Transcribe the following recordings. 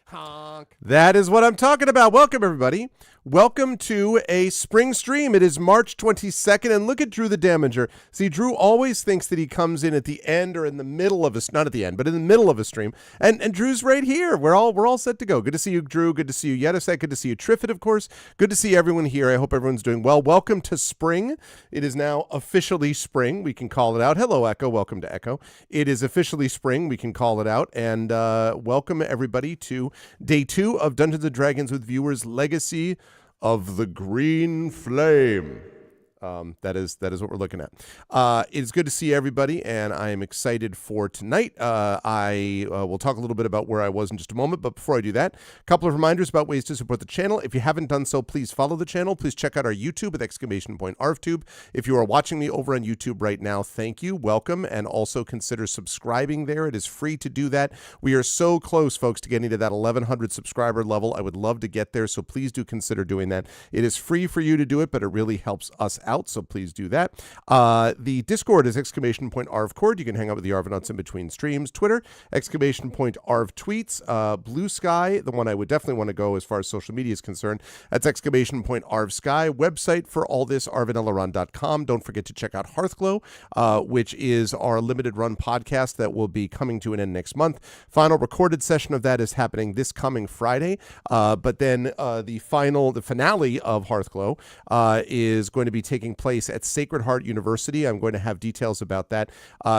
Honk. That is what I'm talking about. Welcome, everybody. Welcome to a spring stream. It is March 22nd, and look at Drew the Damager. See, Drew always thinks that he comes in at the end or in the middle of a, not at the end, but in the middle of a stream, and Drew's right here. We're all set to go. Good to see you, Drew. Good to see you, Yedisek. Good to see you, Triffid, of course. Good to see everyone here. I hope everyone's doing well. Welcome to spring. It is now officially spring. We can call it out. Hello, Echo. Welcome to Echo. It is officially spring. We can call it out, and welcome everybody to Day 2 of Dungeons & Dragons with Viewers Legacy of the Green Flame. That is what we're looking at. It's good to see everybody, and I am excited for tonight. I will talk a little bit about where I was in just a moment, but before I do that, a couple of reminders about ways to support the channel. If you haven't done so, please follow the channel. Please check out our YouTube with !ArvTube. If you are watching me over on YouTube right now, thank you, welcome, and also consider subscribing there. It is free to do that. We are so close, folks, to getting to that 1,100 subscriber level. I would love to get there, so please do consider doing that. It is free for you to do it, but it really helps us out. So please do that. The Discord is !ArvCord. You can hang out with the Arvanauts in between streams. Twitter, !ArvTweets. Blue Sky, the one I would definitely want to go as far as social media is concerned. That's !ArvSky. Website for all this, arvanelaron.com. Don't forget to check out Hearthglow, which is our limited run podcast that will be coming to an end next month. Final recorded session of that is happening this coming Friday. But then the finale of Hearthglow is going to be taking place at Sacred Heart University. I'm going to have details about that.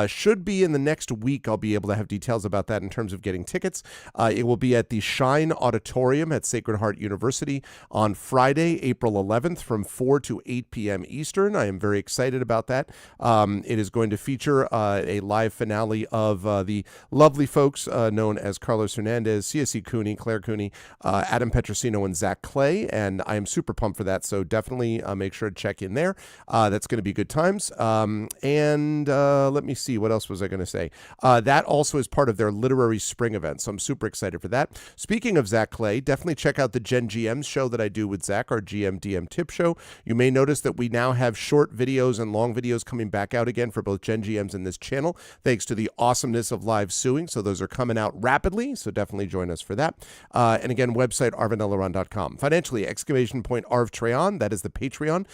Should be in the next week. I'll be able to have details about that in terms of getting tickets. It will be at the Shine Auditorium at Sacred Heart University on Friday, April 11th from 4 to 8 p.m. Eastern. I am very excited about that. It is going to feature a live finale of the lovely folks known as Carlos Hernandez, CSC Cooney, Claire Cooney, Adam Petrosino, and Zach Clay, and I am super pumped for that, so definitely make sure to check in there. That's going to be good times. And let me see, what else was I going to say? That also is part of their literary spring event, so I'm super excited for that. Speaking of Zach Clay, definitely check out the Gen GMs show that I do with Zach, our GM DM tip show. You may notice that we now have short videos and long videos coming back out again for both Gen GMs and this channel, thanks to the awesomeness of live suing. So those are coming out rapidly, so definitely join us for that. And again, website arvanelaron.com. Financially, !ArvTreon, that is the Patreon.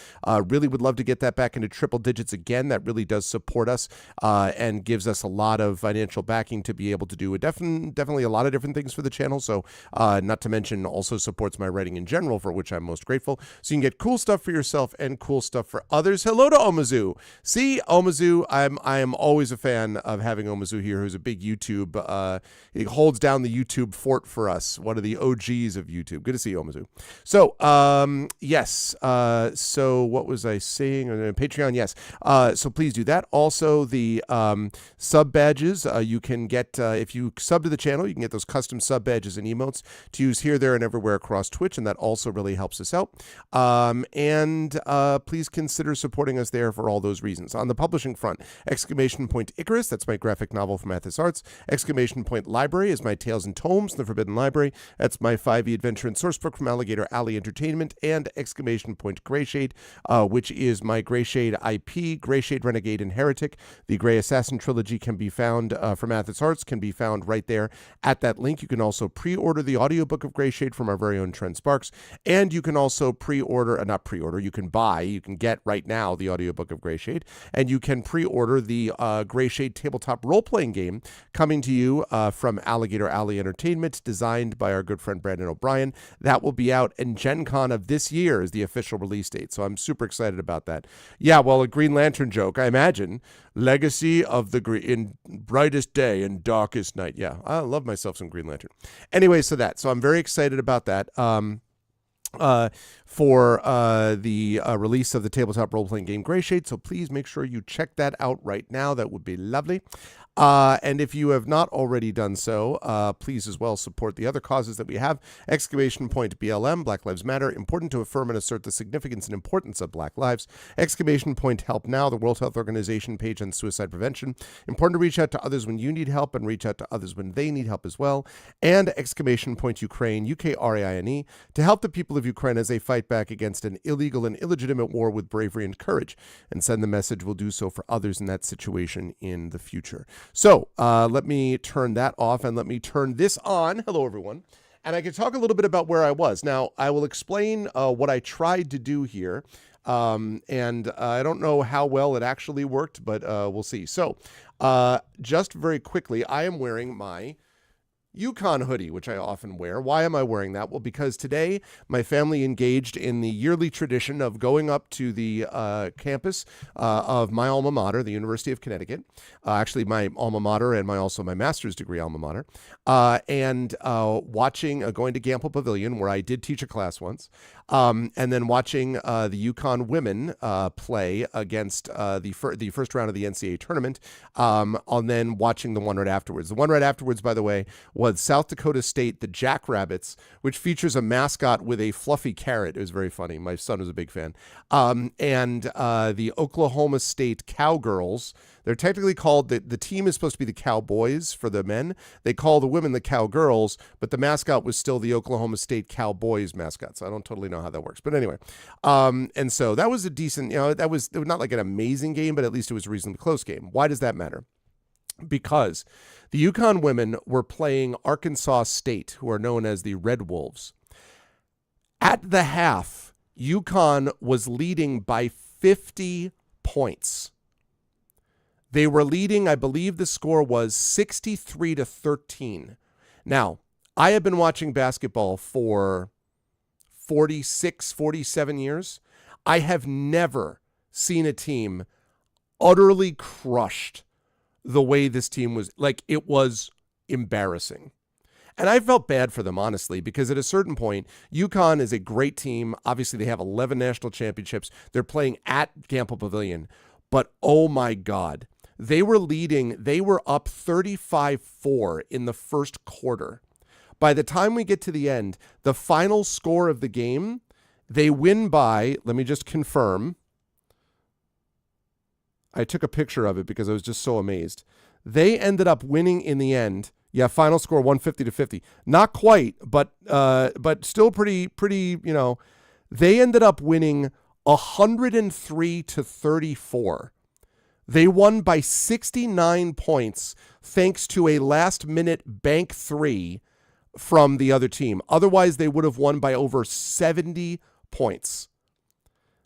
Really would love to get that back into triple digits again. That really does support us and gives us a lot of financial backing to be able to do definitely a lot of different things for the channel. So not to mention also supports my writing in general, for which I'm most grateful. So you can get cool stuff for yourself and cool stuff for others. Hello to Omazu. See, Omazu, I am always a fan of having Omazu here, who's a big YouTube. He holds down the YouTube fort for us. One of the OGs of YouTube. Good to see you, Omazu. So yes. So what was I saying? Patreon, yes. So please do that. Also, the sub badges you can get if you sub to the channel. You can get those custom sub badges and emotes to use here, there, and everywhere across Twitch, and that also really helps us out. And please consider supporting us there for all those reasons. On the publishing front, !Icarus, that's my graphic novel from Athos Arts. !Library is my Tales and Tomes, The Forbidden Library. That's my 5e adventure and sourcebook from Alligator Alley Entertainment. And Greyshade, which is my Greyshade IP, Greyshade Renegade and Heretic. The Grey Assassin trilogy can be found from Athos Arts, can be found right there at that link. You can also pre-order the audiobook of Greyshade from our very own Trent Sparks, and you can also you can get right now the audiobook of Greyshade, and you can pre-order the Greyshade tabletop role-playing game coming to you from Alligator Alley Entertainment, designed by our good friend Brandon O'Brien. That will be out, and Gen Con of this year is the official release date, so I'm super excited about that. Yeah, well, a Green Lantern joke, I imagine. Legacy of the in brightest day and darkest night. Yeah, I love myself some Green Lantern. Anyway, so I'm very excited about that. For the release of the tabletop role-playing game Greyshade, so please make sure you check that out right now. That would be lovely. And if you have not already done so, please as well support the other causes that we have. BLM, Black Lives Matter, important to affirm and assert the significance and importance of Black lives. Help Now, the World Health Organization page on suicide prevention. Important to reach out to others when you need help and reach out to others when they need help as well. And Ukraine, UKRAINE, to help the people of Ukraine as they fight back against an illegal and illegitimate war with bravery and courage, and send the message we'll do so for others in that situation in the future. So let me turn that off and let me turn this on. Hello, everyone. And I can talk a little bit about where I was. Now, I will explain what I tried to do here. And I don't know how well it actually worked, but we'll see. So just very quickly, I am wearing my UConn hoodie, which I often wear. Why am I wearing that? Well, because today my family engaged in the yearly tradition of going up to the campus of my alma mater, the University of Connecticut, actually my alma mater and also my master's degree alma mater, and watching, going to Gampel Pavilion, where I did teach a class once, and then watching the UConn women play against the first round of the NCAA tournament, and then watching the one right afterwards. The one right afterwards, by the way, was South Dakota State, the Jackrabbits, which features a mascot with a fluffy carrot. It was very funny. My son was a big fan. And the Oklahoma State Cowgirls. They're technically called, the team is supposed to be the Cowboys for the men. They call the women the Cowgirls, but the mascot was still the Oklahoma State Cowboys mascot. So I don't totally know how that works. But anyway, and so that was a decent, it was not like an amazing game, but at least it was a reasonably close game. Why does that matter? Because the UConn women were playing Arkansas State, who are known as the Red Wolves. At the half, UConn was leading by 50 points. They were leading, I believe the score was 63-13. Now, I have been watching basketball for 46, 47 years. I have never seen a team utterly crushed the way this team was. Like, it was embarrassing. And I felt bad for them, honestly, because at a certain point, UConn is a great team. Obviously, they have 11 national championships. They're playing at Gampel Pavilion. But, oh my God, they were leading. They were up 35-4 in the first quarter. By the time we get to the end, the final score of the game, they win by, let me just confirm. I took a picture of it because I was just so amazed. They ended up winning in the end. Yeah, final score 150-50. Not quite, but still pretty. They ended up winning 103-34. They won by 69 points thanks to a last-minute bank three from the other team. Otherwise, they would have won by over 70 points.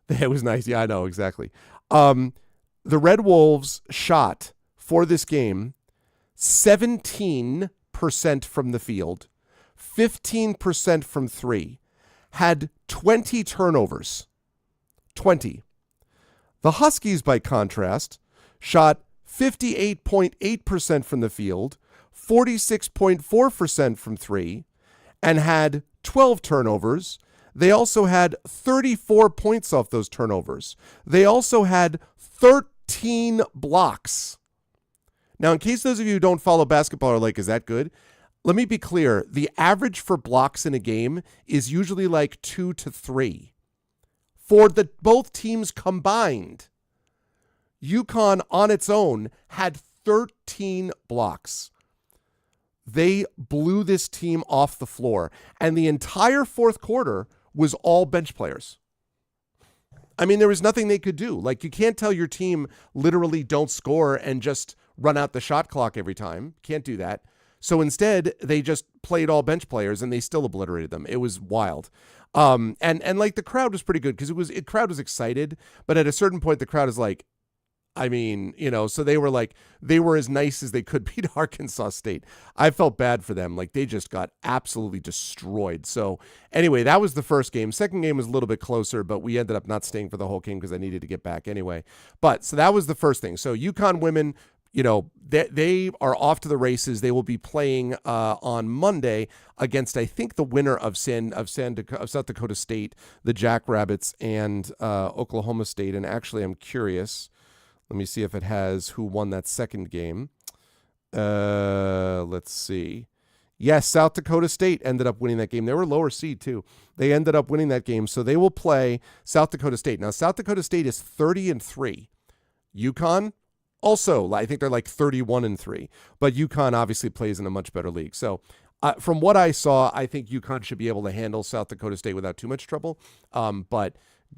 It was nice. Yeah, I know, exactly. The Red Wolves shot for this game 17% from the field, 15% from three, had 20 turnovers. 20. The Huskies, by contrast, shot 58.8% from the field, 46.4% from three, and had 12 turnovers. They also had 34 points off those turnovers. They also had 13 blocks. Now, in case those of you who don't follow basketball are like, is that good? Let me be clear. The average for blocks in a game is usually like 2 to 3. For both teams combined, UConn on its own had 13 blocks. They blew this team off the floor. And the entire fourth quarter was all bench players. I mean, there was nothing they could do. Like, you can't tell your team literally don't score and just run out the shot clock every time. Can't do that. So instead, they just played all bench players and they still obliterated them. It was wild. And like the crowd was pretty good because the crowd was excited, but at a certain point, the crowd is like, I mean, so they were as nice as they could be to Arkansas State. I felt bad for them. Like, they just got absolutely destroyed. So anyway, that was the first game. Second game was a little bit closer, but we ended up not staying for the whole game because I needed to get back anyway. But so that was the first thing. So UConn women, they are off to the races. They will be playing on Monday against, I think, the winner of South Dakota State, the Jackrabbits, and Oklahoma State. And actually, I'm curious. Let me see if it has who won that second game. Let's see. Yes, South Dakota State ended up winning that game. They were lower seed, too. They ended up winning that game. So they will play South Dakota State. Now, South Dakota State is 30-3. UConn, also, I think they're like 31-3. But UConn obviously plays in a much better league. So from what I saw, I think UConn should be able to handle South Dakota State without too much trouble. But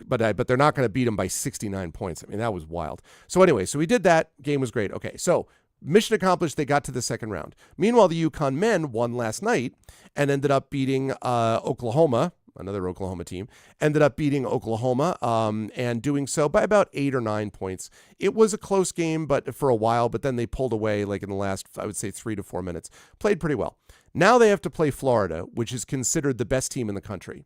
they're not going to beat them by 69 points. I mean, that was wild. So anyway, so we did that. Game was great. Okay, so Mission accomplished. They got to the second round. Meanwhile, the UConn men won last night and ended up beating Oklahoma. Another Oklahoma team ended up beating Oklahoma and doing so by about 8 or 9 points. It was a close game, but for a while, but then they pulled away like in the last, I would say 3 to 4 minutes. Played pretty well. Now they have to play Florida, which is considered the best team in the country.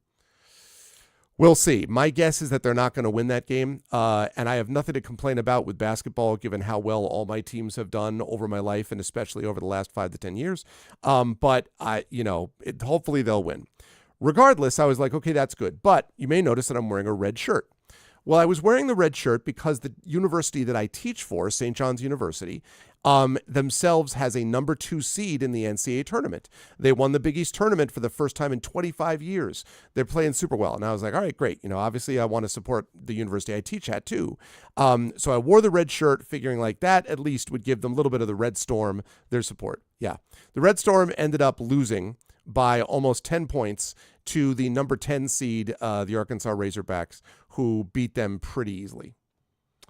We'll see. My guess is that they're not going to win that game, and I have nothing to complain about with basketball, given how well all my teams have done over my life, and especially over the last 5 to 10 years. But hopefully they'll win. Regardless, I was like, okay, that's good. But you may notice that I'm wearing a red shirt. Well, I was wearing the red shirt because the university that I teach for, St. John's University, themselves has a number 2 seed in the NCAA tournament. They won the Big East tournament for the first time in 25 years. They're playing super well. And I was like, all right, great. Obviously I want to support the university I teach at too. So I wore the red shirt figuring like that at least would give them a little bit of the Red Storm their support. Yeah. The Red Storm ended up losing by almost 10 points to the number 10 seed, the Arkansas Razorbacks, who beat them pretty easily,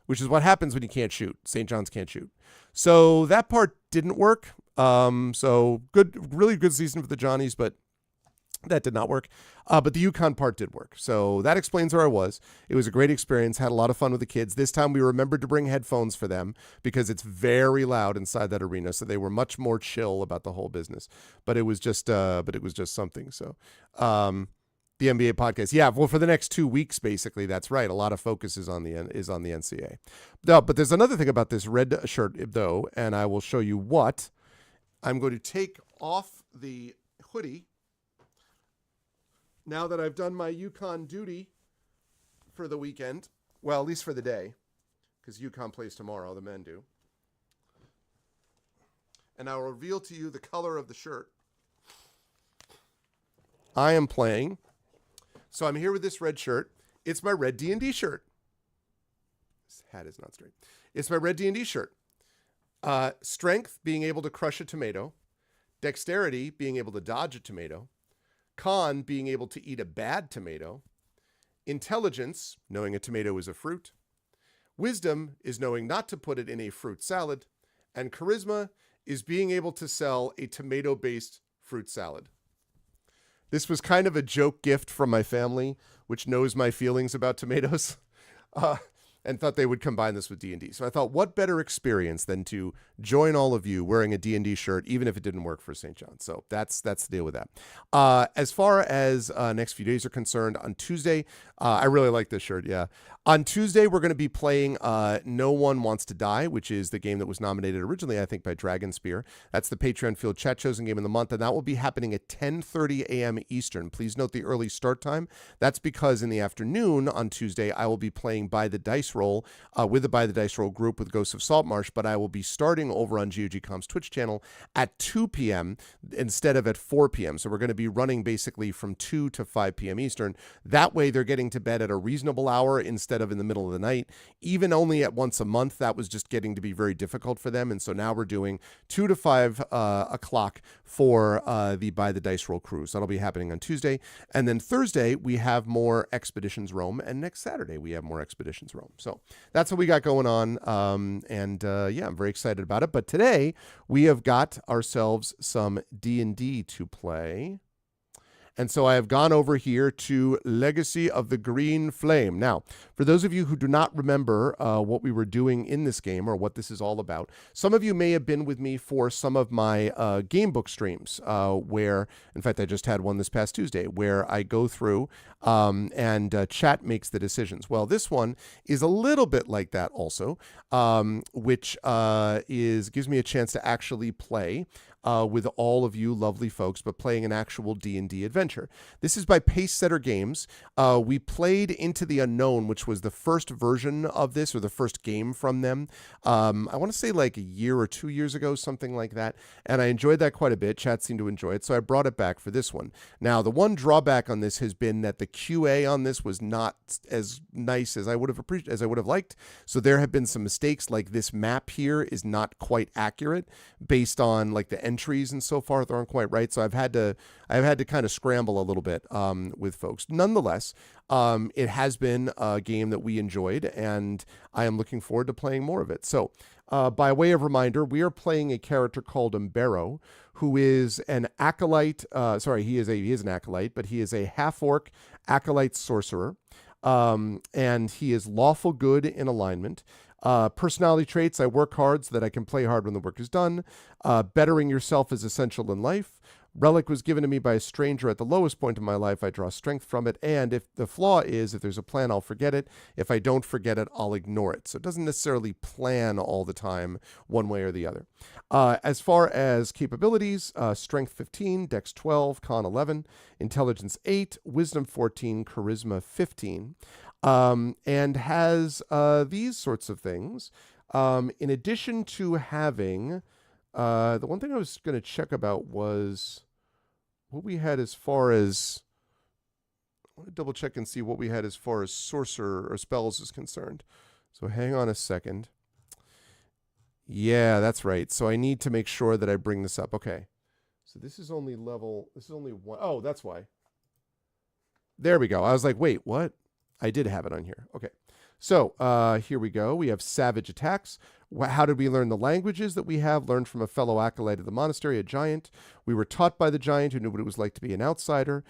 which is what happens when you can't shoot. St. John's can't shoot. So that part didn't work. So good, really good season for the Johnnies, but that did not work. But the UConn part did work. So that explains where I was. It was a great experience. Had a lot of fun with the kids. This time we remembered to bring headphones for them because it's very loud inside that arena. So they were much more chill about the whole business. But it was just something. So the NBA podcast. Yeah, well, for the next 2 weeks, basically, that's right. A lot of focus is on the NCAA. No, but there's another thing about this red shirt, though, and I will show you what. I'm going to take off the hoodie now that I've done my UConn duty for the weekend. Well, at least for the day, because UConn plays tomorrow, the men do. And I will reveal to you the color of the shirt. I am playing. So I'm here with this red shirt. It's my red D&D shirt. This hat is not straight. It's my red D&D shirt. Strength, being able to crush a tomato. Dexterity, being able to dodge a tomato. Con, being able to eat a bad tomato. Intelligence, knowing a tomato is a fruit. Wisdom is knowing not to put it in a fruit salad. And charisma is being able to sell a tomato-based fruit salad. This was kind of a joke gift from my family, which knows my feelings about tomatoes, and thought they would combine this with D&D. So I thought, what better experience than to join all of you wearing a D&D shirt, even if it didn't work for St. John's. So that's the deal with that. As far as next few days are concerned, on Tuesday, I really like this shirt, yeah. On Tuesday, we're going to be playing No One Wants to Die, which is the game that was nominated originally, I think, by Dragonspear. That's the Patreon Field Chat Chosen Game of the Month, and that will be happening at 10:30 a.m. Eastern. Please note the early start time. That's because in the afternoon on Tuesday, I will be playing By the Dice Roll with the By the Dice Roll group with Ghosts of Saltmarsh, but I will be starting over on GOG.com's Twitch channel at 2 p.m. instead of at 4 p.m. So we're going to be running basically from 2 to 5 p.m. Eastern. That way they're getting to bed at a reasonable hour instead of in the middle of the night. Even only at once a month, that was just getting to be very difficult for them. And so now we're doing 2 to 5 o'clock for the By the Dice Roll cruise. That'll be happening on Tuesday. And then Thursday, we have more Expeditions Rome. And next Saturday, we have more Expeditions Rome. So that's what we got going on. Yeah, I'm very excited about it. But today, we have got ourselves some D&D to play. And so I have gone over here to Legacy of the Green Flame. Now, for those of you who do not remember what we were doing in this game or what this is all about, some of you may have been with me for some of my game book streams where, in fact, I just had one this past Tuesday, where I go through and chat makes the decisions. Well, this one is a little bit like that also, which gives me a chance to actually play with all of you lovely folks, but playing an actual D&D adventure. This is by Pacesetter Games. We played Into the Unknown, which was the first version of this, or the first game from them. I want to say like a year or 2 years ago, something like that. And I enjoyed that quite a bit. Chat seemed to enjoy it, so I brought it back for this one. Now, the one drawback on this has been that the QA on this was not as nice as I would have liked. So there have been some mistakes, like this map here is not quite accurate based on like the entries and so forth aren't quite right. So I've had to kind of scramble a little bit with folks. Nonetheless, it has been a game that we enjoyed, and I am looking forward to playing more of it. So, by way of reminder, we are playing a character called Umbero, who is an acolyte. He is an acolyte, but he is a half-orc acolyte sorcerer, and he is lawful good in alignment. Personality traits: I work hard so that I can play hard when the work is done. Bettering yourself is essential in life. Relic was given to me by a stranger at the lowest point in my life. I draw strength from it. And if the flaw is, if there's a plan, I'll forget it. If I don't forget it, I'll ignore it. So it doesn't necessarily plan all the time one way or the other. As far as capabilities, strength 15, dex 12, con 11, intelligence 8, wisdom 14, charisma 15. And has these sorts of things. In addition to having... the one thing I was going to check about was what we had as far as... I want to double check and see what we had as far as sorcerer or spells is concerned. So hang on a second. Yeah, that's right. So I need to make sure that I bring this up. Okay. So this is only level... This is only one... Oh, that's why. There we go. I was like, wait, what? I did have it on here. Okay. So here we go. We have savage attacks. How did we learn the languages that we have? Learned from a fellow acolyte of the monastery, a giant. We were taught by the giant who knew what it was like to be an outsider.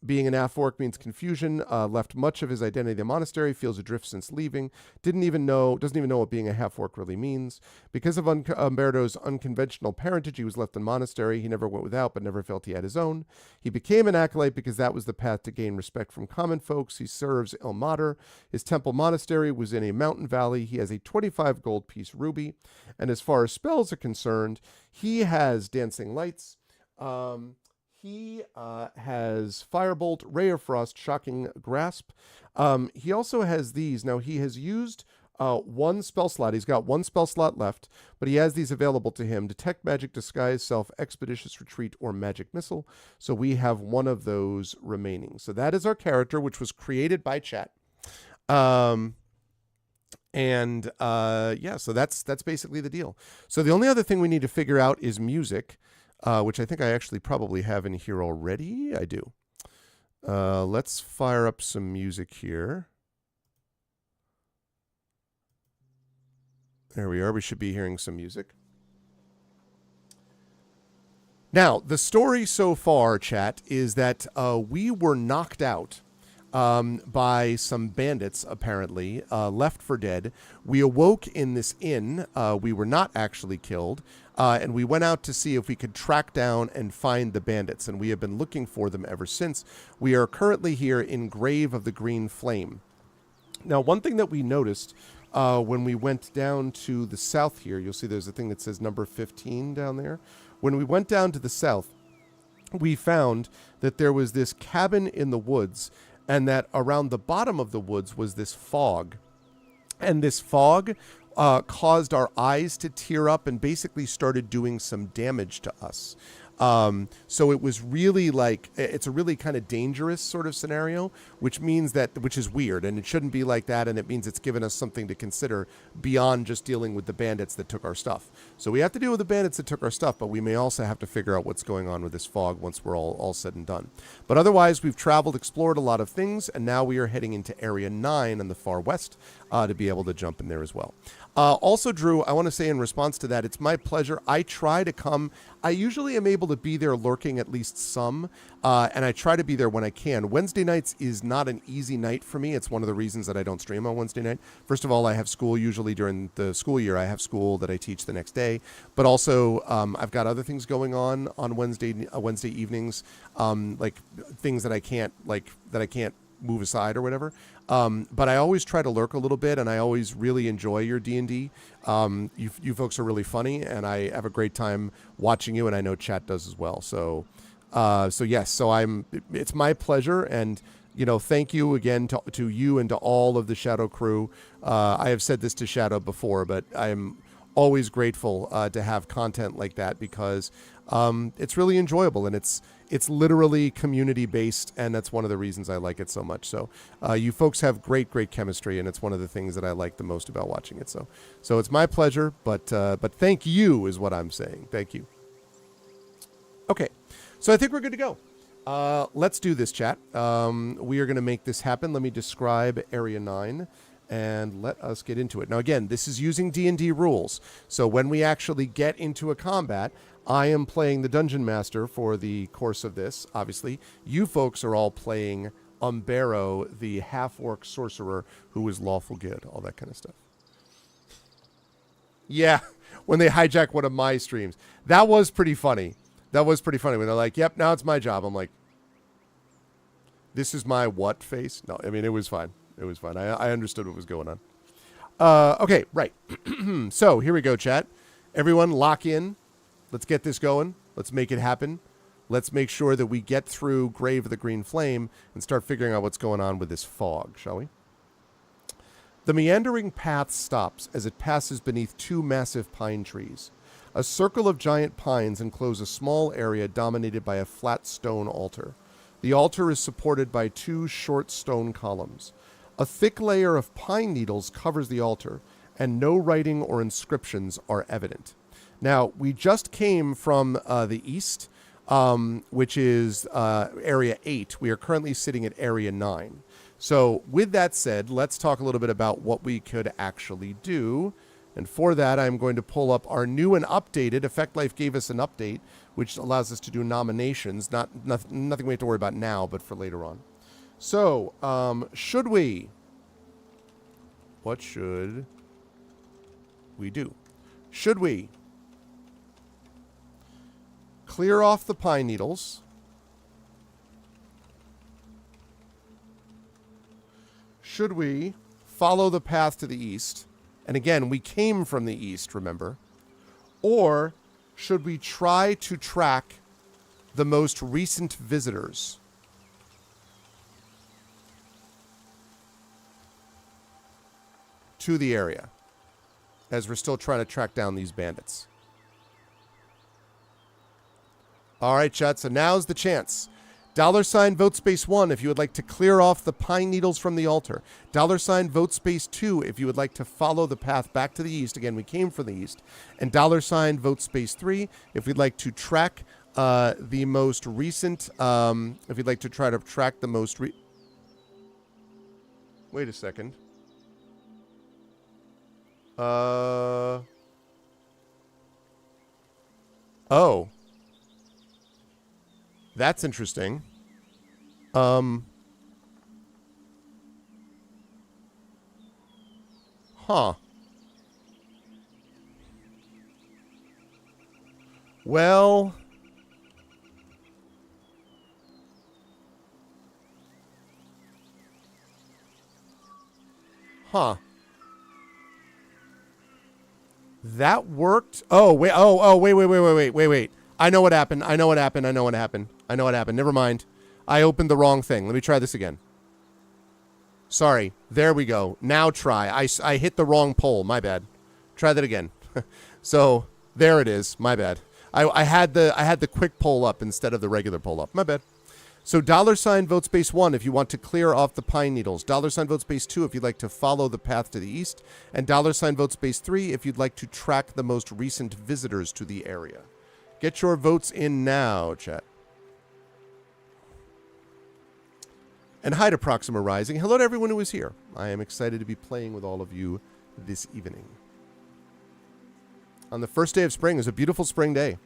Being an half-orc means confusion. Left much of his identity in the monastery. Feels adrift since leaving. Doesn't even know what being a half-orc really means. Because of Umberto's unconventional parentage, he was left in monastery. He never went without, but never felt he had his own. He became an acolyte because that was the path to gain respect from common folks. He serves Ilmater. His temple monastery was in a mountain valley. He has a 25 gold piece ruby. And as far as spells are concerned, he has dancing lights. He has Firebolt, Ray of Frost, Shocking Grasp. He also has these. Now, he has used one spell slot. He's got one spell slot left, but he has these available to him: Detect Magic, Disguise Self, Expeditious Retreat, or Magic Missile. So we have one of those remaining. So that is our character, which was created by chat. Yeah, so that's basically the deal. So the only other thing we need to figure out is music. Which I think I actually probably have in here already. I do. Let's fire up some music here. There we are. We should be hearing some music. Now, the story so far, chat, is that we were knocked out by some bandits, apparently, left for dead. We awoke in this inn. We were not actually killed. And we went out to see if we could track down and find the bandits, and we have been looking for them ever since. We are currently here in Grave of the Green Flame. Now, one thing that we noticed when we went down to the south here, you'll see there's a thing that says number 15 down there. When we went down to the south, we found that there was this cabin in the woods, and that around the bottom of the woods was this fog. And this fog caused our eyes to tear up and basically started doing some damage to us. So it was really like, it's a really kind of dangerous sort of scenario, which is weird, and it shouldn't be like that, and it means it's given us something to consider beyond just dealing with the bandits that took our stuff. So we have to deal with the bandits that took our stuff, but we may also have to figure out what's going on with this fog once we're all said and done. But otherwise, we've traveled, explored a lot of things, and now we are heading into Area 9 on the far west to be able to jump in there as well. Also, Drew, I want to say in response to that, it's my pleasure. I try to come. I usually am able to be there lurking at least some, and I try to be there when I can. Wednesday nights is not an easy night for me. It's one of the reasons that I don't stream on Wednesday night. First of all, I have school usually during the school year. I have school that I teach the next day, but also I've got other things going on Wednesday evenings, like things that I can't move aside or whatever. But I always try to lurk a little bit, and I always really enjoy your D&D. You folks are really funny, and I have a great time watching you, and I know chat does as well. So yes, it's my pleasure, and thank you again to you and to all of the Shadow crew. I have said this to Shadow before, but I'm always grateful to have content like that, because it's really enjoyable, and it's literally community based, and that's one of the reasons I like it so much. So you folks have great chemistry, and it's one of the things that I like the most about watching it. So it's my pleasure, but thank you is what I'm saying. Thank you. Okay, so I think we're good to go. Let's do this, chat. We are going to make this happen. Let me describe Area 9, and let us get into it. Now, again, this is using D&D rules, so when we actually get into a combat, I am playing the Dungeon Master for the course of this, obviously. You folks are all playing Umbero, the half-orc sorcerer who is lawful good, all that kind of stuff. Yeah, when they hijack one of my streams. That was pretty funny. That was pretty funny when they're like, yep, now it's my job. I'm like, this is my what face? No, I mean, it was fine. It was fine. I understood what was going on. Okay, right. So here we go, chat. Everyone lock in. Let's get this going. Let's make it happen. Let's make sure that we get through Grave of the Green Flame and start figuring out what's going on with this fog, shall we? The meandering path stops as it passes beneath two massive pine trees. A circle of giant pines enclose a small area dominated by a flat stone altar. The altar is supported by two short stone columns. A thick layer of pine needles covers the altar, and no writing or inscriptions are evident. Now, we just came from the east, which is Area 8. We are currently sitting at Area 9. So, with that said, let's talk a little bit about what we could actually do. And for that, I'm going to pull up our new and updated. Effect Life gave us an update, which allows us to do nominations. Nothing we have to worry about now, but for later on. So, should we? What should we do? Should we clear off the pine needles? Should we follow the path to the east? And again, we came from the east, remember? Or should we try to track the most recent visitors? To the area, as we're still trying to track down these bandits. All right, chat, so now's the chance. $ vote space 1 if you would like to clear off the pine needles from the altar. $ vote space 2 if you would like to follow the path back to the east. Again, we came from the east. And $ vote space 3 if you'd like to track the most recent, if you'd like to try to track the most wait a second. Oh. That's interesting. Huh. Well, huh. That worked. Oh, wait. Wait. I know what happened. Never mind. I opened the wrong thing. Let me try this again. Sorry. There we go. Now try. I hit the wrong poll. My bad. Try that again. So there it is. My bad. I had the quick poll up instead of the regular poll up. My bad. So $ vote space 1 if you want to clear off the pine needles. $ vote space 2 if you'd like to follow the path to the east. And $ vote space 3 if you'd like to track the most recent visitors to the area. Get your votes in now, chat. And hi to Proxima Rising. Hello to everyone who is here. I am excited to be playing with all of you this evening. On the first day of spring, it's a beautiful spring day.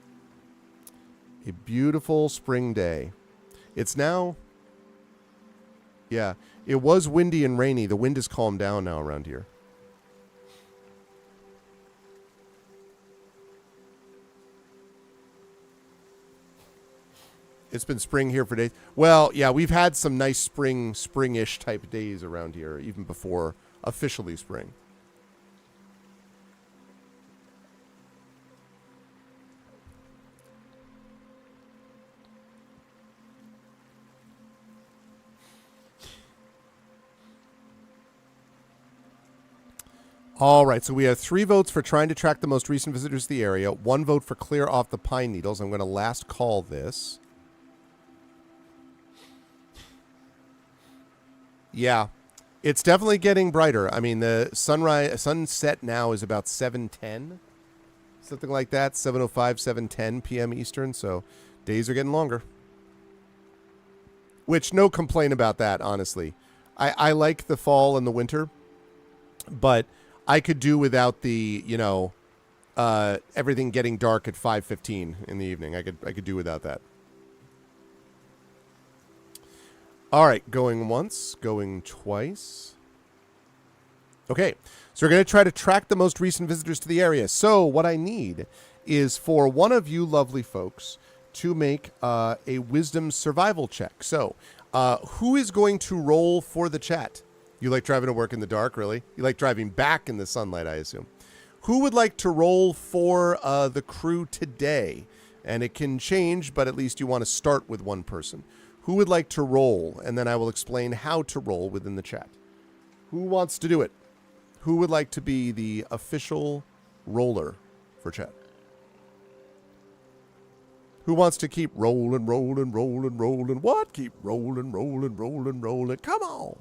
A beautiful spring day. It's now... Yeah, it was windy and rainy. The wind has calmed down now around here. It's been spring here for days. Well, yeah, we've had some nice spring-ish type days around here, even before officially spring. All right, so we have 3 votes for trying to track the most recent visitors to the area, 1 vote for clear off the pine needles. I'm going to last call this. Yeah, it's definitely getting brighter. I mean, the sunset now is about 7:10. Something like that. 7:05, 7:10 p.m. Eastern. So days are getting longer. Which, no complaint about that, honestly. I like the fall and the winter, but I could do without the, everything getting dark at 5:15 in the evening. I could do without that. All right, going once, going twice. Okay, so we're going to try to track the most recent visitors to the area. So what I need is for one of you lovely folks to make a wisdom survival check. So who is going to roll for the chat? You like driving to work in the dark, really? You like driving back in the sunlight, I assume. Who would like to roll for the crew today? And it can change, but at least you want to start with one person. Who would like to roll? And then I will explain how to roll within the chat. Who wants to do it? Who would like to be the official roller for chat? Who wants to keep rolling, rolling, rolling, rolling? What? Keep rolling, rolling, rolling, rolling. Come on.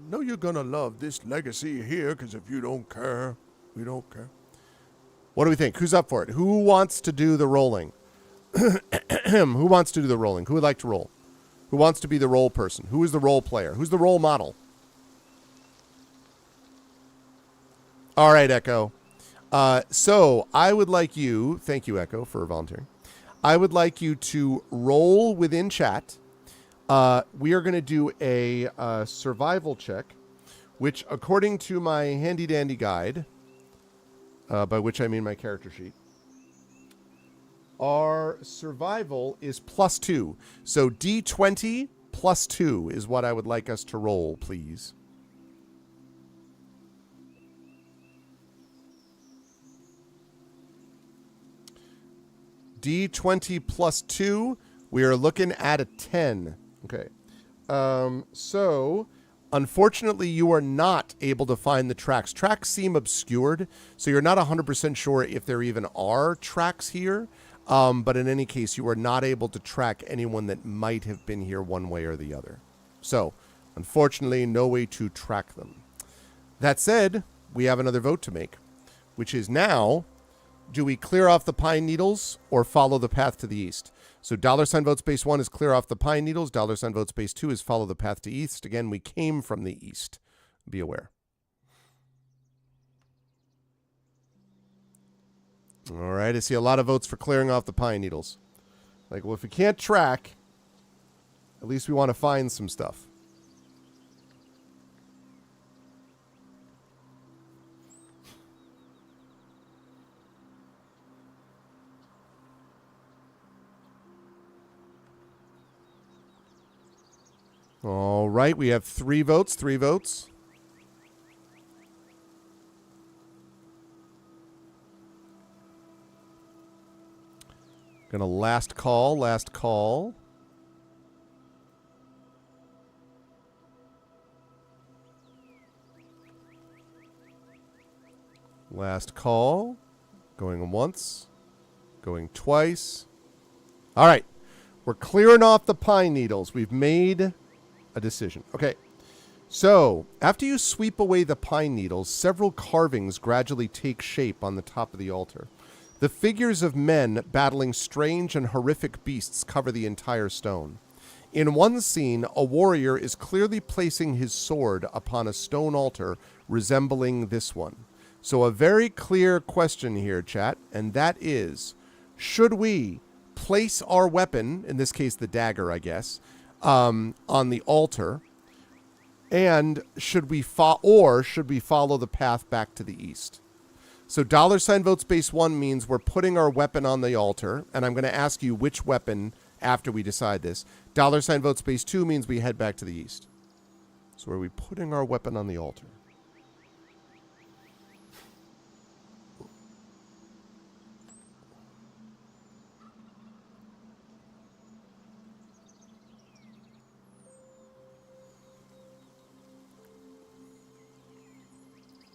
Know you're going to love this legacy here, because if you don't care, we don't care. What do we think? Who's up for it? Who wants to do the rolling? Who wants to do the rolling? Who would like to roll? Who wants to be the role person? Who is the role player? Who's the role model? All right, Echo. So I would like you, thank you, Echo, for volunteering. I would like you to roll within chat. We are going to do a survival check, which according to my handy dandy guide, by which I mean my character sheet, our survival is +2. So D20 +2 is what I would like us to roll, please. D20 +2, we are looking at a 10. Okay. So, unfortunately, you are not able to find the tracks. Tracks seem obscured, so you're not 100% sure if there even are tracks here. But in any case, you are not able to track anyone that might have been here one way or the other. So, unfortunately, no way to track them. That said, we have another vote to make, which is now, do we clear off the pine needles or follow the path to the east? So $vote space 1 is clear off the pine needles. $vote space 2 is follow the path to east. Again, we came from the east. Be aware. All right, I see a lot of votes for clearing off the pine needles. Like, well, if we can't track, at least we want to find some stuff. All right, we have 3 votes, 3 votes. Gonna last call, last call. Last call. Going once. Going twice. All right. We're clearing off the pine needles. We've made a decision. Okay. So, after you sweep away the pine needles, several carvings gradually take shape on the top of the altar. The figures of men battling strange and horrific beasts cover the entire stone. In one scene, a warrior is clearly placing his sword upon a stone altar resembling this one. So a very clear question here, chat, and that is, should we place our weapon, in this case the dagger, I guess, on the altar, and should we follow the path back to the east? So $vote space 1 means we're putting our weapon on the altar, and I'm going to ask you which weapon after we decide this. $vote space 2 means we head back to the east. So are we putting our weapon on the altar?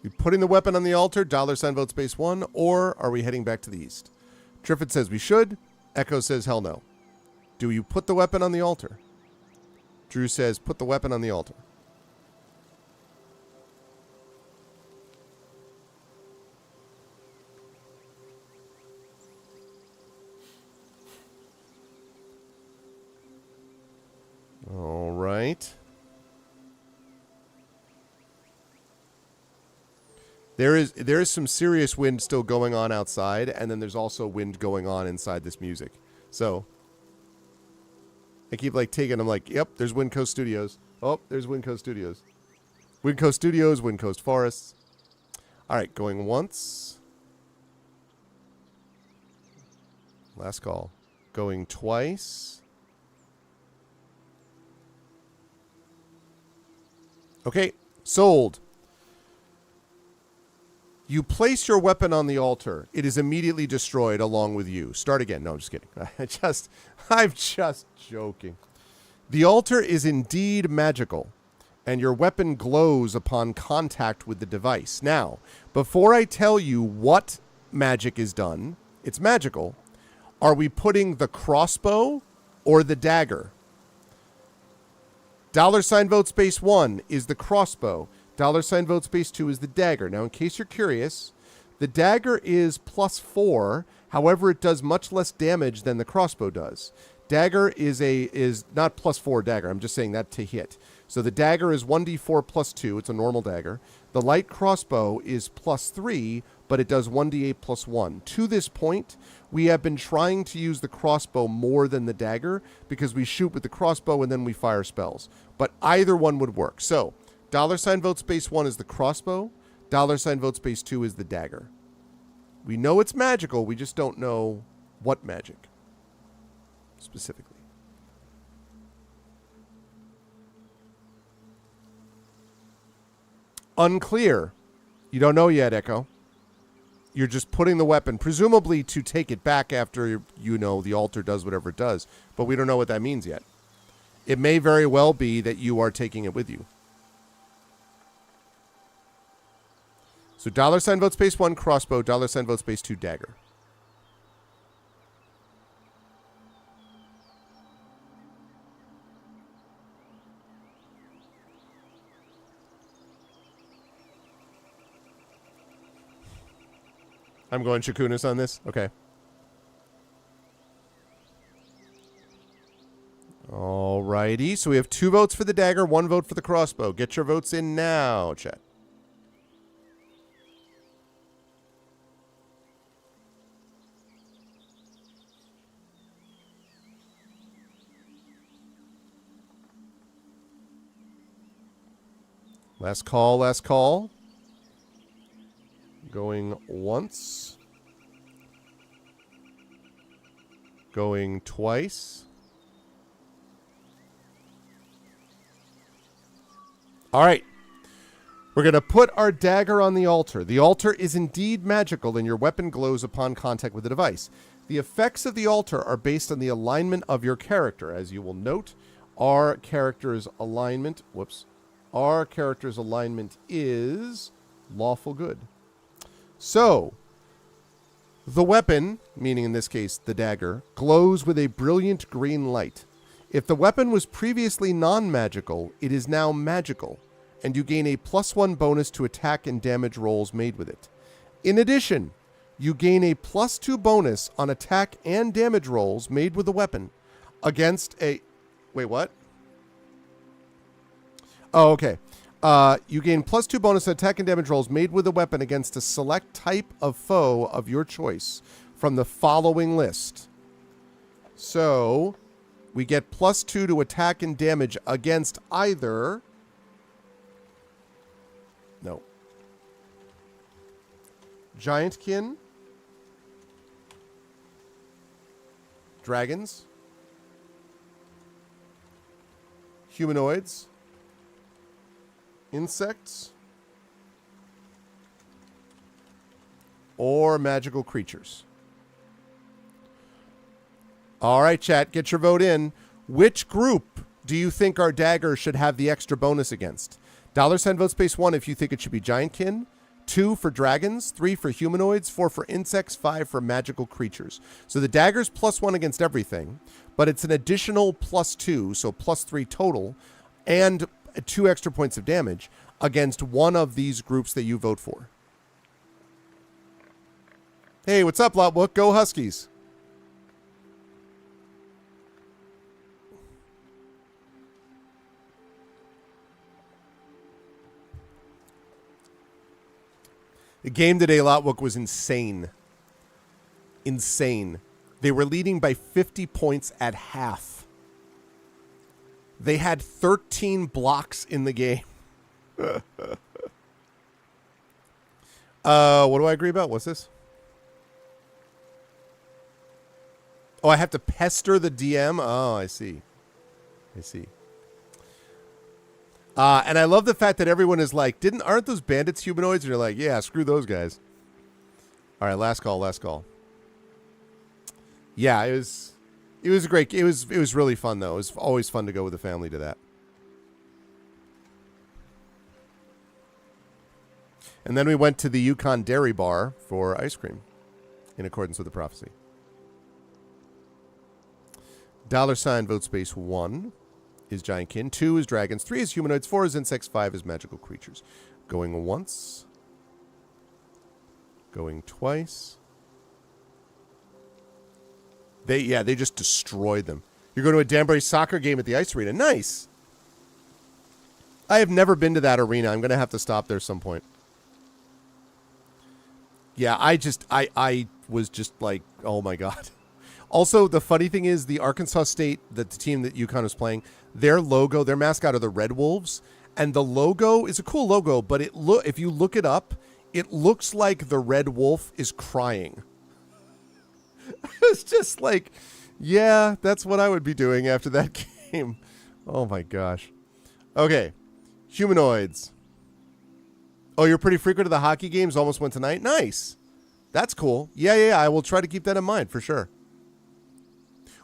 We putting the weapon on the altar, $vote space 1, or are we heading back to the east? Triffid says we should. Echo says hell no. Do you put the weapon on the altar? Drew says put the weapon on the altar. right. There is some serious wind still going on outside, and then there's also wind going on inside this music. So I keep like taking them like, yep, there's Wind Coast Studios. Oh, there's Wind Coast Studios. Wind Coast Studios, Wind Coast Forests. All right, going once. Last call. Going twice. Okay, sold. You place your weapon on the altar. It is immediately destroyed along with you. Start again. No, I'm just kidding. I'm just joking. The altar is indeed magical, and your weapon glows upon contact with the device. Now, before I tell you what magic is done, it's magical. Are we putting the crossbow or the dagger? $vote space 1 is the crossbow. $vote space 2 is the dagger. Now, in case you're curious, the dagger is +4. However, it does much less damage than the crossbow does. Dagger is not +4 dagger. I'm just saying that to hit. So the dagger is 1d4 +2. It's a normal dagger. The light crossbow is +3, but it does 1d8 +1. To this point, we have been trying to use the crossbow more than the dagger because we shoot with the crossbow and then we fire spells. But either one would work. So $vote space 1 is the crossbow. $vote space 2 is the dagger. We know it's magical. We just don't know what magic specifically. Unclear. You don't know yet, Echo. You're just putting the weapon, presumably to take it back after, the altar does whatever it does. But we don't know what that means yet. It may very well be that you are taking it with you. So $vote space 1 crossbow, $vote space 2 dagger. I'm going Shakunis on this? Okay. Alrighty. So we have 2 votes for the dagger, 1 vote for the crossbow. Get your votes in now, chat. Last call, last call. Going once. Going twice. All right. We're going to put our dagger on the altar. The altar is indeed magical, and your weapon glows upon contact with the device. The effects of the altar are based on the alignment of your character. As you will note, our character's alignment is lawful good. So, the weapon, meaning in this case the dagger, glows with a brilliant green light. If the weapon was previously non-magical, it is now magical, and you gain a +1 bonus to attack and damage rolls made with it. In addition, you gain a +2 bonus on attack and damage rolls made with the weapon against a... Wait, what? Oh, okay. You gain +2 bonus on attack and damage rolls made with a weapon against a select type of foe of your choice from the following list. So, we get +2 to attack and damage against either... No. Giantkin. Dragons. Humanoids. Insects, or magical creatures. All right, chat, get your vote in. Which group do you think our dagger should have the extra bonus against? $vote space 1 if you think it should be Giantkin, 2 for dragons, 3 for humanoids, 4 for insects, 5 for magical creatures. So the dagger's +1 against everything, but it's an additional +2, so +3 total, and 2 extra points of damage against one of these groups that you vote for. Hey, what's up, Lotbook? Go Huskies. The game today, Lotwook, was insane. Insane. They were leading by 50 points at half. They had 13 blocks in the game. What do I agree about? What's this? Oh, I have to pester the DM? Oh, I see. I see. And I love the fact that everyone is like, aren't those bandits humanoids? And you're like, yeah, screw those guys. All right, last call. Yeah, it was great. It was really fun though. It was always fun to go with the family to that. And then we went to the Yukon Dairy Bar for ice cream, in accordance with the prophecy. $ vote space 1 is Giantkin, 2 is dragons, 3 is humanoids, 4 is insects, 5 is magical creatures. Going once. Going twice. They just destroyed them. You're going to a Danbury soccer game at the ice arena. Nice. I have never been to that arena. I'm going to have to stop there some point. Yeah, I was just like, oh my God. Also, the funny thing is the Arkansas State, the team that UConn was playing, their logo, their mascot are the Red Wolves. And the logo is a cool logo, but if you look it up, it looks like the Red Wolf is crying. It's just like, yeah, that's what I would be doing after that game. Oh my gosh. Okay. Humanoids. Oh, you're pretty frequent to the hockey games. Almost went tonight. Nice. That's cool. Yeah. I will try to keep that in mind for sure.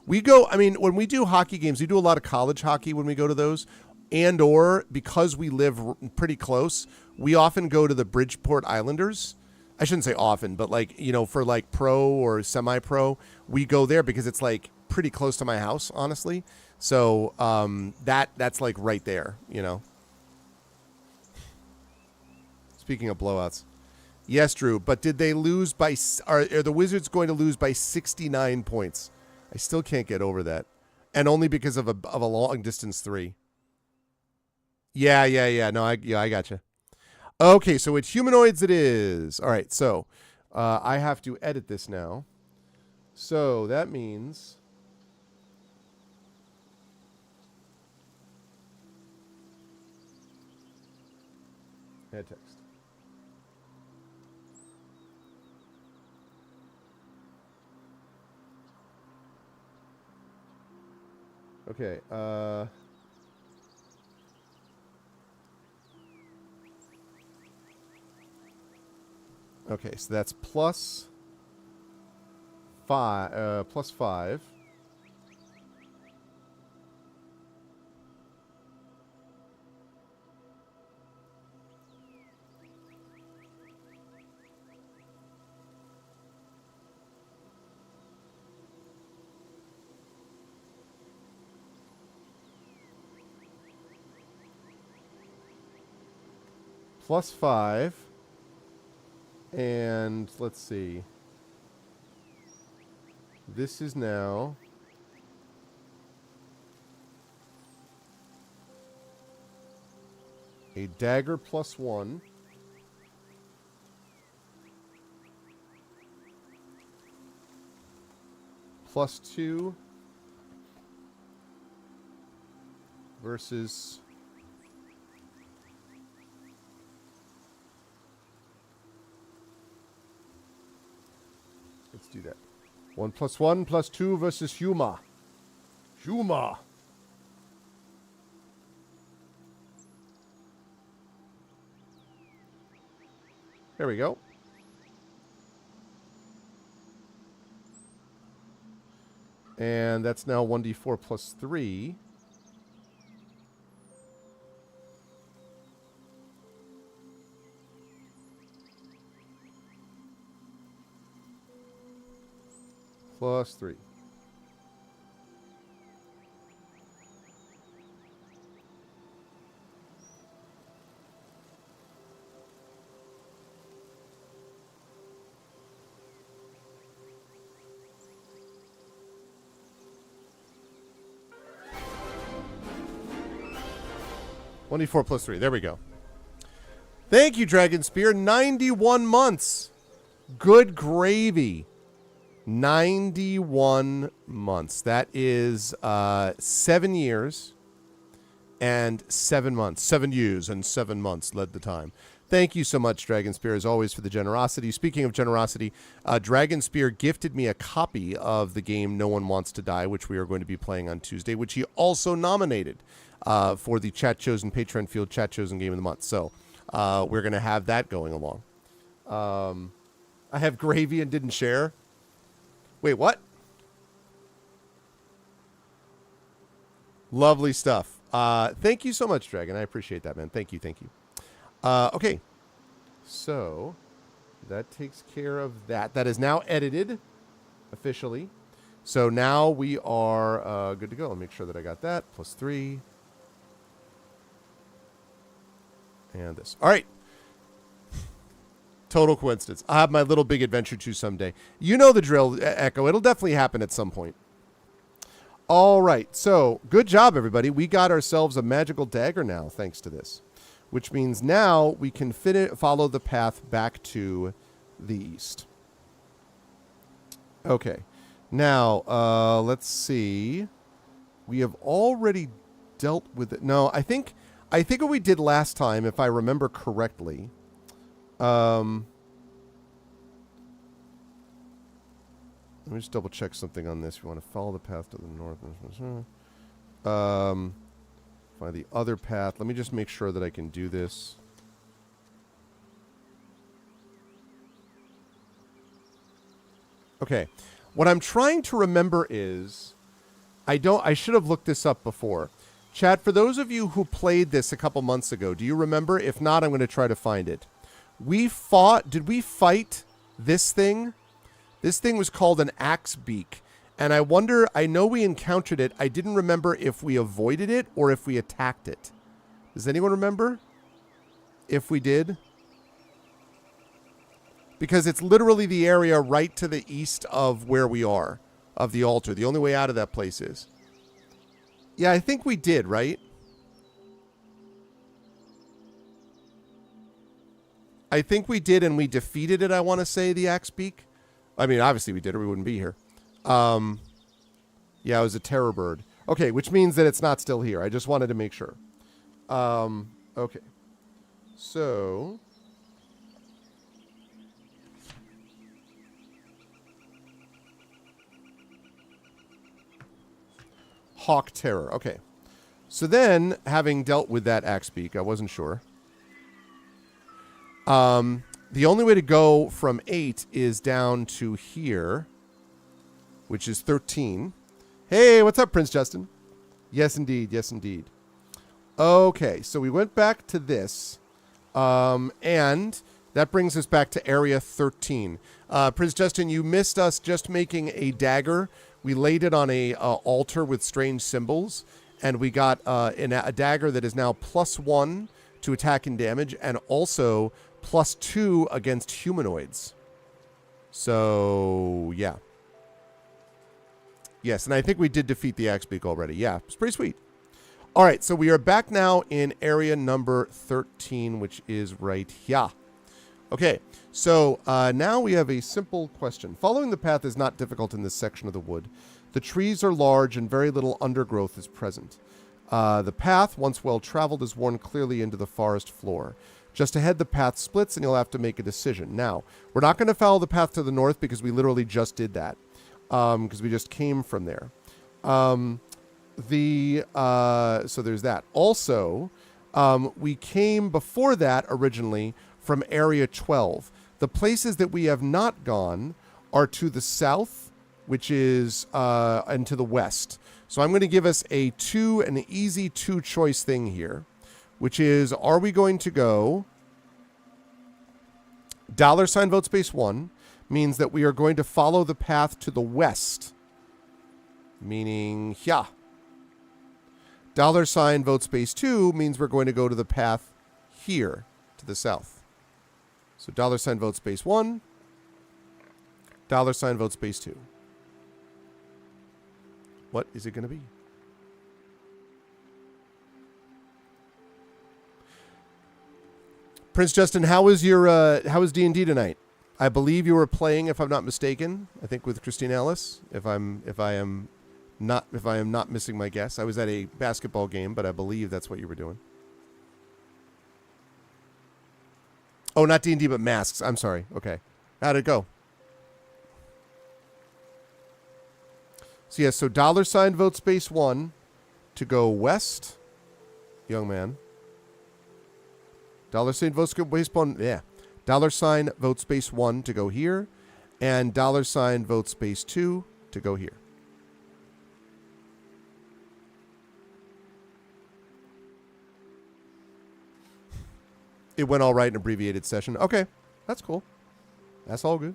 When we do hockey games, we do a lot of college hockey when we go to those. And or because we live pretty close, we often go to the Bridgeport Islanders. I shouldn't say often, but for like pro or semi-pro, we go there because it's like pretty close to my house, honestly. So that's like right there, Speaking of blowouts. Yes, Drew, but did they lose by are the Wizards going to lose by 69 points? I still can't get over that. And only because of a long distance 3. Yeah. No, I gotcha. Okay, so it's humanoids it is. All right, so I have to edit this now. So that means add text. Okay, okay, so that's plus 5, plus 5. Plus 5. And let's see. This is now a dagger plus 1. Plus 2 versus let's do that. 1 plus 1 plus 2 versus Huma. Huma. There we go. And that's now 1d4 plus 3. Plus 3. One d4 plus 3. There we go. Thank you, Dragon Spear. 91 months. Good gravy. 91 months. That is 7 years and 7 months. 7 years and 7 months led the time. Thank you so much, Dragon Spear, as always, for the generosity. Speaking of generosity, Dragon Spear gifted me a copy of the game No One Wants to Die, which we are going to be playing on Tuesday, which he also nominated for the Chat Chosen Patreon Field Chat Chosen Game of the Month. So we're going to have that going along. I have gravy and didn't share. Wait, what? Lovely stuff. Thank you so much, Dragon. I appreciate that, man. Thank you, thank you. Okay, so that takes care of that. That is now edited officially. So now we are good to go. I'll make sure that I got that. +3. And this. All right. Total coincidence. I'll have my little big adventure too someday. You know the drill, Echo. It'll definitely happen at some point. All right. So good job, everybody. We got ourselves a magical dagger now, thanks to this. Which means now we can follow the path back to the east. Okay. Now, let's see. We have already dealt with it. No, I think what we did last time, if I remember correctly, let me just double check something on this. We want to follow the path to the north. Find the other path. Let me just make sure that I can do this. Okay. What I'm trying to remember is I should have looked this up before. Chat, for those of you who played this a couple months ago, do you remember? If not, I'm going to try to find it. Did we fight this thing? This thing was called an axe beak. And I wonder, I know we encountered it. I didn't remember if we avoided it or if we attacked it. Does anyone remember? If we did? Because it's literally the area right to the east of where we are, of the altar. The only way out of that place is. Yeah, I think we did, right? I think we did, and we defeated it, I want to say, the axe beak. I mean, obviously we did, or we wouldn't be here. Yeah, it was a terror bird. Okay, which means that it's not still here. I just wanted to make sure. Okay. So... Hawk Terror. Okay. So then, having dealt with that axe beak, I wasn't sure. The only way to go from 8 is down to here, which is 13. Hey, what's up, Prince Justin? Yes, indeed. Yes, indeed. Okay, so we went back to this, and that brings us back to area 13. Prince Justin, you missed us just making a dagger. We laid it on a altar with strange symbols, and we got a dagger that is now +1 to attack and damage, and also +2 against humanoids. So, yeah. Yes, and I think we did defeat the Axebeak already. Yeah, it's pretty sweet. All right, so we are back now in area number 13, which is right here. Okay, so now we have a simple question. Following the path is not difficult in this section of the wood. The trees are large and very little undergrowth is present. The path, once well traveled, is worn clearly into the forest floor. Just ahead, the path splits, and you'll have to make a decision. Now, we're not going to follow the path to the north because we literally just did that. Because we just came from there. So there's that. Also, we came before that originally from Area 12. The places that we have not gone are to the south, which is, and to the west. So I'm going to give us an easy two-choice thing here, which is, are we going to go $ vote space 1 means that we are going to follow the path to the west, meaning yeah. $ vote space 2 means we're going to go to the path here to the south. So $ vote space 1, $ vote space 2. What is it going to be? Prince Justin, how was D&D tonight? I believe you were playing, if I'm not mistaken, I think with Christine Ellis, if I am not missing my guess. I was at a basketball game, but I believe that's what you were doing. Oh, not D&D, but Masks. I'm sorry. Okay. How'd it go? So, yes, so $ vote space 1 to go west, young man. $ vote space 1, yeah. $ vote space 1 to go here, and $ vote space 2 to go here. It went all right in abbreviated session. Okay, that's cool. That's all good.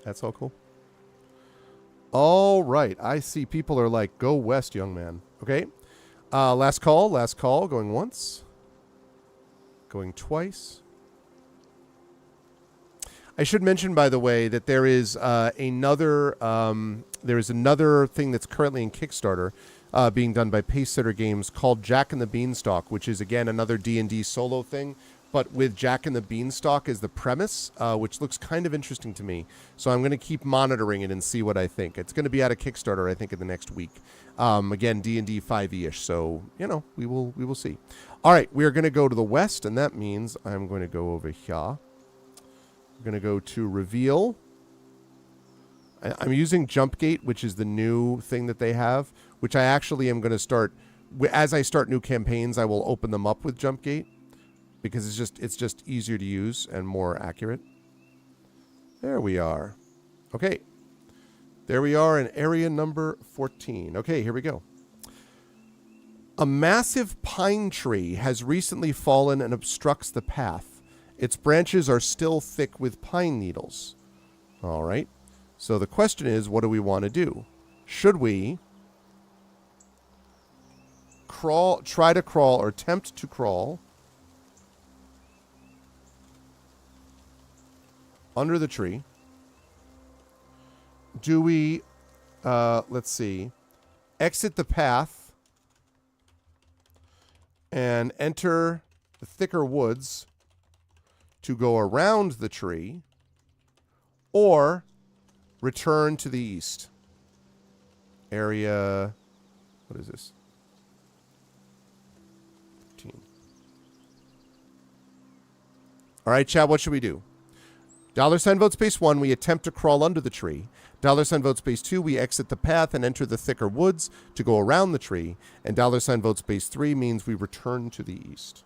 That's all cool. All right, I see people are like, go west, young man. Okay, last call, going once. Going twice. I should mention, by the way, that there is another thing that's currently in Kickstarter being done by Pacesitter Games called Jack and the Beanstalk, which is, again, another D&D solo thing, but with Jack and the Beanstalk as the premise, which looks kind of interesting to me. So I'm going to keep monitoring it and see what I think. It's going to be out of Kickstarter, I think, in the next week. Again, D&D 5e-ish, so, we will see. All right, we are going to go to the west, and that means I'm going to go over here. We're going to go to reveal. I'm using JumpGate, which is the new thing that they have, which I actually am going to start. As I start new campaigns, I will open them up with JumpGate because it's just easier to use and more accurate. There we are. Okay. There we are in area number 14. Okay, here we go. A massive pine tree has recently fallen and obstructs the path. Its branches are still thick with pine needles. All right. So the question is, what do we want to do? Should we try to crawl or attempt to crawl under the tree? Do we, let's see, exit the path and enter the thicker woods to go around the tree, or return to the east? Area, what is this? 15. All right, Chad, what should we do? $ vote space 1, we attempt to crawl under the tree. $ vote space 2, we exit the path and enter the thicker woods to go around the tree. And $ vote space 3 means we return to the east.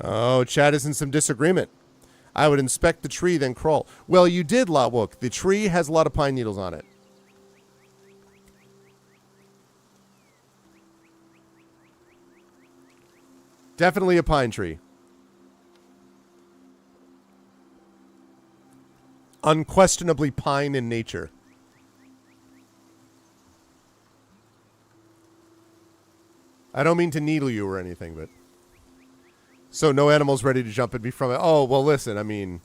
Oh, Chad is in some disagreement. I would inspect the tree, then crawl. Well, you did, Lotwook. The tree has a lot of pine needles on it. Definitely a pine tree. Unquestionably pine in nature. I don't mean to needle you or anything, but... So no animals ready to jump at me from it. Oh, well, listen, I mean,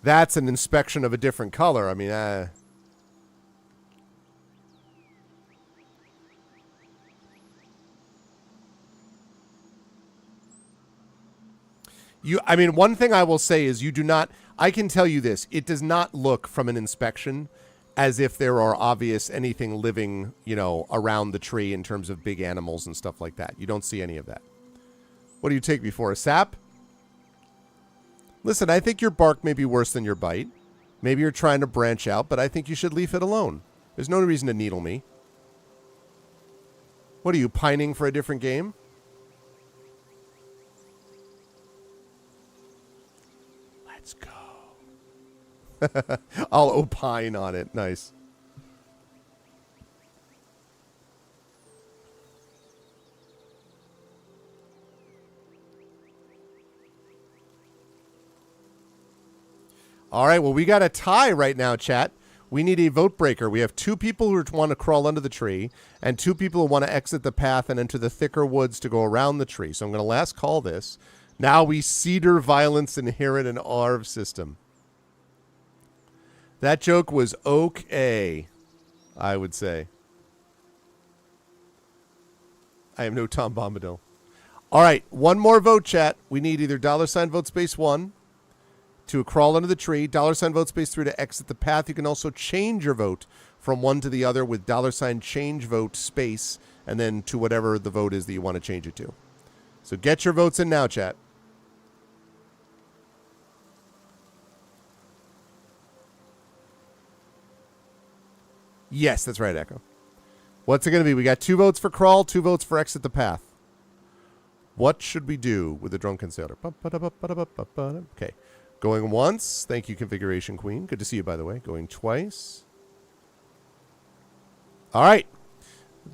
that's an inspection of a different color. I mean, I mean, one thing I will say is you do not, I can tell you this, it does not look from an inspection as if there are obvious anything living, around the tree in terms of big animals and stuff like that. You don't see any of that. What do you take me for, a sap? Listen, I think your bark may be worse than your bite. Maybe you're trying to branch out, but I think you should leave it alone. There's no reason to needle me. What are you, pining for a different game? Let's go. I'll opine on it. Nice. All right, well, we got a tie right now, chat. We need a vote breaker. We have 2 people who want to crawl under the tree and 2 people who want to exit the path and enter the thicker woods to go around the tree. So I'm going to last call this. Now we cedar violence inherent in ARV system. That joke was okay, I would say. I am no Tom Bombadil. All right, one more vote, chat. We need either $vote space 1 to crawl under the tree, $vote space 3 to exit the path. You can also change your vote from one to the other with $change vote space and then to whatever the vote is that you want to change it to. So get your votes in now, chat. Yes, that's right, Echo. What's it going to be? We got 2 votes for crawl, 2 votes for exit the path. What should we do with the drunken sailor? Okay. Going once. Thank you, Configuration Queen. Good to see you, by the way. Going twice. All right.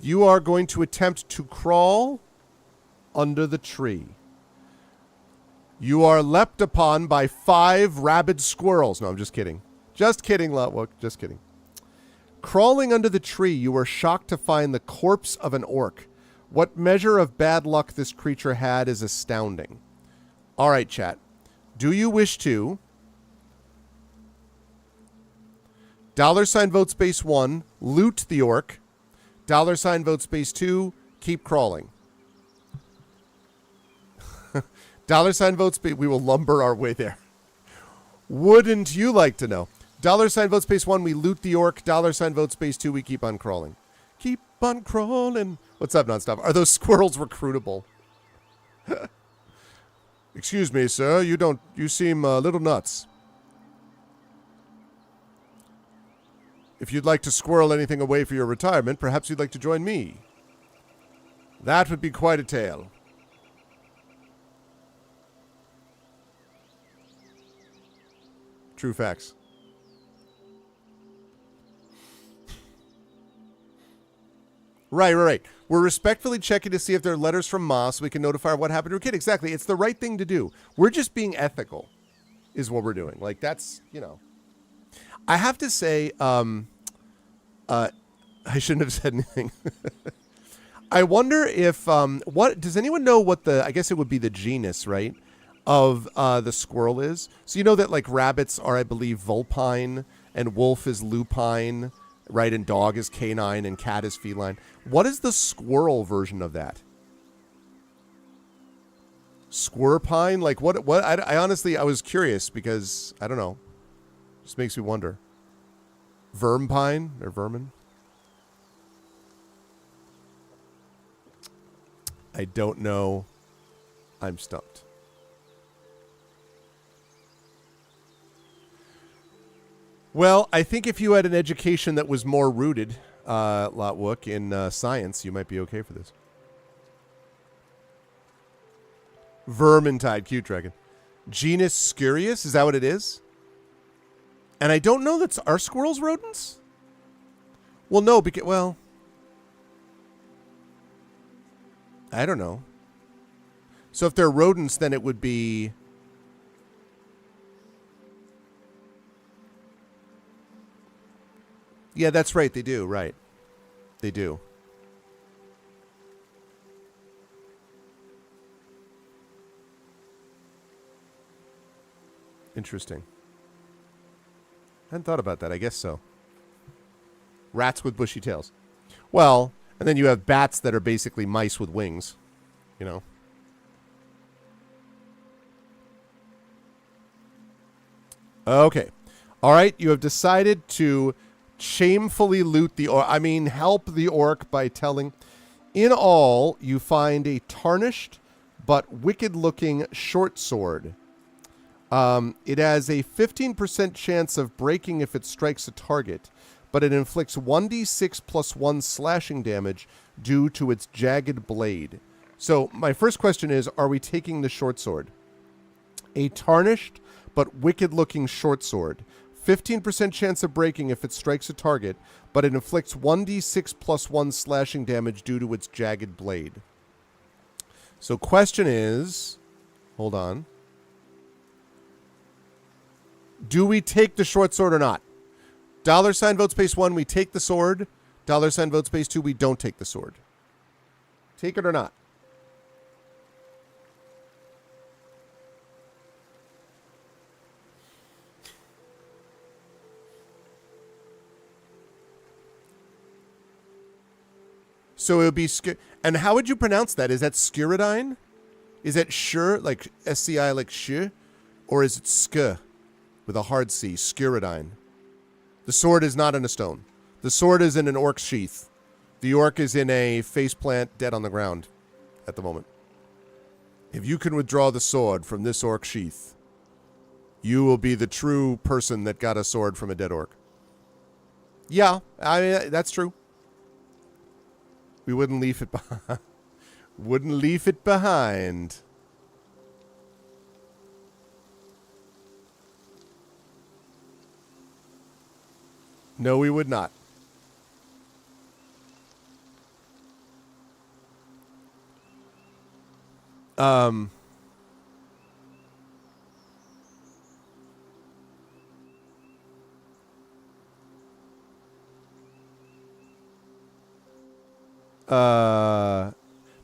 You are going to attempt to crawl under the tree. You are leapt upon by 5 rabid squirrels. No, I'm just kidding. Just kidding, Lotwook. Just kidding. Crawling under the tree, you are shocked to find the corpse of an orc. What measure of bad luck this creature had is astounding. All right, chat. Do you wish to $vote space 1, loot the orc, $vote space 2, keep crawling. $vote space, we will lumber our way there. Wouldn't you like to know? $vote space 1, we loot the orc, $vote space 2, we keep on crawling. Keep on crawling. What's up, Nonstop? Are those squirrels recruitable? Excuse me, sir. You seem a little nuts. If you'd like to squirrel anything away for your retirement, perhaps you'd like to join me. That would be quite a tale. True facts. Right. We're respectfully checking to see if there are letters from Ma so we can notify her what happened to her kid. Exactly. It's the right thing to do. We're just being ethical is what we're doing. Like, that's, you know. I have to say, I shouldn't have said anything. I wonder if, what, does anyone know what I guess it would be the genus, right, of the squirrel is? So you know that, like, rabbits are, I believe, vulpine, and wolf is lupine, right, and dog is canine, and cat is feline. What is the squirrel version of that? Squirpine? Like, what, I honestly, I was curious, because, I don't know. Just makes me wonder. Vermpine, or vermin? I don't know. I'm stumped. Well, I think if you had an education that was more rooted, Lotwook, in science, you might be okay for this. Vermintide, cute dragon. Genus Scurius, is that what it is? And I don't know are squirrels rodents? Well, no, because, well, I don't know. So if they're rodents, then it would be... Yeah, that's right. They do. Right. They do. Interesting. I hadn't thought about that. I guess so. Rats with bushy tails. Well, and then you have bats that are basically mice with wings. You know. Okay. All right. You have decided to shamefully loot the orc. I mean, help the orc by telling. In all, you find a tarnished but wicked-looking short sword. It has a 15% chance of breaking if it strikes a target, but it inflicts 1d6 plus 1 slashing damage due to its jagged blade. So my first question is, are we taking the short sword? A tarnished but wicked-looking short sword. 15% chance of breaking if it strikes a target, but it inflicts 1d6 plus 1 slashing damage due to its jagged blade. So question is... Hold on. Do we take the short sword or not? $ vote space 1, we take the sword. $ vote space 2, we don't take the sword. Take it or not? So it would be... And how would you pronounce that? Is that Skirridine? Is that sure, like SCI, like sh? Or is it sk with a hard C? Skirridine. The sword is not in a stone. The sword is in an orc sheath. The orc is in a faceplant dead on the ground at the moment. If you can withdraw the sword from this orc sheath, you will be the true person that got a sword from a dead orc. Yeah, I mean, that's true. We wouldn't leave it behind. Wouldn't leave it behind. No, we would not.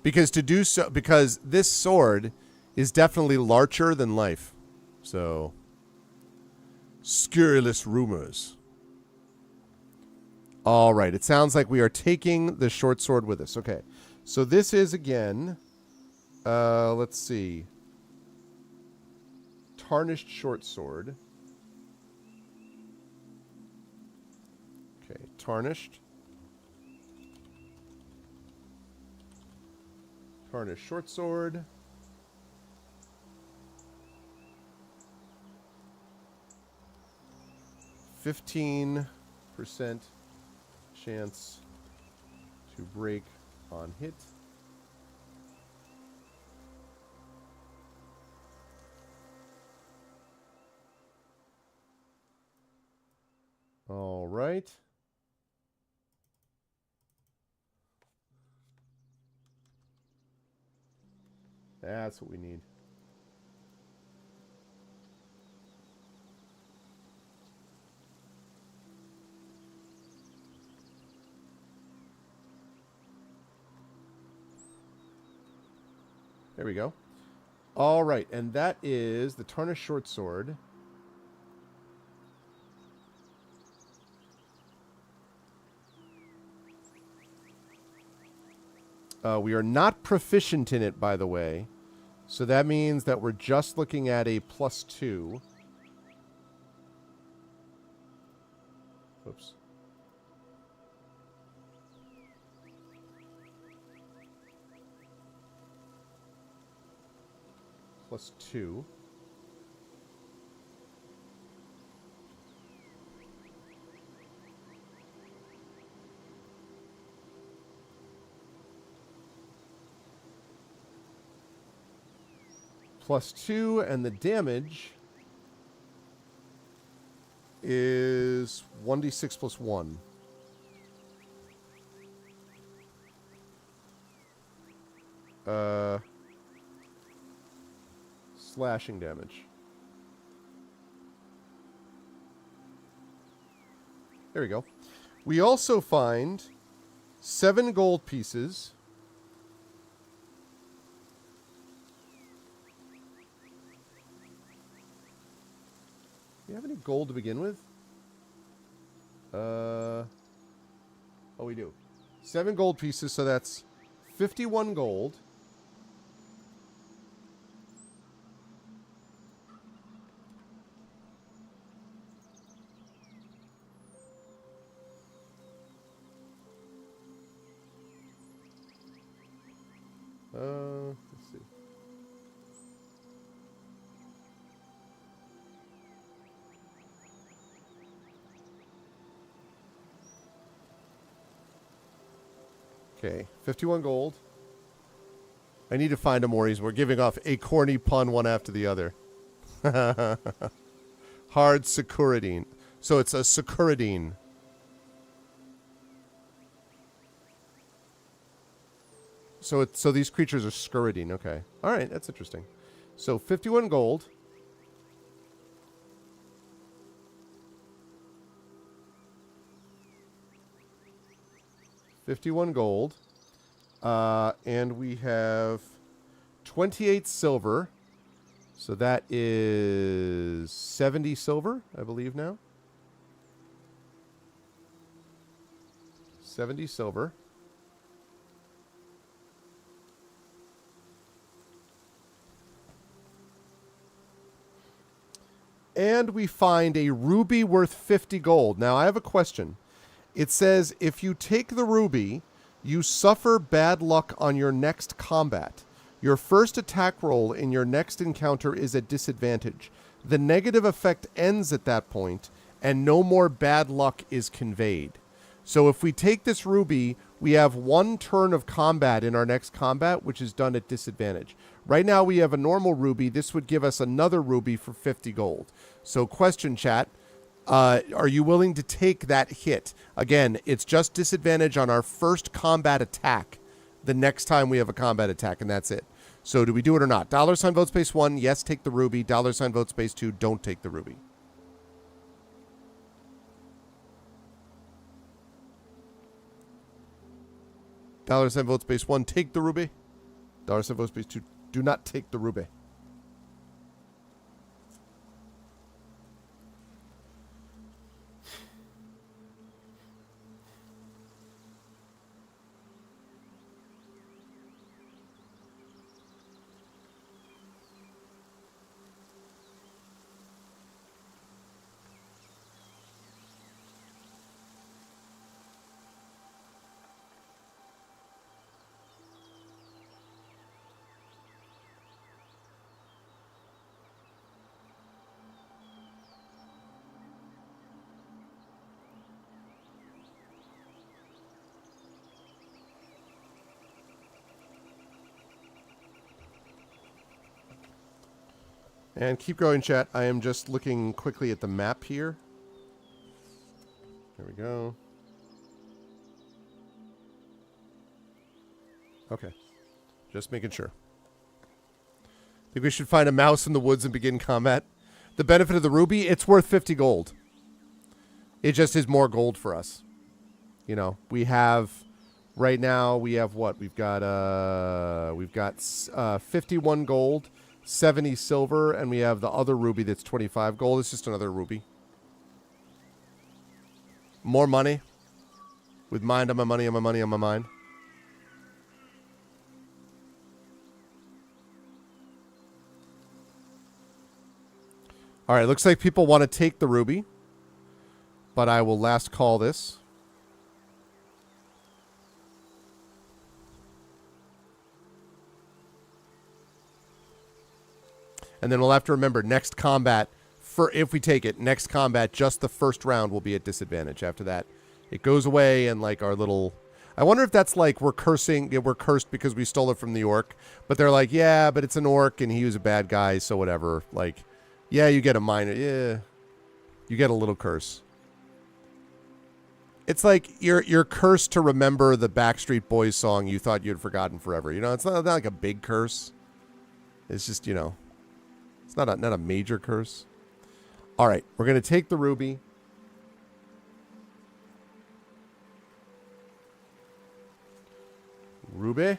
Because to do so, because this sword is definitely larger than life. So, scurrilous rumors. All right, it sounds like we are taking the short sword with us. Okay, so this is again, let's see, tarnished short sword. Okay, tarnished. Tarnished short sword. %15 chance to break on hit. All right. That's what we need. There we go. All right, and that is the tarnished short sword. We are not proficient in it, by the way. So that means that we're just looking at a +2. Oops. +2. +2, and the damage is 1d6 + 1. Slashing damage. There we go. We also find 7 gold pieces. Do you have any gold to begin with? Oh, we do. 7 gold pieces, so that's 51 gold. Let's see. Okay, 51 gold. I need to find a more easy. We're giving off a corny pun one after the other. Hard Securidine. So it's a Securidine. So these creatures are Scuridine. Okay. All right, that's interesting. So 51 gold. 51 gold. And we have 28 silver. So that is 70 silver, I believe now. 70 silver. And we find a ruby worth 50 gold. Now, I have a question. It says, if you take the ruby, you suffer bad luck on your next combat. Your first attack roll in your next encounter is at disadvantage. The negative effect ends at that point, and no more bad luck is conveyed. So if we take this ruby, we have one turn of combat in our next combat, which is done at disadvantage. Right now we have a normal ruby. This would give us another ruby for 50 gold. So question, chat. Are you willing to take that hit? Again, it's just disadvantage on our first combat attack the next time we have a combat attack, and that's it. So do we do it or not? $ vote space 1, yes, take the ruby. $ vote space 2, don't take the ruby. $ vote space 1, take the ruby. $ vote space 2, do not take the ruby. And keep going, chat. I am just looking quickly at the map here. There we go. Okay. Just making sure. Think we should find a mouse in the woods and begin combat. The benefit of the ruby, it's worth 50 gold. It just is more gold for us. You know, we have... Right now, we have what? We've got 51 gold, 70 silver, and we have the other ruby that's 25 gold. It's just another ruby. More money. With mind on my money, on my money, on my mind. All right, looks like people want to take the ruby. But I will last call this. And then we'll have to remember, next combat, if we take it, next combat, just the first round will be at disadvantage. After that, it goes away and like our little... I wonder if that's like we're cursed because we stole it from the orc. But they're like, yeah, but it's an orc and he was a bad guy, so whatever. Like, yeah, you get a minor... Yeah, you get a little curse. It's like you're cursed to remember the Backstreet Boys song you thought you'd forgotten forever. You know, it's not like a big curse. It's just, you know... It's not a major curse. All right, we're going to take the ruby. Ruby.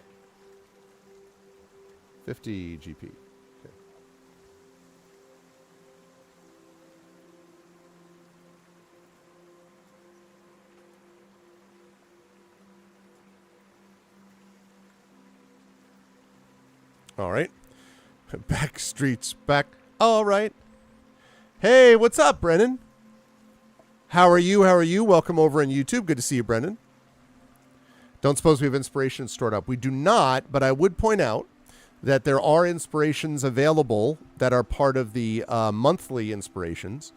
50 GP. Okay. All right. Backstreet's back. All right. Hey, what's up, Brennan? How are you? How are you? Welcome over on YouTube. Good to see you, Brennan. Don't suppose we have inspirations stored up. We do not, but I would point out that there are inspirations available that are part of the monthly inspirations.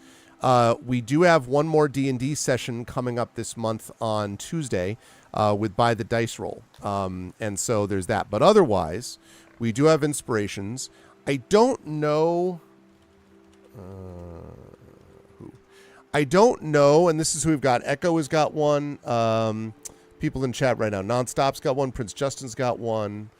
We do have one more D&D session coming up this month on Tuesday with By the Dice Roll. And so there's that. But otherwise, we do have inspirations. I don't know who. I don't know, and this is who we've got. Echo has got one. People in chat right now. Nonstop's got one. Prince Justin's got one.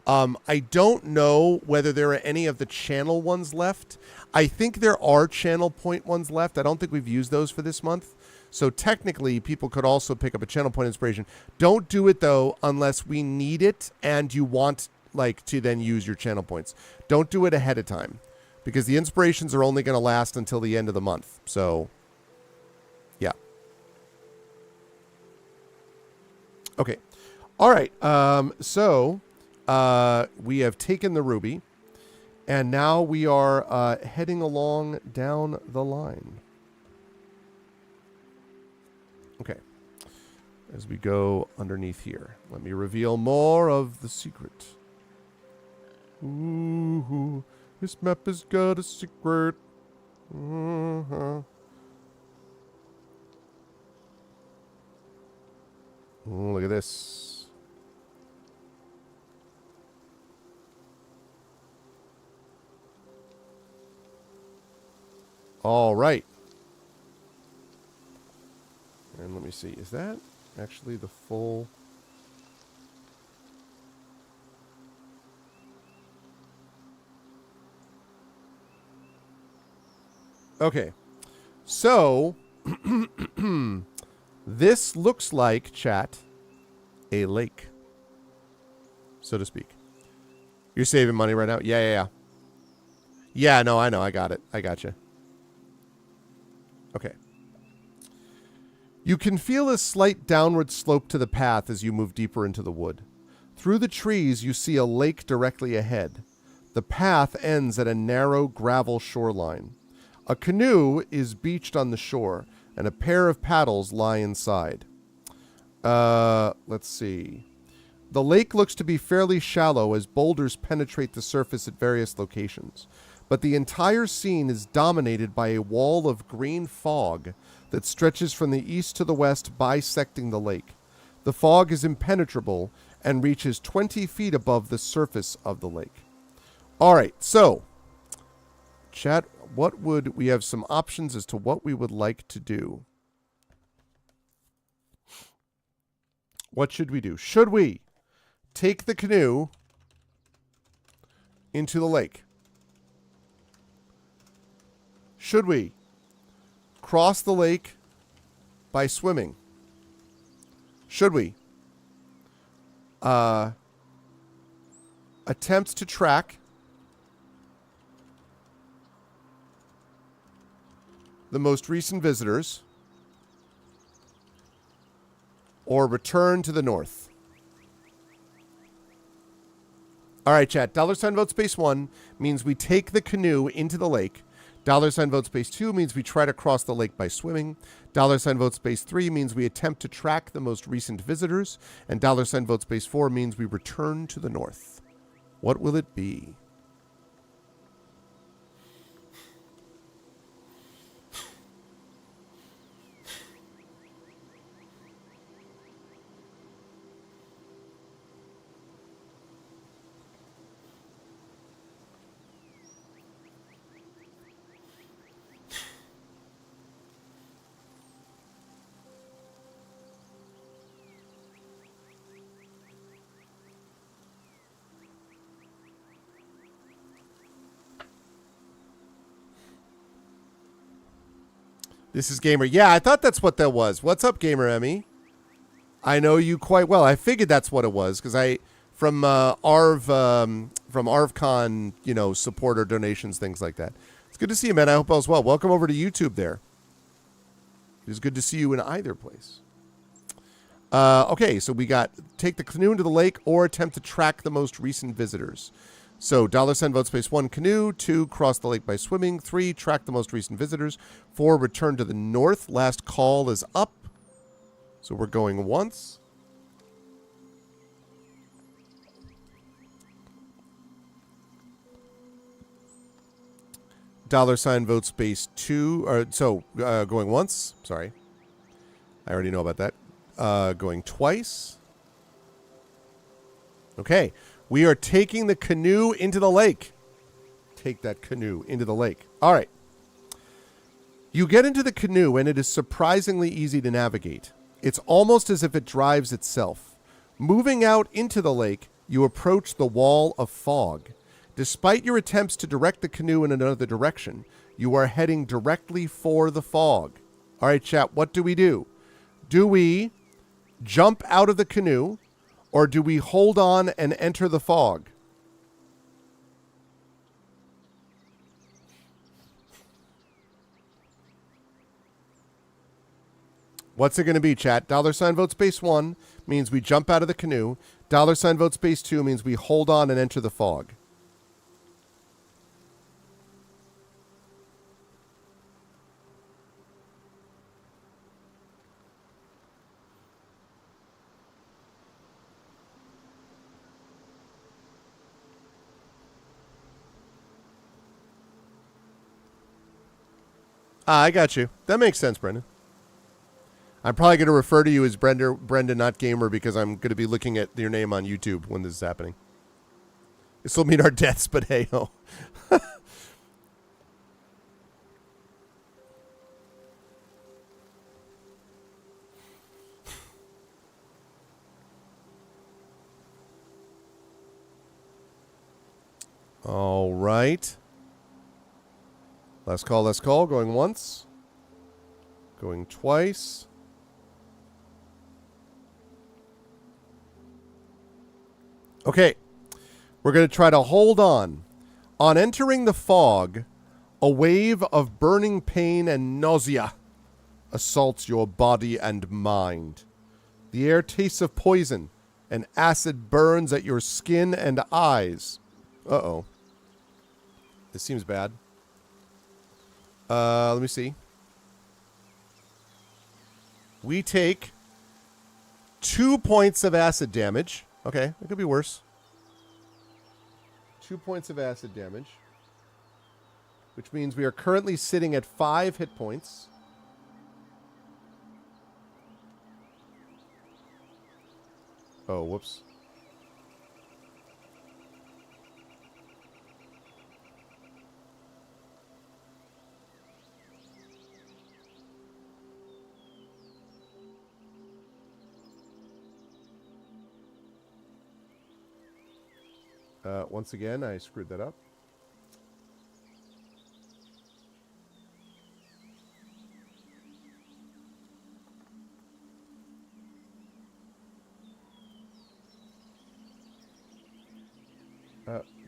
I don't know whether there are any of the channel ones left. I think there are channel point ones left. I don't think we've used those for this month. So technically, people could also pick up a channel point inspiration. Don't do it, though, unless we need it and you want to then use your channel points. Don't do it ahead of time, because the inspirations are only going to last until the end of the month. So, yeah. Okay. All right. So we have taken the ruby, and now we are heading along down the line. Okay. As we go underneath here, let me reveal more of the secret. Ooh, this map has got a secret. Ooh, look at this. All right. And let me see. Is that actually the full... Okay. So, this looks like, chat, a lake, so to speak. You're saving money right now? Yeah. Yeah, no, I know. I got it. I got you. Okay. You can feel a slight downward slope to the path as you move deeper into the wood. Through the trees, you see a lake directly ahead. The path ends at a narrow gravel shoreline. A canoe is beached on the shore, and a pair of paddles lie inside. Let's see. The lake looks to be fairly shallow as boulders penetrate the surface at various locations, but the entire scene is dominated by a wall of green fog that stretches from the east to the west, bisecting the lake. The fog is impenetrable and reaches 20 feet above the surface of the lake. All right, so, chat, we have some options as to what we would like to do. What should we do? Should we take the canoe into the lake? Should we cross the lake by swimming? Should we attempt to track the most recent visitors, or return to the north? All right, chat. $ vote space 1 means we take the canoe into the lake. $ vote space 2 means we try to cross the lake by swimming. $ vote space 3 means we attempt to track the most recent visitors. And $ vote space 4 means we return to the north. What will it be? This is Gamer. Yeah, I thought that's what that was. What's up, Gamer Emmy? I know you quite well. I figured that's what it was because from ArvCon, supporter donations, things like that. It's good to see you, man. I hope all is well. Welcome over to YouTube there. It's good to see you in either place. Okay, so we got take the canoe into the lake or attempt to track the most recent visitors. So, $ vote space 1, canoe. 2, cross the lake by swimming. 3, track the most recent visitors. 4, return to the north. Last call is up. So we're going once. $ vote space 2. Going once. Sorry. I already know about that. Going twice. Okay. We are taking the canoe into the lake. Take that canoe into the lake. All right. You get into the canoe, and it is surprisingly easy to navigate. It's almost as if it drives itself. Moving out into the lake, you approach the wall of fog. Despite your attempts to direct the canoe in another direction, you are heading directly for the fog. All right, chat, what do we do? Do we jump out of the canoe, or do we hold on and enter the fog? What's it going to be, chat? $ vote space 1 means we jump out of the canoe. $ vote space 2 means we hold on and enter the fog. I got you. That makes sense, Brendan. I'm probably going to refer to you as Brenda, not Gamer, because I'm going to be looking at your name on YouTube when this is happening. This will mean our deaths, but hey ho. All right. Last call, last call. Going once. Going twice. Okay. We're going to try to hold on. On entering the fog, a wave of burning pain and nausea assaults your body and mind. The air tastes of poison, and acid burns at your skin and eyes. Uh-oh. This seems bad. Let me see. We take 2 points of acid damage. Okay, it could be worse. 2 points of acid damage. Which means we are currently sitting at 5 hit points. Oh, whoops. Once again, I screwed that up.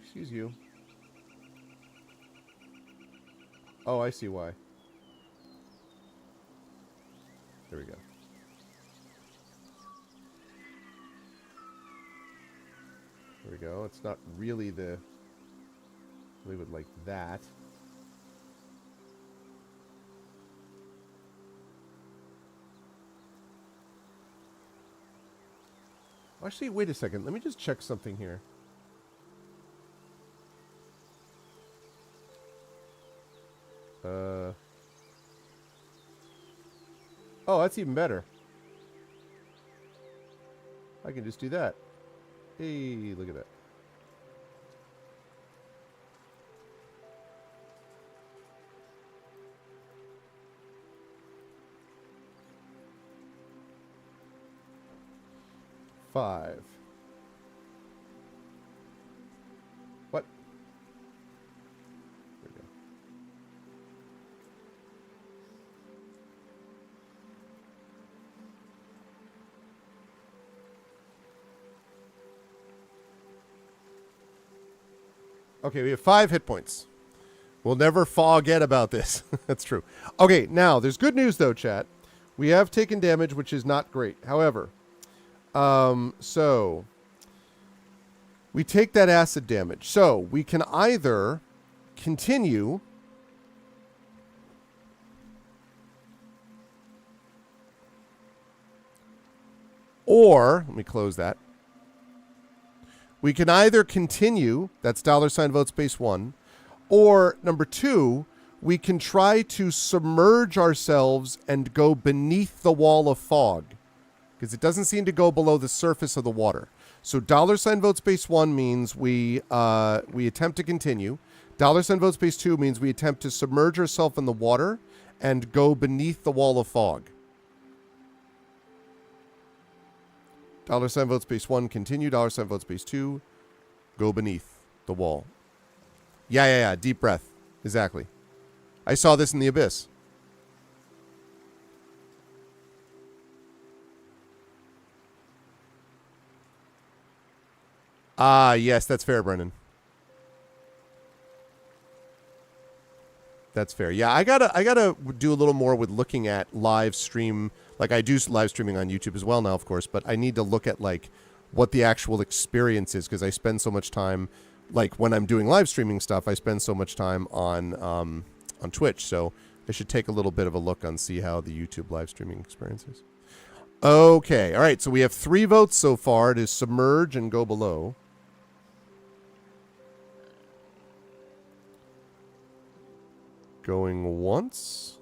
Excuse you. Oh, I see why. There we go. There we go. It's not really the... Leave it like that. Actually, wait a second. Let me just check something here. Oh, that's even better. I can just do that. Hey, look at that. Five. What? There we go. Okay, we have 5 hit points. We'll never forget about this. That's true. Okay, now, there's good news, though, chat. We have taken damage, which is not great. However, so we take that acid damage. So we can either continue or, let me close that. We can either continue, that's $ vote space 1, or number 2, we can try to submerge ourselves and go beneath the wall of fog, because it doesn't seem to go below the surface of the water. So $ vote space 1 means we attempt to continue. $ vote space 2 means we attempt to submerge ourselves in the water and go beneath the wall of fog. $ vote space 1, continue. $ vote space 2, go beneath the wall. Yeah. Deep breath. Exactly. I saw this in the abyss. Ah, yes, that's fair, Brennan. That's fair. Yeah, I gotta do a little more with looking at live stream. Like I do live streaming on YouTube as well now, of course, but I need to look at like what the actual experience is because I spend so much time, like when I'm doing live streaming stuff, I spend so much time on Twitch. So I should take a little bit of a look on see how the YouTube live streaming experience is. Okay, all right. So we have 3 votes so far to submerge and go below. Going once.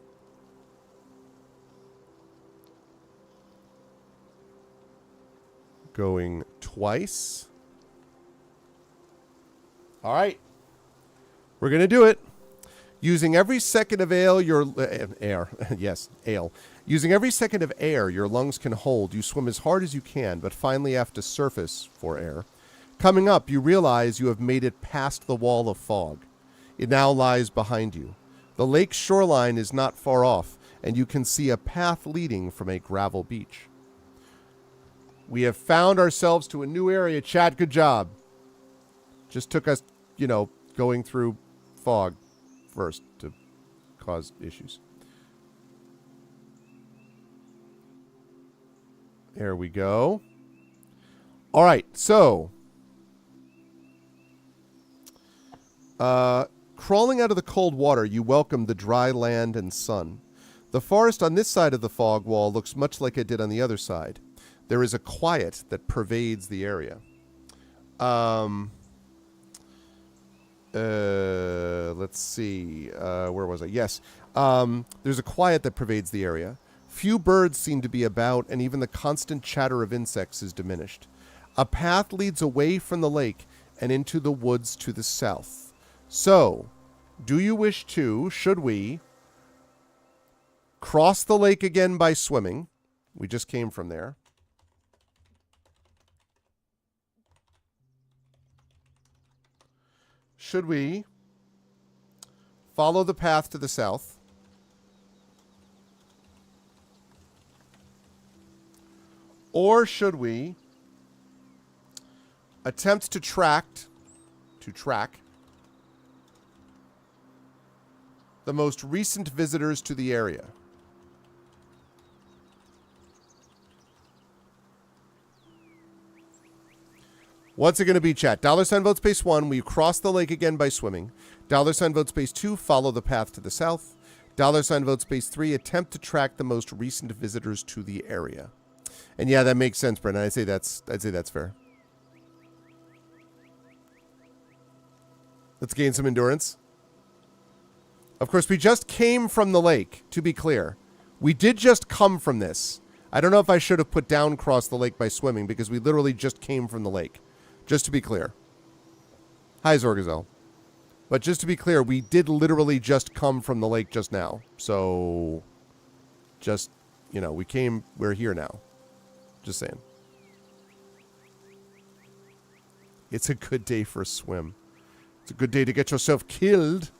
Going twice. All right. We're going to do it. Using every second of air, yes, ale. Using every second of air your lungs can hold, you swim as hard as you can, but finally have to surface for air. Coming up, you realize you have made it past the wall of fog. It now lies behind you. The lake's shoreline is not far off, and you can see a path leading from a gravel beach. We have found ourselves to a new area, Chad. Good job. Just took us, going through fog first to cause issues. There we go. All right, so crawling out of the cold water, you welcome the dry land and sun. The forest on this side of the fog wall looks much like it did on the other side. There is a quiet that pervades the area. Let's see. Where was I? Yes. There's a quiet that pervades the area. Few birds seem to be about, and even the constant chatter of insects is diminished. A path leads away from the lake and into the woods to the south. So, do you wish to, should we, cross the lake again by swimming? We just came from there. Should we follow the path to the south? Or should we attempt to track the most recent visitors to the area? What's it going to be, chat? $sign vote space 1, we cross the lake again by swimming. $sign vote space 2, follow the path to the south. $sign vote space 3, attempt to track the most recent visitors to the area. And yeah, that makes sense, Brendan. I'd say that's fair. Let's gain some endurance. Of course, we just came from the lake, to be clear. We did just come from this. I don't know if I should have put down cross the lake by swimming because we literally just came from the lake. Just to be clear. Hi, Zorgazel. But just to be clear, we did literally just come from the lake just now. So, just, we're here now. Just saying. It's a good day for a swim. It's a good day to get yourself killed.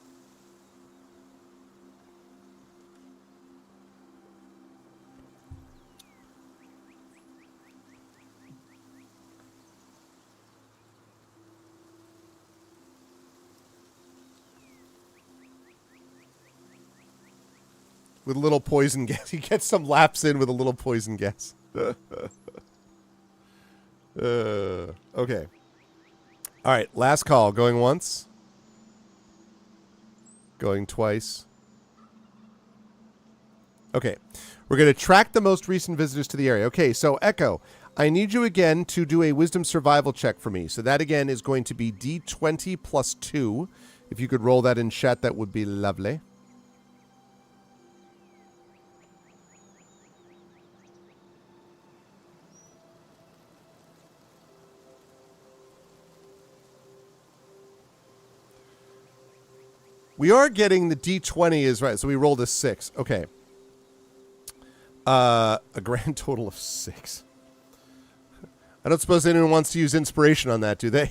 With a little poison gas. He gets some laps in with a little poison gas. Okay. All right, last call. Going once. Going twice. Okay. We're going to track the most recent visitors to the area. Okay, so Echo, I need you again to do a wisdom survival check for me. So that again is going to be D20 plus 2. If you could roll that in chat, that would be lovely. We are getting the D20 is right. So we rolled a 6. Okay. A grand total of 6. I don't suppose anyone wants to use inspiration on that, do they?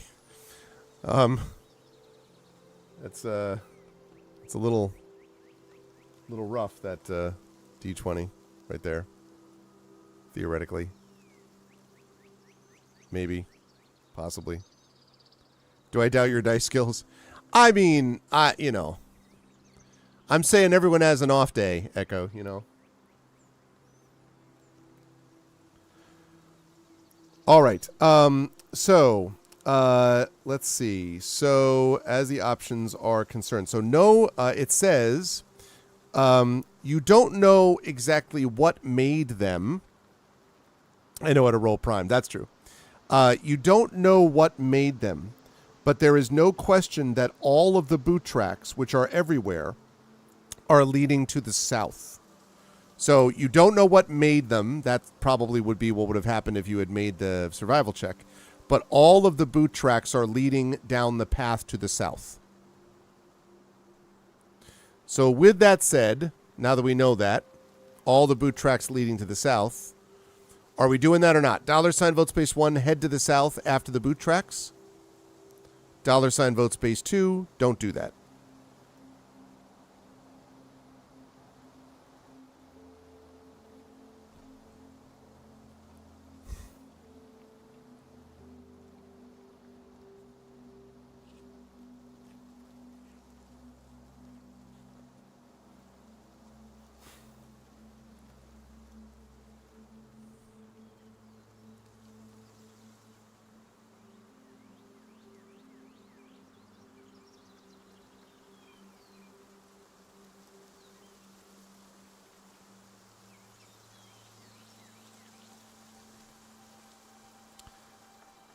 It's a little rough, that D20 right there. Theoretically. Maybe. Possibly. Do I doubt your dice skills? I mean, I'm saying everyone has an off day, Echo, All right. Let's see. So, as the options are concerned. So, no, it says you don't know exactly what made them. I know how to roll prime. That's true. You don't know what made them, but there is no question that all of the boot tracks, which are everywhere, are leading to the south. So you don't know what made them. That probably would be what would have happened if you had made the survival check. But all of the boot tracks are leading down the path to the south. So with that said, now that we know that, all the boot tracks leading to the south, are we doing that or not? $ vote space 1, head to the south after the boot tracks. $ vote space 2, don't do that.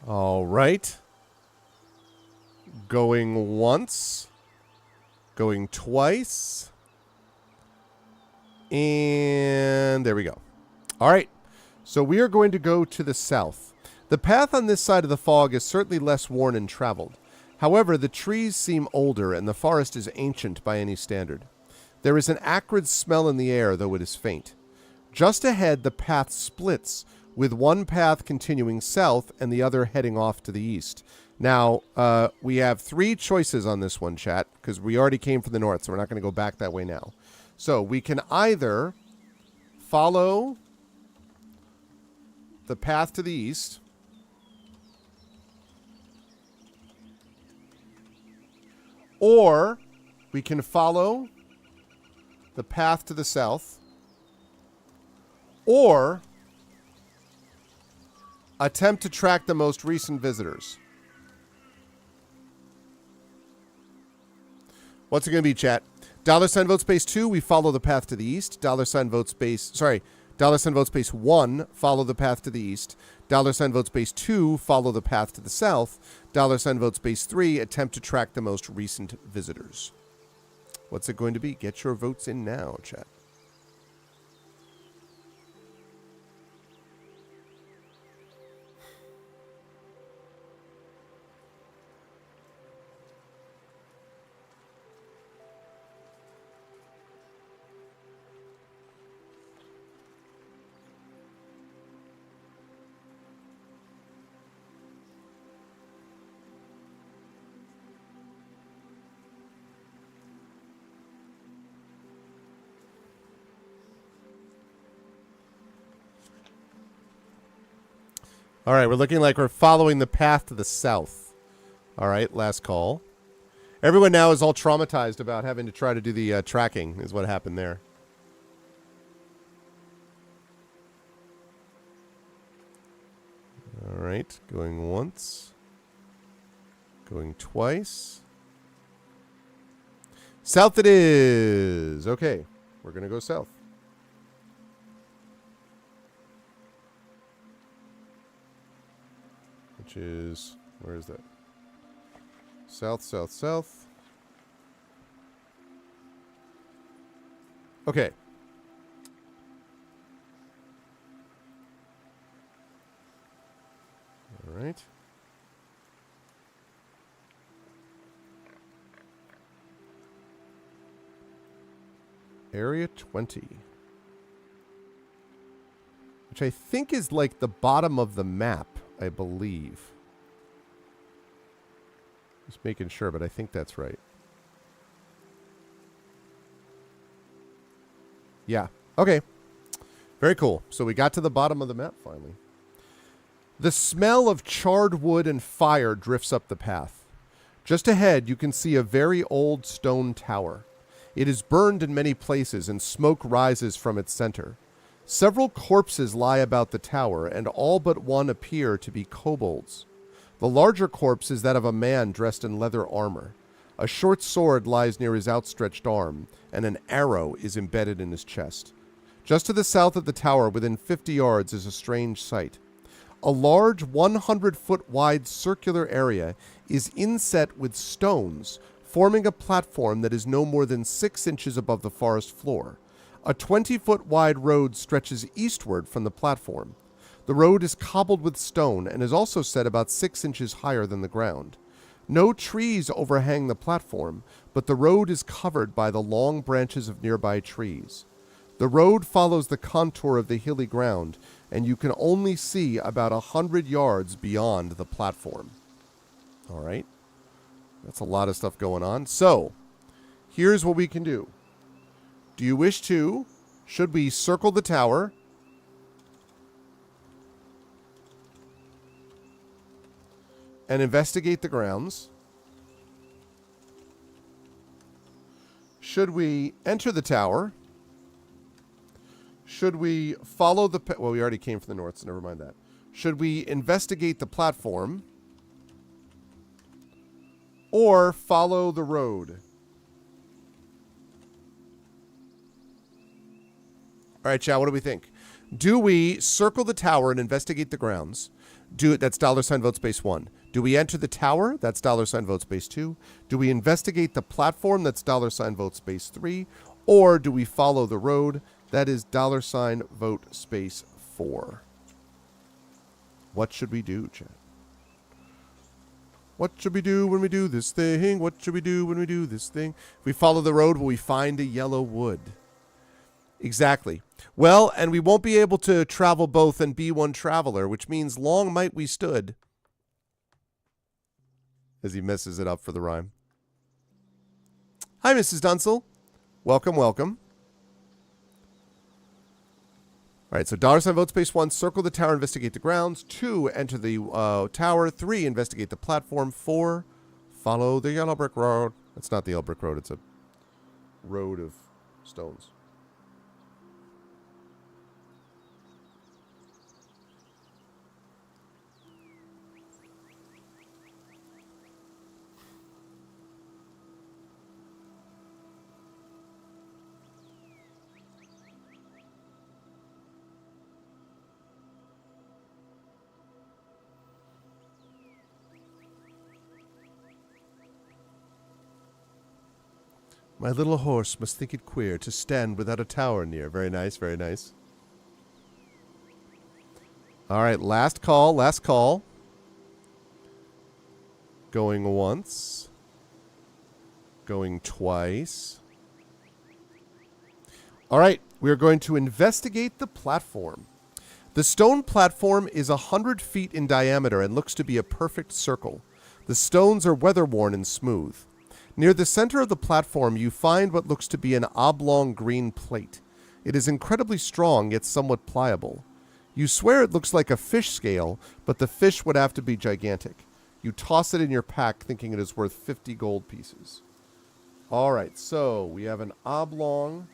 All right. Going once. Going twice. And there we go. All right. So we are going to go to the south. The path on this side of the fog is certainly less worn and traveled. However, the trees seem older and the forest is ancient by any standard. There is an acrid smell in the air, though it is faint. Just ahead, the path splits, with one path continuing south and the other heading off to the east. Now, we have 3 choices on this one, chat, because we already came from the north, so we're not going to go back that way now. So we can either follow the path to the east, or we can follow the path to the south, or attempt to track the most recent visitors. What's it going to be, chat? $ vote space 2, we follow the path to the east. $ vote space 1, follow the path to the east. $ vote space 2, follow the path to the south. $ vote space 3, attempt to track the most recent visitors. What's it going to be? Get your votes in now, chat. All right, we're looking like we're following the path to the south. All right, last call. Everyone now is all traumatized about having to try to do the tracking, is what happened there. All right, going once. Going twice. South it is. Okay, we're going to go south. Which is, where is that? South, south, south. Okay. All right. Area 20. Which I think is like the bottom of the map, I believe. Just making sure, but I think that's right. Yeah. Okay. Very cool. So we got to the bottom of the map finally. The smell of charred wood and fire drifts up the path. Just ahead, you can see a very old stone tower. It is burned in many places, and smoke rises from its center. Several corpses lie about the tower, and all but one appear to be kobolds. The larger corpse is that of a man dressed in leather armor. A short sword lies near his outstretched arm, and an arrow is embedded in his chest. Just to the south of the tower, within 50 yards, is a strange sight. A large 100-foot wide circular area is inset with stones, forming a platform that is no more than 6 inches above the forest floor. A 20-foot wide road stretches eastward from the platform. The road is cobbled with stone and is also set about 6 inches higher than the ground. No trees overhang the platform, but the road is covered by the long branches of nearby trees. The road follows the contour of the hilly ground, and you can only see about 100 yards beyond the platform. All right. That's a lot of stuff going on. So, here's what we can do. Do you wish to, should we circle the tower and investigate the grounds? Should we enter the tower? Should we follow the... well, we already came from the north, so never mind that. Should we investigate the platform? Or follow the road? All right, Chow, what do we think? Do we circle the tower and investigate the grounds? That's $ vote space 1. Do we enter the tower? That's $ vote space 2. Do we investigate the platform? That's $ vote space 3. Or do we follow the road? That is $ vote space 4. What should we do, Chad? What should we do when we do this thing? What should we do when we do this thing? If we follow the road, will we find a yellow wood? Exactly. Well, and we won't be able to travel both and be one traveler, which means long might we stood. As he messes it up for the rhyme. Hi, Mrs. Dunsel. Welcome, welcome. All right, so $ vote space 1, circle the tower, investigate the grounds. 2, enter the tower. 3, investigate the platform. 4, follow the yellow brick road. That's not the yellow brick road. It's a road of stones. My little horse must think it queer to stand without a tower near. Very nice, very nice. All right, last call, last call. Going once. Going twice. All right, we are going to investigate the platform. The stone platform is 100 feet in diameter and looks to be a perfect circle. The stones are weather-worn and smooth. Near the center of the platform, you find what looks to be an oblong green plate. It is incredibly strong, yet somewhat pliable. You swear it looks like a fish scale, but the fish would have to be gigantic. You toss it in your pack, thinking it is worth 50 gold pieces. All right, so we have an oblong...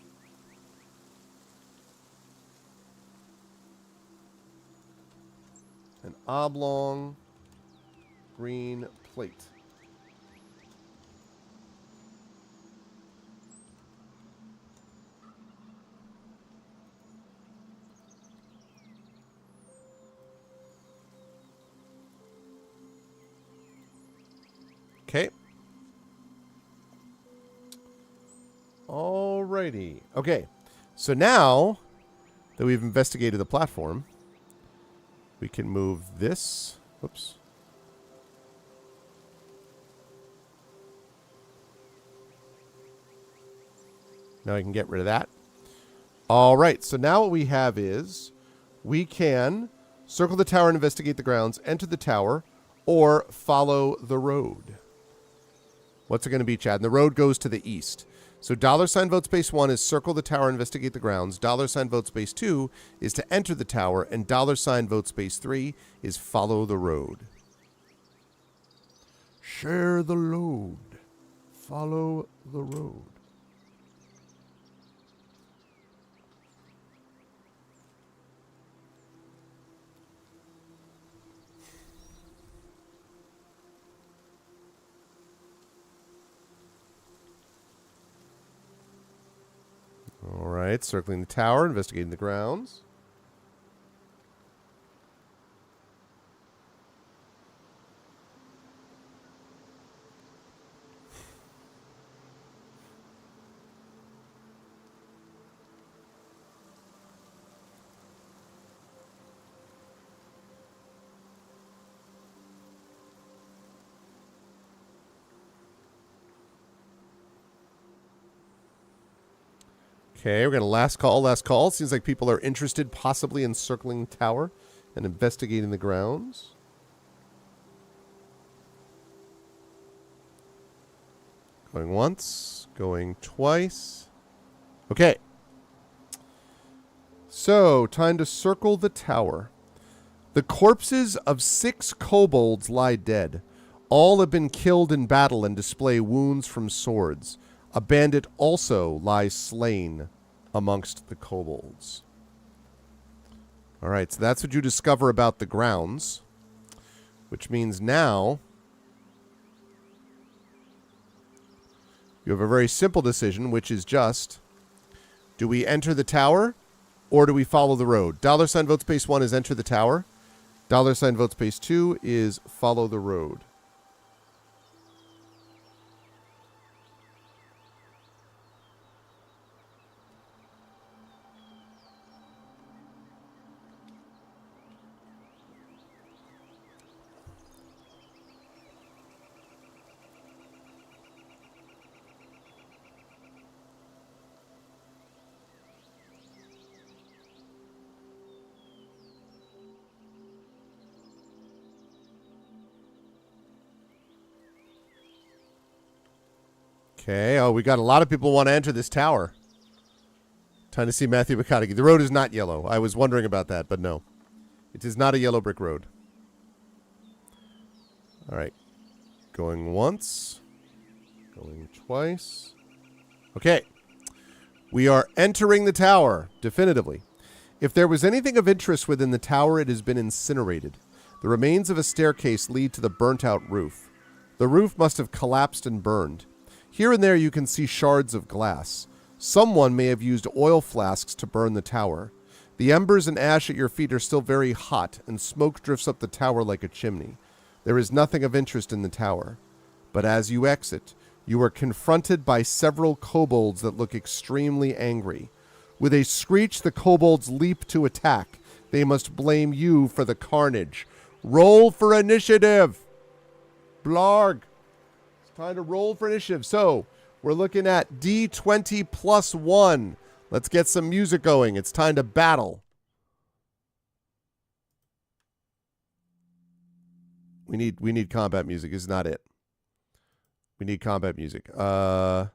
green plate. Okay. Alrighty. Okay. So now that we've investigated the platform, we can move this. Oops. Now I can get rid of that. All right. So now what we have is we can circle the tower and investigate the grounds, enter the tower, or follow the road. What's it going to be, Chad? And the road goes to the east. So $ vote space 1 is circle the tower, investigate the grounds. $ vote space 2 is to enter the tower. And $ vote space 3 is follow the road. Share the load. Follow the road. All right, circling the tower, investigating the grounds. Okay, we're going to last call, last call. Seems like people are interested possibly in circling the tower and investigating the grounds. Going once, going twice. Okay. So, time to circle the tower. The corpses of 6 kobolds lie dead. All have been killed in battle and display wounds from swords. A bandit also lies slain amongst the kobolds. All right, so that's what you discover about the grounds, which means now you have a very simple decision, which is just, do we enter the tower or do we follow the road? $ vote space 1 is enter the tower. $ vote space 2 is follow the road. Okay, oh, we got a lot of people want to enter this tower. Time to see Matthew McConaughey. The road is not yellow. I was wondering about that, but no. It is not a yellow brick road. All right. Going once. Going twice. Okay. We are entering the tower, definitively. If there was anything of interest within the tower, it has been incinerated. The remains of a staircase lead to the burnt-out roof. The roof must have collapsed and burned. Here and there you can see shards of glass. Someone may have used oil flasks to burn the tower. The embers and ash at your feet are still very hot, and smoke drifts up the tower like a chimney. There is nothing of interest in the tower. But as you exit, you are confronted by several kobolds that look extremely angry. With a screech, the kobolds leap to attack. They must blame you for the carnage. Roll for initiative! Blarg! Time to roll for initiative. So, we're looking at D20 plus 1. Let's get some music going. It's time to battle. We need combat music. Is not it. We need combat music. Let's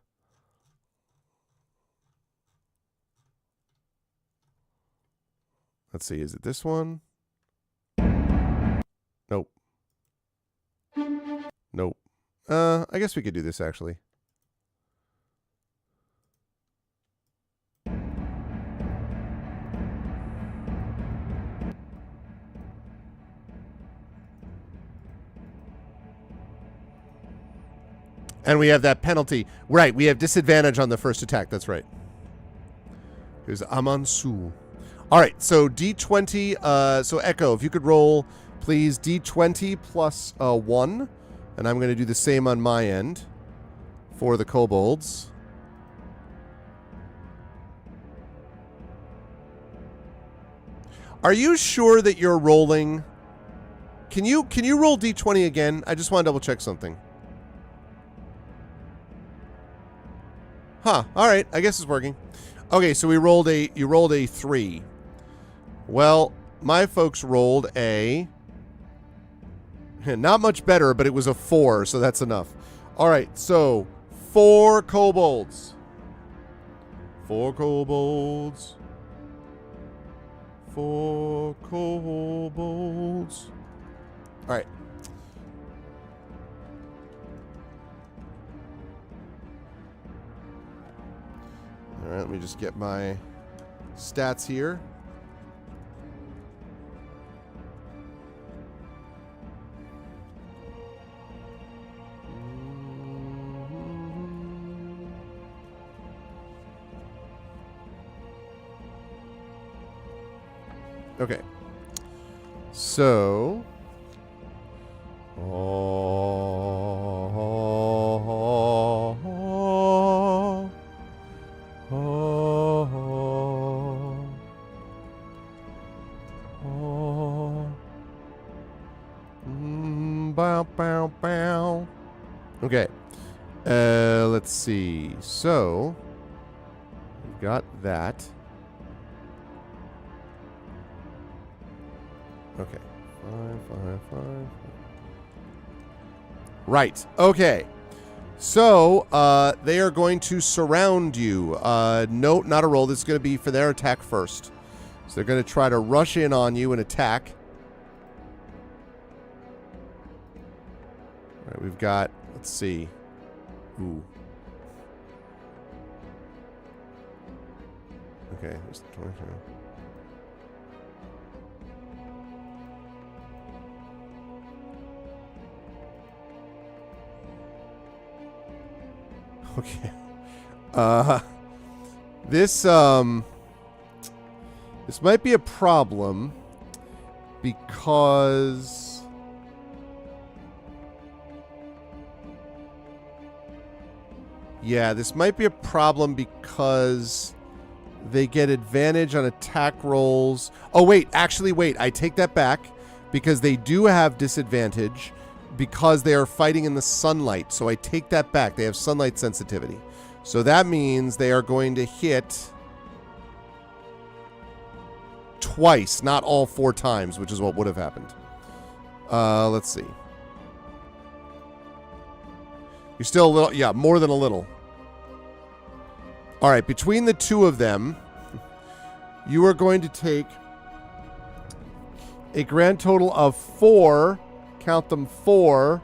see. Is it this one? Nope. Nope. I guess we could do this, actually. And we have that penalty. Right, we have disadvantage on the first attack. That's right. Here's Amansu. All right, so D20. So Echo, if you could roll, please, D20 plus 1. And I'm going to do the same on my end for the kobolds. Are you sure that you're rolling? Can you roll D20 again? I just want to double check something. Huh. All right. I guess it's working. Okay, so you rolled a 3. Well, my folks rolled a not much better, but it was a 4, so that's enough. All right, so 4 kobolds. 4 kobolds. 4 kobolds. All right. right, let me just get my stats here. Okay. So. Bow, bow, bow. Okay. Let's see. So. We've got that. Okay. 5, 5, 5. Right. Okay. So, they are going to surround you. No, not a roll. This is going to be for their attack first. So they're going to try to rush in on you and attack. All right, we've got, let's see. Ooh. Okay, there's the 22. Okay. This might be a problem because this might be a problem because they get advantage on attack rolls. Oh, wait, actually, wait, I take that back because they do have disadvantage because they are fighting in the sunlight. So I take that back. They have sunlight sensitivity. So that means they are going to hit twice, not all 4 times, which is what would have happened. Let's see. You're still a little, yeah, more than a little. All right, between the two of them, you are going to take a grand total of 4. Count them 4.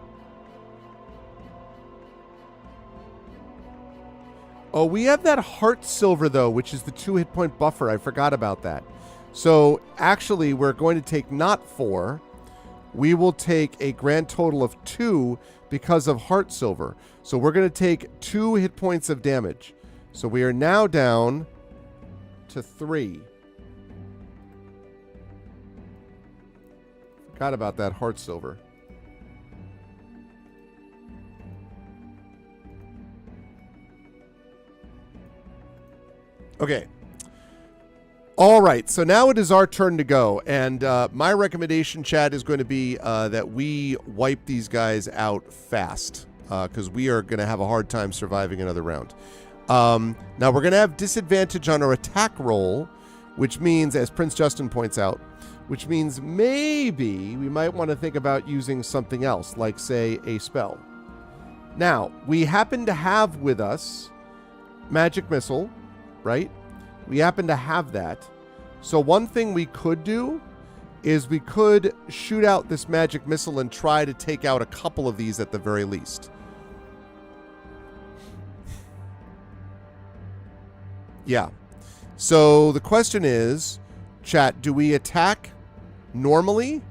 Oh, we have that heart silver, though, which is the 2 hit point buffer. I forgot about that. So, actually, we're going to take not 4. We will take a grand total of 2 because of heart silver. So, we're going to take 2 hit points of damage. So, we are now down to 3. Forgot about that heart silver. Okay. All right. So now it is our turn to go. And my recommendation, Chad, is going to be that we wipe these guys out fast because we are going to have a hard time surviving another round. Now, we're going to have disadvantage on our attack roll, which means, as Prince Justin points out, which means maybe we might want to think about using something else, like, say, a spell. Now, we happen to have with us Magic Missile, right? We happen to have that. So one thing we could do is we could shoot out this Magic Missile and try to take out a couple of these at the very least. Yeah. So the question is, chat, do we attack normally?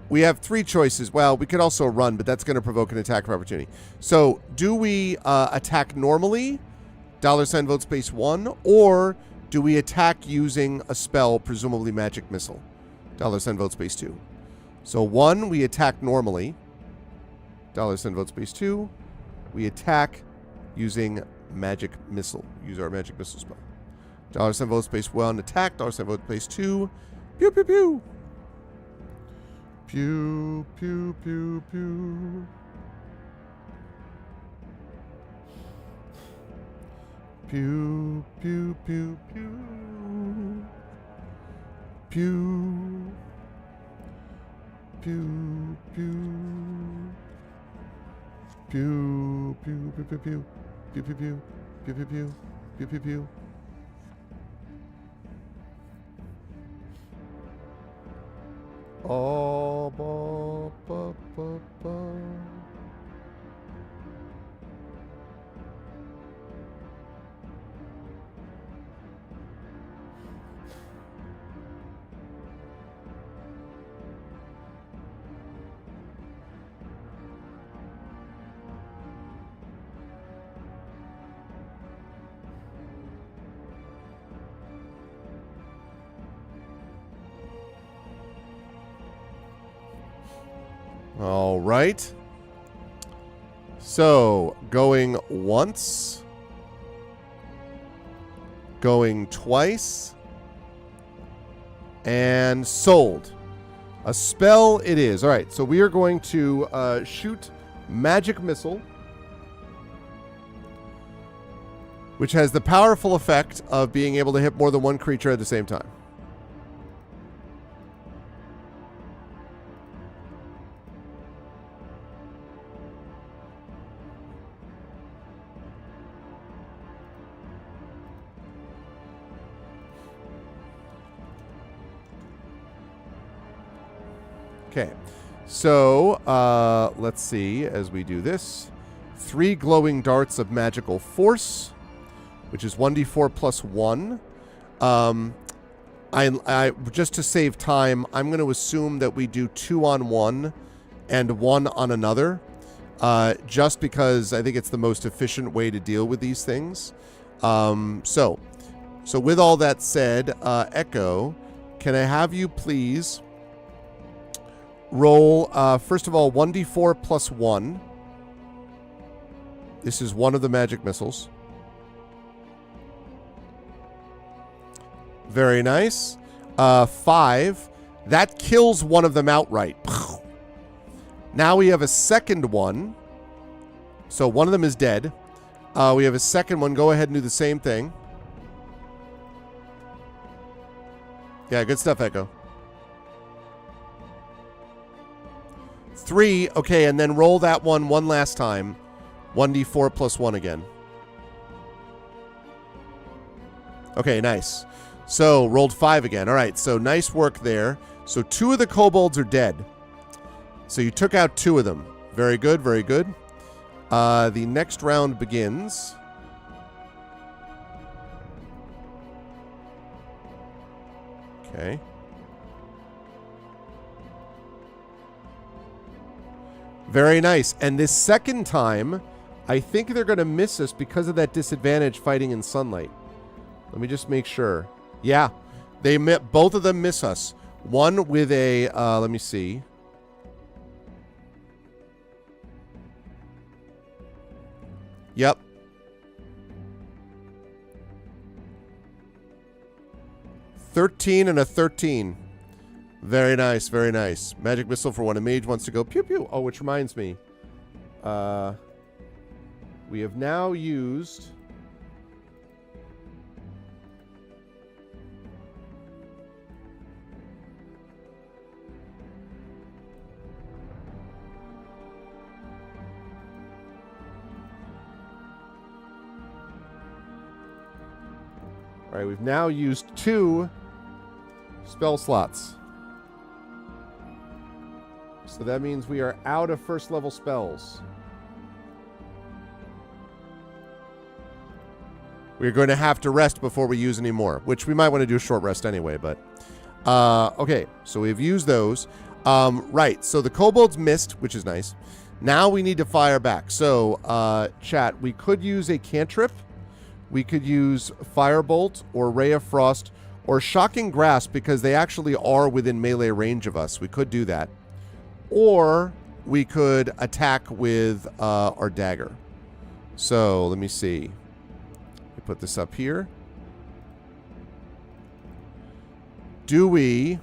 We have 3 choices. Well, we could also run, but that's going to provoke an attack of opportunity. So do we attack normally, $ vote space 1, or do we attack using a spell, presumably Magic Missile, $ vote space 2? So 1, we attack normally, $ vote space 2. We attack using Magic Missile. Use our Magic Missile spell. $ vote space 1, attack, $ vote space 2. Pew, pew, pew. Pew, pew, pew, pew. Pew, pew, pew, pew. Pew. Pew, pew. Pew, pew, pew, pew, pew. Pew, pew, pew. Pew, pew, pew. Pew, pew, pew. Oh, ba, ba, ba, ba. All right. So, going once. Going twice. And sold. A spell it is. All right, so we are going to shoot Magic Missile, which has the powerful effect of being able to hit more than one creature at the same time. Okay, so let's see as we do this. 3 glowing darts of magical force, which is 1d4 plus 1. I just to save time, I'm going to assume that we do 2 on one and 1 on another, just because I think it's the most efficient way to deal with these things. So with all that said, Echo, can I have you please roll, first of all, 1d4 plus 1. This is one of the magic missiles. Very nice. 5. That kills one of them outright. Now we have a second one. So one of them is dead. We have a second one. Go ahead and do the same thing. Yeah, good stuff, Echo. 3. Okay, and then roll that one last time. 1d4 plus 1 again. Okay, nice. So, rolled 5 again. All right, so nice work there. So, 2 of the kobolds are dead. So, you took out 2 of them. Very good, very good. The next round begins. Okay. Very nice. And this second time, I think they're going to miss us because of that disadvantage fighting in sunlight. Let me just make sure. Yeah, both of them miss us. One with a, let me see. Yep. $13 and a 13. Very nice, very nice. Magic missile for when a mage wants to go pew pew. Oh, which reminds me. We have now used... All right, we've now used 2 spell slots. So that means we are out of first level spells. We're going to have to rest before we use any more, which we might want to do a short rest anyway, but... okay, so we've used those. Right, so the kobolds missed, which is nice. Now we need to fire back. So, chat, we could use a cantrip. We could use Firebolt or Ray of Frost or Shocking Grasp because they actually are within melee range of us. We could do that. Or we could attack with our dagger. So let me see. Let me put this up here. Do we...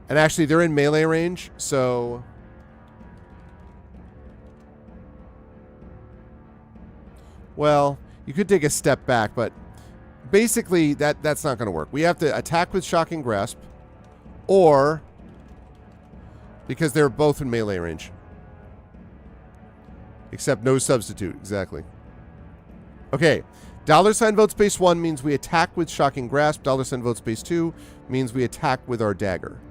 And actually, they're in melee range, so... Well, you could take a step back, but basically that's not going to work. We have to attack with Shocking Grasp, or because they're both in melee range. Except no substitute, exactly. Okay, $ vote space 1 means we attack with Shocking Grasp. $ vote space 2 means we attack with our dagger.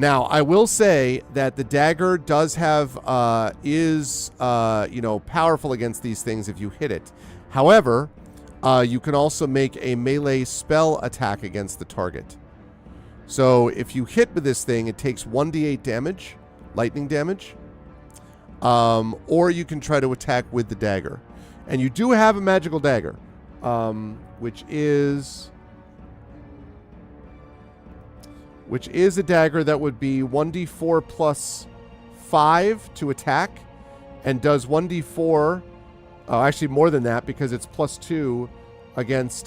Now, I will say that the dagger does have, powerful against these things if you hit it. However, you can also make a melee spell attack against the target. So if you hit with this thing, it takes 1d8 damage, lightning damage. Or you can try to attack with the dagger. And you do have a magical dagger. which is a dagger that would be 1d4 plus 5 to attack, and does 1d4. Actually, more than that, because it's plus 2 against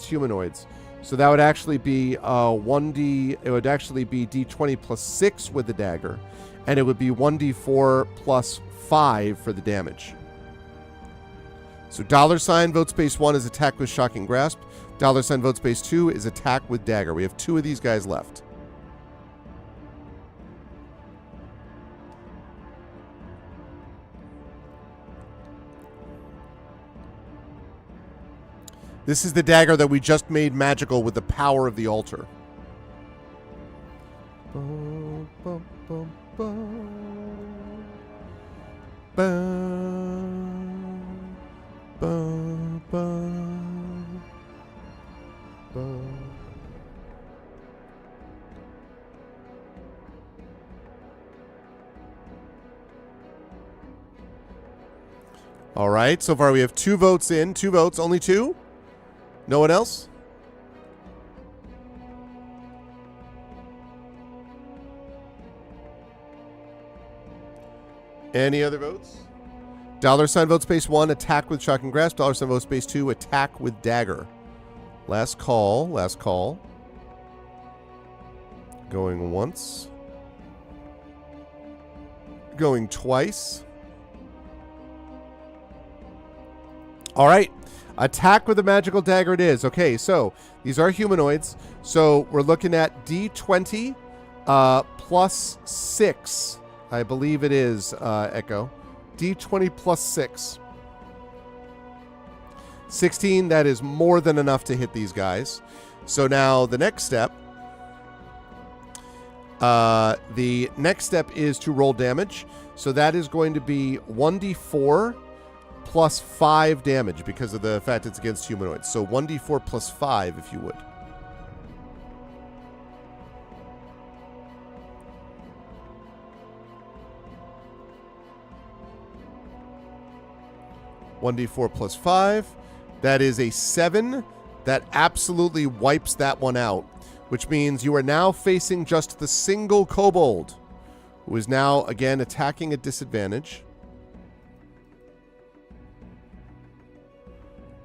humanoids. So that would actually be It would actually be d20 plus 6 with the dagger, and it would be 1d4 plus 5 for the damage. So $ vote space 1 is attack with shocking grasp. $ vote space 2 is attack with dagger. We have 2 of these guys left. This is the dagger that we just made magical with the power of the altar. Bum, bum, bum, bum. Bum, bum, bum, bum. All right, so far we have 2 votes in. 2 votes, only 2? No one else? Any other votes? $ vote space 1, attack with shocking grasp. $ vote space 2, attack with dagger. Last call. Last call. Going once. Going twice. All right. Attack with a magical dagger it is. Okay, so these are humanoids. So we're looking at D20 plus 6. I believe it is, Echo. D20 plus 6. 16, that is more than enough to hit these guys. So now the next step. The next step is to roll damage. So that is going to be 1d4 plus 5 damage because of the fact it's against humanoids. So 1d4 plus 5, if you would. (1d4 plus 5). That is a 7. That absolutely wipes that one out, which means you are now facing just the single kobold, who is now, again, attacking at disadvantage.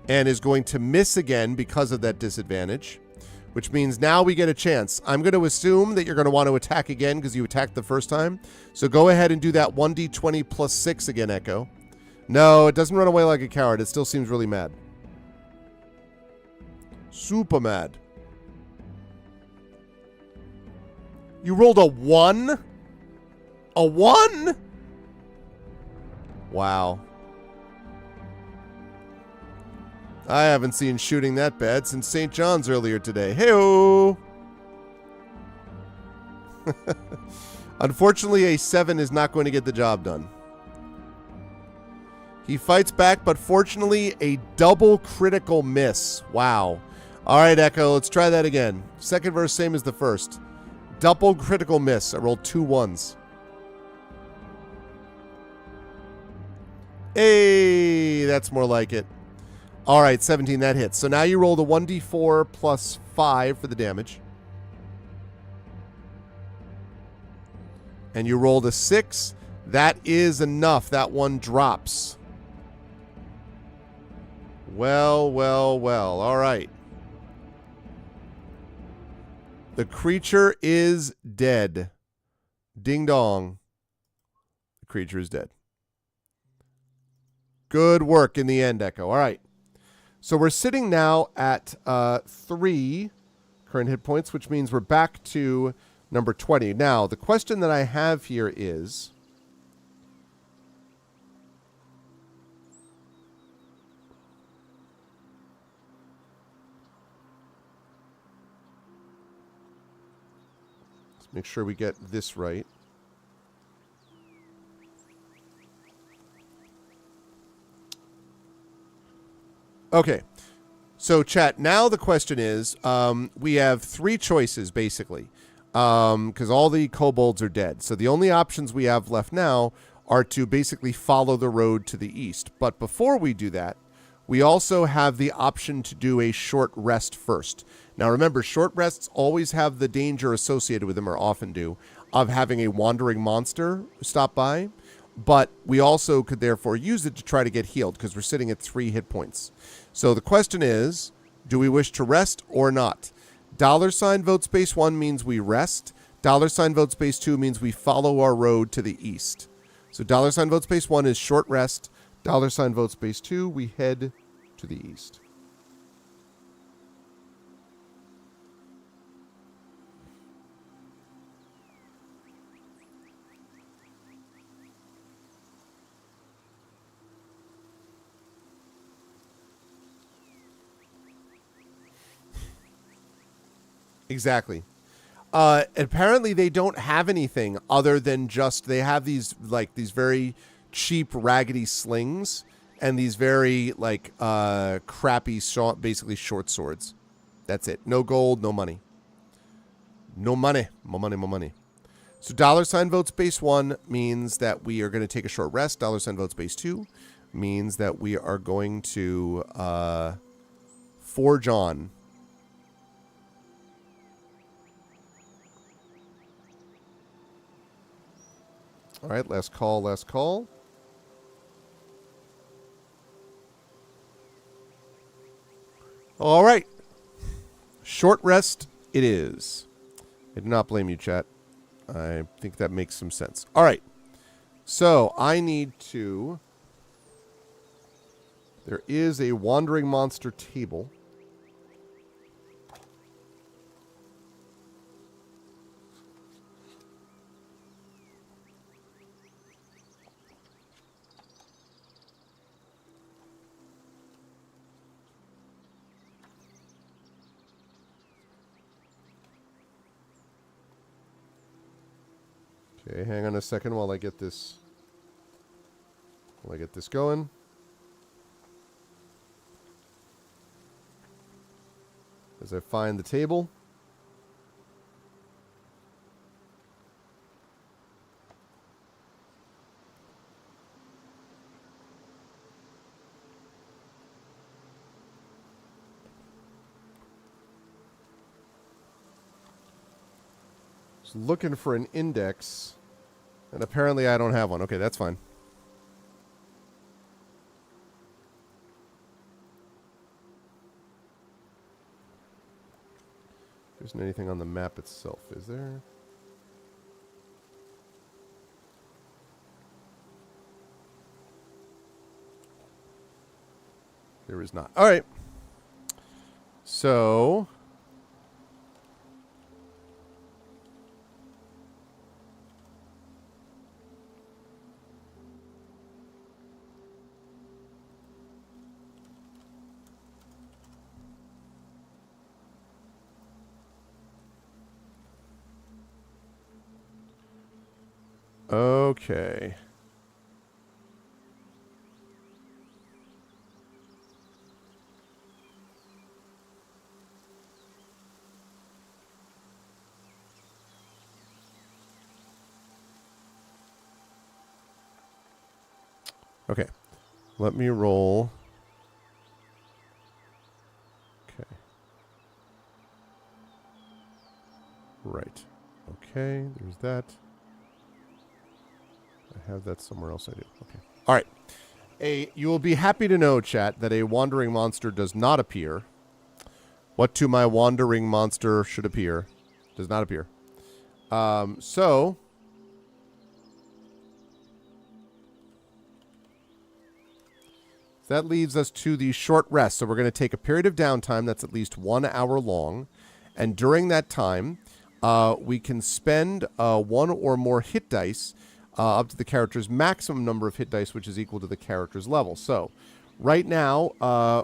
And is going to miss again because of that disadvantage, which means now we get a chance. I'm going to assume that you're going to want to attack again because you attacked the first time. So go ahead and do that 1d20 plus 6 again, Echo. No, it doesn't run away like a coward. It still seems really mad. Super mad. You rolled a 1? A 1? Wow. I haven't seen shooting that bad since St. John's earlier today. Hey-o! Unfortunately, a 7 is not going to get the job done. He fights back, but fortunately, a double critical miss. Wow. All right, Echo, let's try that again. Second verse, same as the first. Double critical miss. I rolled 2 1s. Hey, that's more like it. All right, 17, that hits. So now you roll the 1d4 plus 5 for the damage. And you rolled a 6. That is enough. That one drops. Well, well, well. All right. The creature is dead. Ding dong. The creature is dead. Good work in the end, Echo. All right. So we're sitting now at 3 current hit points, which means we're back to number 20. Now, the question that I have here is, let's make sure we get this right. Okay, so chat, now the question is, we have 3 choices, basically, because all the kobolds are dead. So the only options we have left now are to basically follow the road to the east. But before we do that, We also have the option to do a short rest first. Now remember, short rests always have the danger associated with them, or often do, of having a wandering monster stop by. But we also could therefore use it to try to get healed because we're sitting at 3 hit points. So the question is, do we wish to rest or not? $ vote space 1 means we rest. $ vote space 2 means we follow our road to the east. So $ vote space 1 is short rest. $ vote space 2, we head to the east. Exactly. Apparently they don't have anything other than just, they have these very cheap raggedy slings and these very crappy basically short swords. That's it. No gold, no money. No money. More money, more money. So $ vote space 1 means that we are going to take a short rest. $ vote space 2 means that we are going to forge on. All right, last call, last call. All right. Short rest it is. I do not blame you, chat. I think that makes some sense. All right. So I need to... There is a wandering monster table. Okay, hang on a second while I get this going. As I find the table. Just looking for an index. And apparently I don't have one. Okay, that's fine. There isn't anything on the map itself, is there? There is not. All right. So... Okay. Okay. Let me roll. Okay. Right. Okay, there's that. I have that somewhere else. I do. Okay. All right. You will be happy to know, chat, that a wandering monster does not appear. What to my wandering monster should appear does not appear. So that leaves us to the short rest. So we're going to take a period of downtime that's at least 1 hour long. And during that time, we can spend 1 or more hit dice up to the character's maximum number of hit dice, which is equal to the character's level. So right now,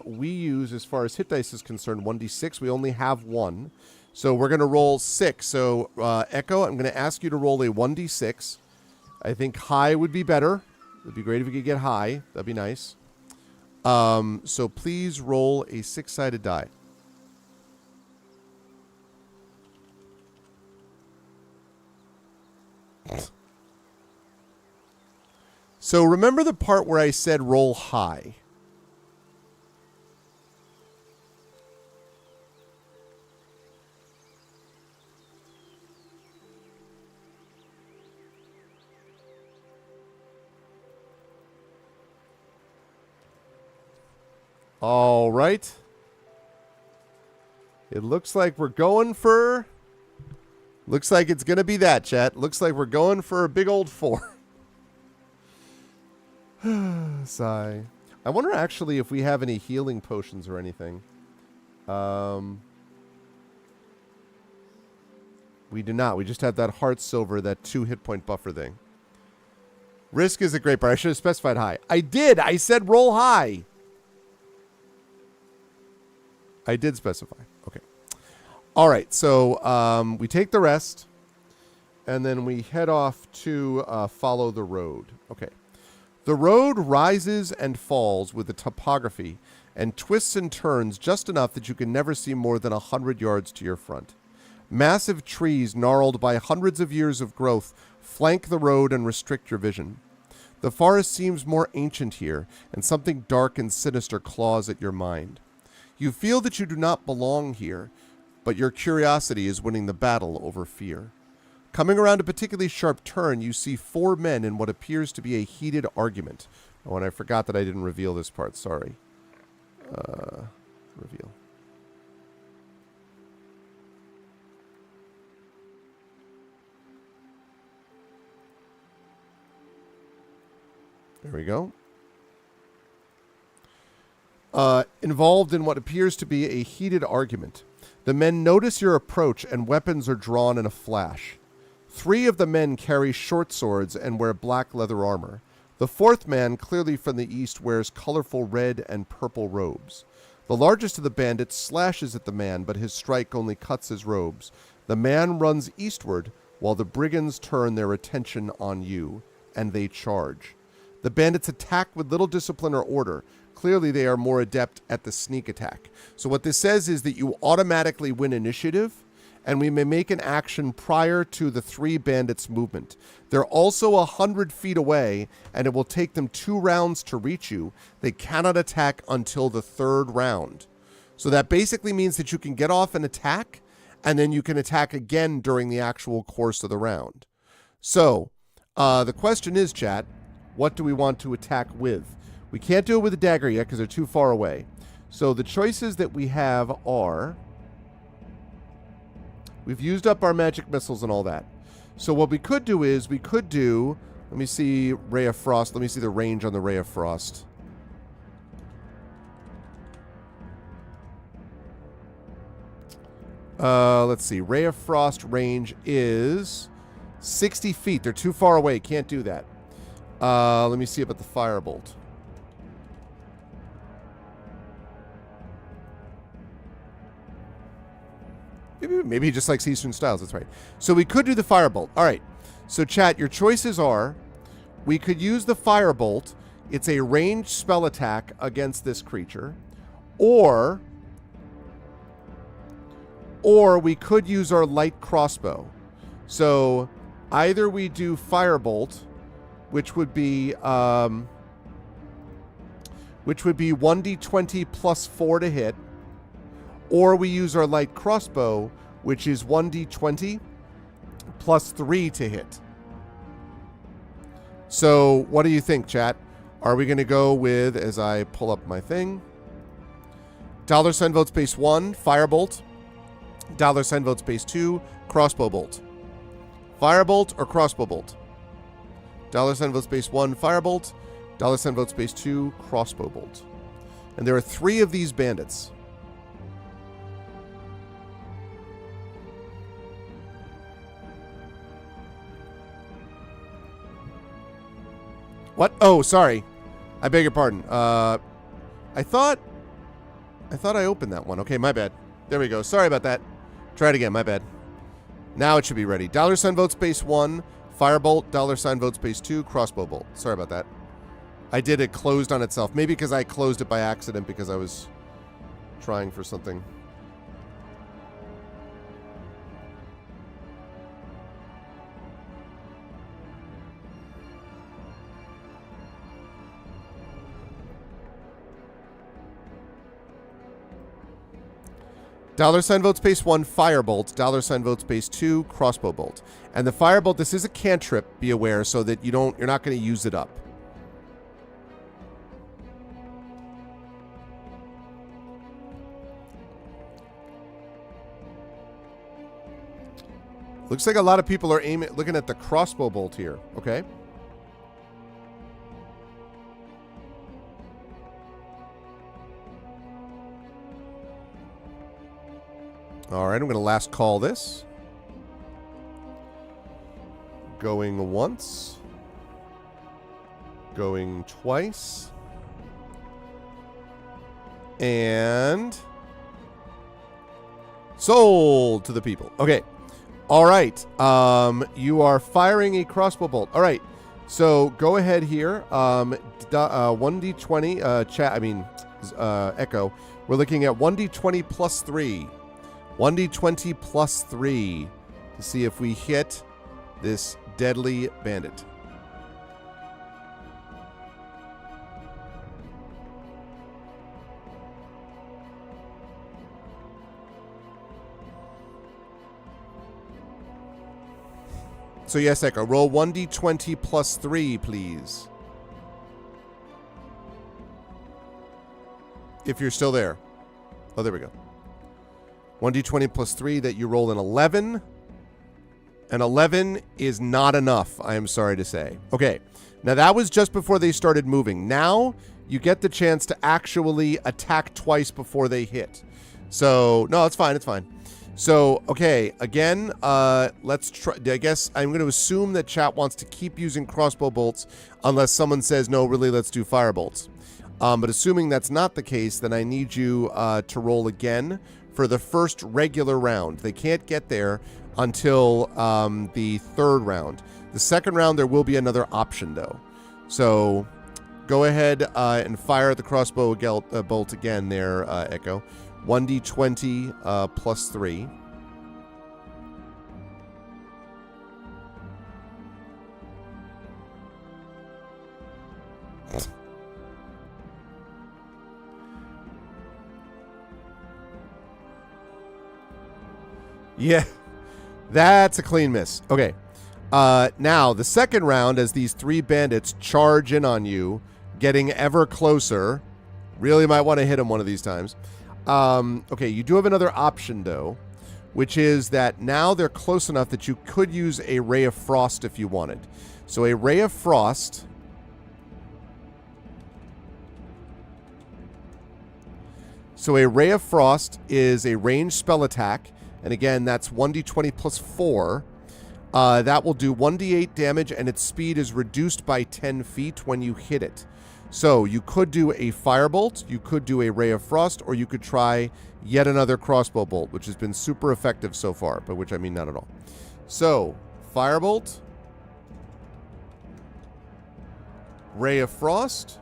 we use, as far as hit dice is concerned, 1d6. We only have 1. So we're going to roll 6. So Echo, I'm going to ask you to roll a 1d6. I think high would be better. It would be great if you could get high. That'd be nice. So please roll a 6-sided die. So remember the part where I said roll high? All right. It looks like we're going for... Looks like it's going to be that, chat. Looks like we're going for a big old 4. Sigh. I wonder actually if we have any healing potions or anything. We do not. We just have that heart silver, that 2 hit point buffer thing. Risk is a great part. I should have specified high. I did. I said roll high. I did specify. Okay. All right. So we take the rest, and then we head off to follow the road. Okay. The road rises and falls with the topography and twists and turns just enough that you can never see more than 100 yards to your front. Massive trees, gnarled by hundreds of years of growth, flank the road and restrict your vision. The forest seems more ancient here, and something dark and sinister claws at your mind. You feel that you do not belong here, but your curiosity is winning the battle over fear. Coming around a particularly sharp turn, you see 4 men in what appears to be a heated argument. Oh, and I forgot that I didn't reveal this part. Sorry. Reveal. There we go. Involved in what appears to be a heated argument. The men notice your approach and weapons are drawn in a flash. 3 of the men carry short swords and wear black leather armor. The 4th man, clearly from the east, wears colorful red and purple robes. The largest of the bandits slashes at the man, but his strike only cuts his robes. The man runs eastward, while the brigands turn their attention on you, and they charge. The bandits attack with little discipline or order. Clearly, they are more adept at the sneak attack. So what this says is that you automatically win initiative, and we may make an action prior to the 3 bandits' movement. They're also 100 feet away, and it will take them 2 rounds to reach you. They cannot attack until the 3rd round. So that basically means that you can get off an attack, and then you can attack again during the actual course of the round. So, the question is, chat, what do we want to attack with? We can't do it with a dagger yet because they're too far away. So the choices that we have are... We've used up our magic missiles and all that. So what we could do is we could do... Let me see Ray of Frost. Let me see the range on the Ray of Frost. Let's see. Ray of Frost range is 60 feet. They're too far away. Can't do that. Let me see about the Firebolt. Maybe he just likes Eastern styles. That's right. So we could do the Firebolt. All right. So chat, your choices are, we could use the Firebolt. It's a ranged spell attack against this creature. Or we could use our light crossbow. So either we do Firebolt, which would be 1d20 plus 4 to hit, or we use our light crossbow, which is 1d20 plus 3 to hit. So what do you think, chat? Are we going to go with, as I pull up my thing, $ vote space 1, Firebolt, $ vote space 2, Crossbow Bolt. Firebolt or Crossbow Bolt? $ vote space 1, Firebolt, $ vote space 2, Crossbow Bolt. And there are 3 of these bandits. What? Oh, sorry. I beg your pardon. I thought I opened that one. Okay, my bad. There we go. Sorry about that. Try it again. My bad. Now it should be ready. $ vote space 1, Firebolt, $ vote space 2, Crossbow Bolt. Sorry about that. I did it closed on itself. Maybe because I closed it by accident because I was trying for something. $ vote space 1, Firebolt, $ vote space 2, Crossbow Bolt. And the Firebolt, this is a cantrip, be aware, so that you're not going to use it up. Looks like a lot of people are looking at the crossbow bolt here. Okay. All right, I'm going to last call this. Going once. Going twice. And sold to the people. Okay. All right. You are firing a crossbow bolt. All right. So go ahead here. 1d20 chat. I mean, Echo. We're looking at 1d20 plus 3. 1d20 plus 3 to see if we hit this deadly bandit. So yes, Echo, roll 1d20 plus 3, please. If you're still there. Oh, there we go. 1d20 plus 3, that you roll an 11. An 11 is not enough, I am sorry to say. Okay, now that was just before they started moving. Now you get the chance to actually attack twice before they hit. So, no, it's fine, it's fine. So, okay, again, let's try. I guess I'm going to assume that chat wants to keep using crossbow bolts unless someone says, no, really, let's do fire bolts. But assuming that's not the case, then I need you to roll again for the first regular round. They can't get there until the third round. The second round, there will be another option, though. So go ahead and fire at the crossbow bolt again there, Echo. 1d20 plus 3. Yeah, that's a clean miss. Okay. Now, the second round, as these 3 bandits charge in on you, getting ever closer. Really might want to hit them one of these times. Okay, you do have another option, though, which is that now they're close enough that you could use a Ray of Frost if you wanted. So a Ray of Frost... So a Ray of Frost is a ranged spell attack. And again, that's 1d20 plus 4. That will do 1d8 damage, and its speed is reduced by 10 feet when you hit it. So you could do a firebolt, you could do a Ray of Frost, or you could try yet another crossbow bolt, which has been super effective so far, by which I mean not at all. So, firebolt, Ray of Frost,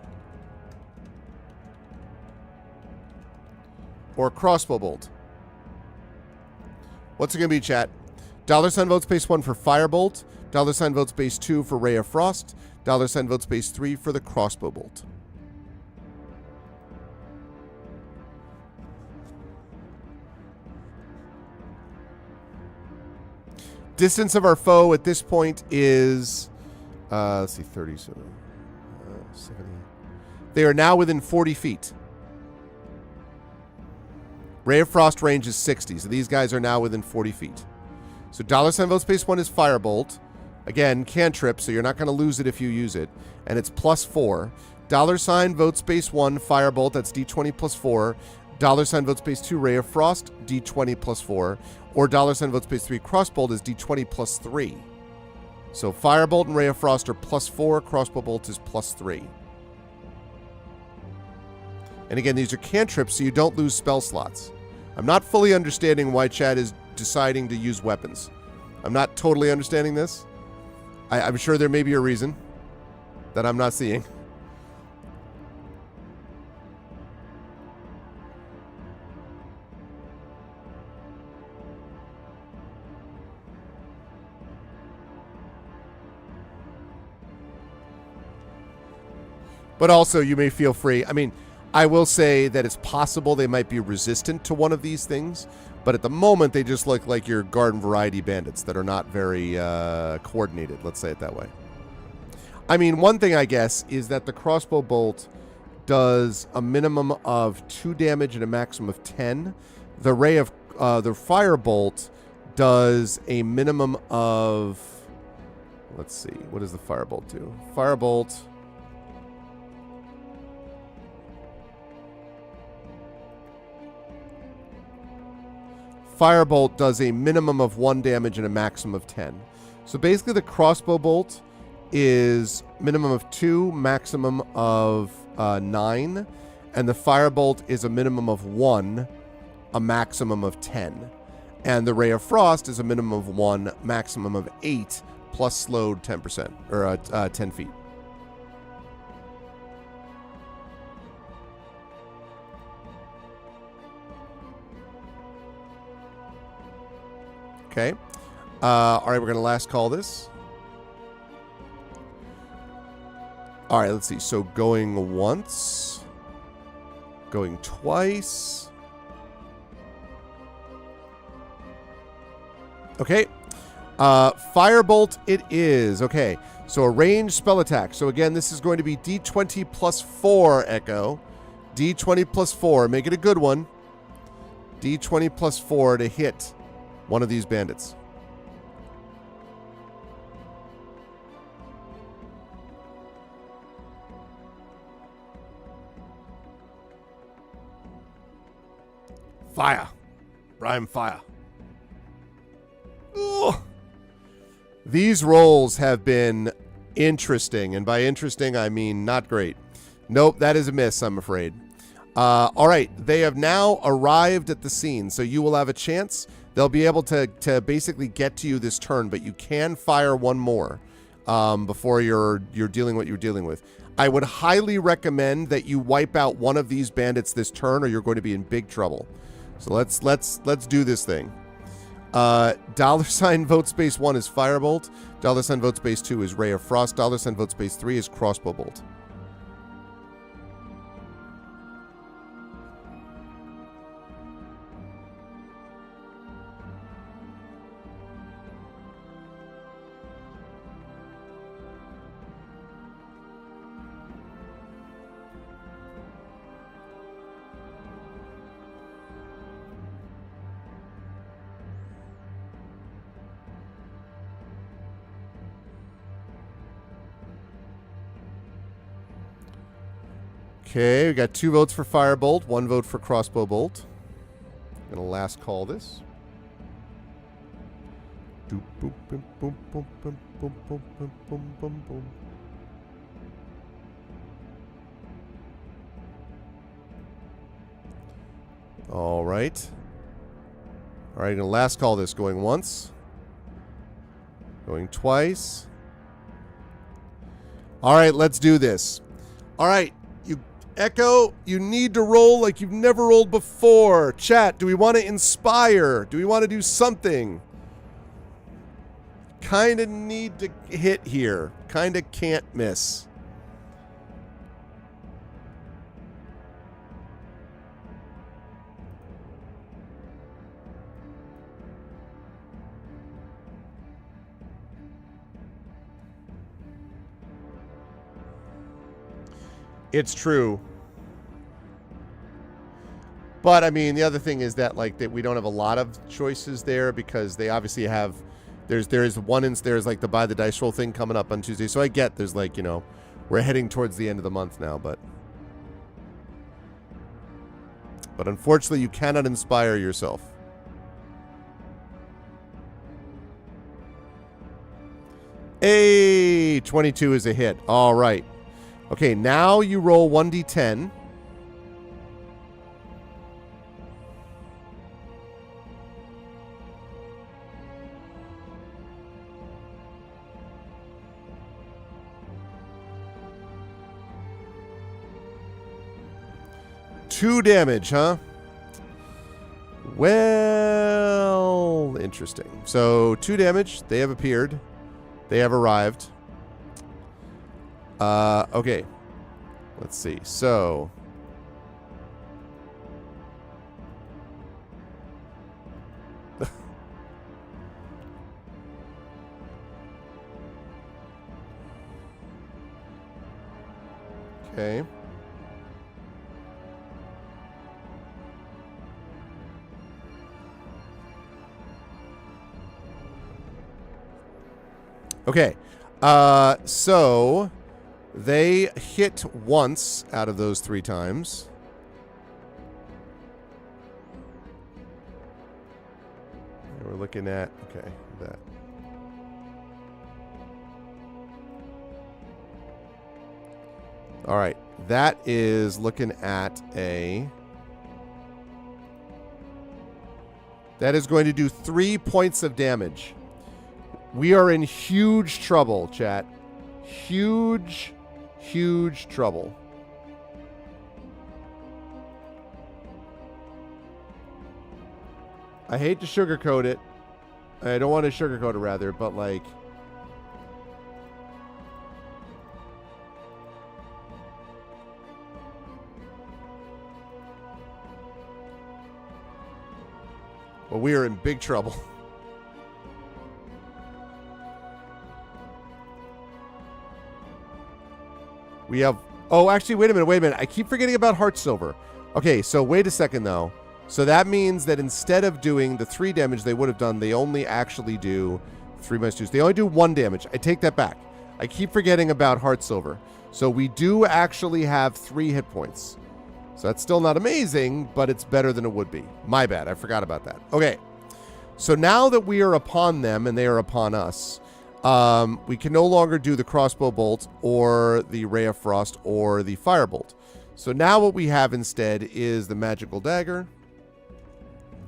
or crossbow bolt. What's it going to be, chat? $ vote space 1 for firebolt, $ vote space 2 for Ray of Frost, $ vote space 3 for the crossbow bolt. Distance of our foe at this point is, let's see, 30, so 70. They are now within 40 feet. Ray of Frost range is 60, so these guys are now within 40 feet. So $ vote space 1 is firebolt. Again, cantrip, so you're not going to lose it if you use it. And it's plus 4. $ vote space 1, firebolt, that's d20 plus 4. $ vote space 2, Ray of Frost, d20 plus 4. Or $ vote space 3, crossbolt is d20 plus 3. So firebolt and Ray of Frost are plus 4, crossbow bolt is plus 3. And again, these are cantrips, so you don't lose spell slots. I'm not fully understanding why Chad is deciding to use weapons. I'm not totally understanding this. I'm sure there may be a reason that I'm not seeing. But also, you may feel free. I mean, I will say that it's possible they might be resistant to one of these things, but at the moment they just look like your garden variety bandits that are not very coordinated, let's say it that way. I mean, one thing I guess is that the crossbow bolt does a minimum of 2 damage and a maximum of 10. The ray of the firebolt does a minimum of... Let's see. What does the Firebolt do? Firebolt... Firebolt does a minimum of 1 damage and a maximum of 10. So basically the crossbow bolt is minimum of 2, maximum of 9. And the Firebolt is a minimum of 1, a maximum of 10. And the Ray of Frost is a minimum of 1, maximum of 8, plus slowed 10%, or 10 feet. Okay. All right, we're going to last call this. All right, let's see. So going once. Going twice. Okay. Firebolt it is. Okay. So a ranged spell attack. So again, this is going to be D20 plus 4, Echo. D20 plus 4. Make it a good one. D20 plus 4 to hit one of these bandits. Fire. Rhyme fire. Ugh. These rolls have been interesting, and by interesting, I mean not great. Nope, that is a miss, I'm afraid. All right, they have now arrived at the scene, so you will have a chance. They'll be able to basically get to you this turn, but you can fire one more before you're dealing what you're dealing with. I would highly recommend that you wipe out one of these bandits this turn, or you're going to be in big trouble. So let's do this thing. $ vote space 1 is Firebolt. $ vote space 2 is Ray of Frost. $ vote space 3 is Crossbow Bolt. Okay, we got 2 votes for Firebolt, 1 vote for Crossbow Bolt. I'm gonna last call this. Doop, boop, boom, boom, boom, boom, boom, boom, boom, boom, boom, boom. All right. All right, I'm gonna last call this. Going once. Going twice. All right, let's do this. All right. Echo, you need to roll like you've never rolled before. Chat, do we want to inspire? Do we want to do something? Kind of need to hit here. Kind of can't miss. It's true. But I mean, the other thing is that that we don't have a lot of choices there because they obviously have there's like the buy the dice roll thing coming up on Tuesday. So I get there's we're heading towards the end of the month now, but unfortunately you cannot inspire yourself. Hey, 22 is a hit. All right. Okay, now you roll 1d10. Two damage, huh? Well, interesting. So 2 damage. They have appeared. They have arrived. Okay. Let's see. So okay. Okay. So they hit once out of those 3 times. We're looking at, okay, that. All right. That is looking at a... That is going to do 3 points of damage. We are in huge trouble, chat. Huge, huge trouble. I hate to sugarcoat it. I don't want to sugarcoat it, rather, but like... Well, we are in big trouble. We have... Oh, actually, wait a minute. I keep forgetting about Heartsilver. Okay, so wait a second, though. So that means that instead of doing the 3 damage they would have done, they only actually do 3 minus 2. They only do 1 damage. I take that back. I keep forgetting about Heartsilver. So we do actually have 3 hit points. So that's still not amazing, but it's better than it would be. My bad. I forgot about that. Okay. So now that we are upon them and they are upon us, we can no longer do the crossbow bolt or the ray of frost or the firebolt. So now what we have instead is the magical dagger.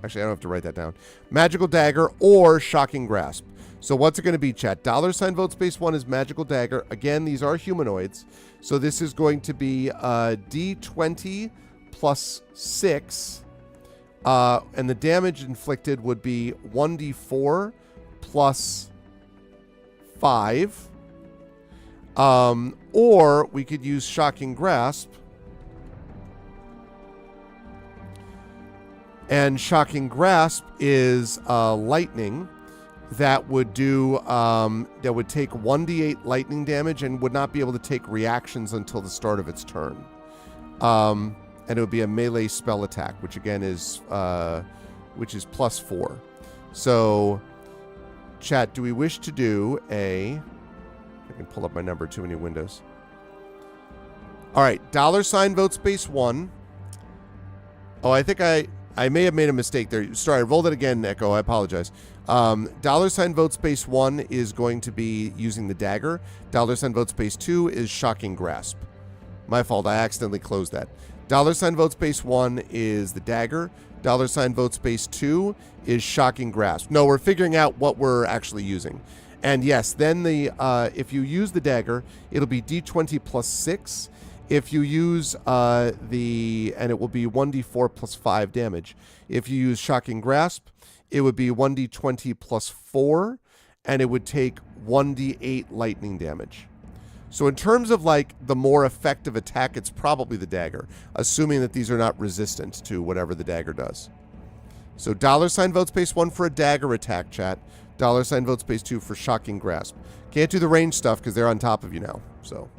Actually, I don't have to write that down. Magical dagger or shocking grasp. So what's it going to be, chat? $vote space 1 is magical dagger. Again, these are humanoids. So this is going to be D20 plus 6. And the damage inflicted would be 1d4 plus 5. Or we could use shocking grasp. And shocking grasp is lightning that would do that would take 1d8 lightning damage and would not be able to take reactions until the start of its turn. And it would be a melee spell attack, which again is plus 4. So, chat, do we wish to do a... I can pull up my number. Too many windows. All right, $vote space 1. Oh, I think I may have made a mistake there. Sorry, I rolled it again, Echo. I apologize. $vote space 1 is going to be using the dagger. $vote space 2 is shocking grasp. My fault. I accidentally closed that. $vote space 1 is the dagger. $vote space 2 is shocking grasp. No, we're figuring out what we're actually using. And yes, then if you use the dagger, it'll be D20 plus 6. If you use and it will be 1d4 plus 5 damage. If you use shocking grasp, it would be 1d20 plus 4, and it would take 1d8 lightning damage. So in terms of like the more effective attack, it's probably the dagger, assuming that these are not resistant to whatever the dagger does. So $vote space 1 for a dagger attack, chat. $vote space 2 for shocking grasp. Can't do the range stuff because they're on top of you now. So.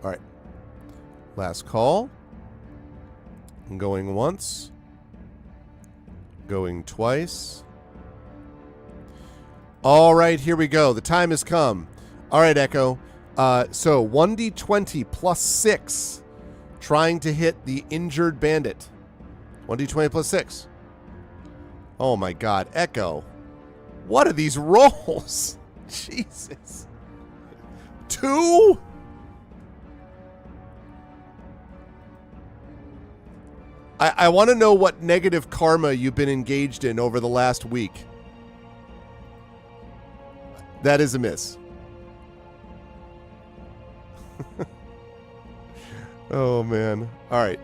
All right. Last call. I'm going once. Going twice. All right, here we go. The time has come. All right, Echo. So 1d20 plus 6. Trying to hit the injured bandit. 1d20 plus 6. Oh my God, Echo. What are these rolls? Jesus. 2? I want to know what negative karma you've been engaged in over the last week. That is a miss. Oh, man. All right.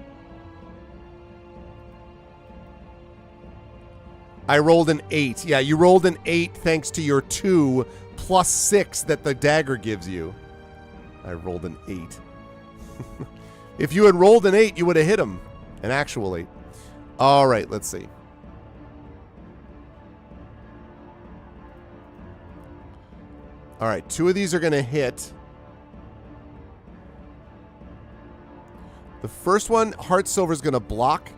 I rolled an 8. Yeah, you rolled an 8 thanks to your 2 plus 6 that the dagger gives you. I rolled an 8. If you had rolled an 8, you would have hit him. An actual 8. All right, let's see. All right, 2 of these are going to hit. The first one, Heart Silver is going to block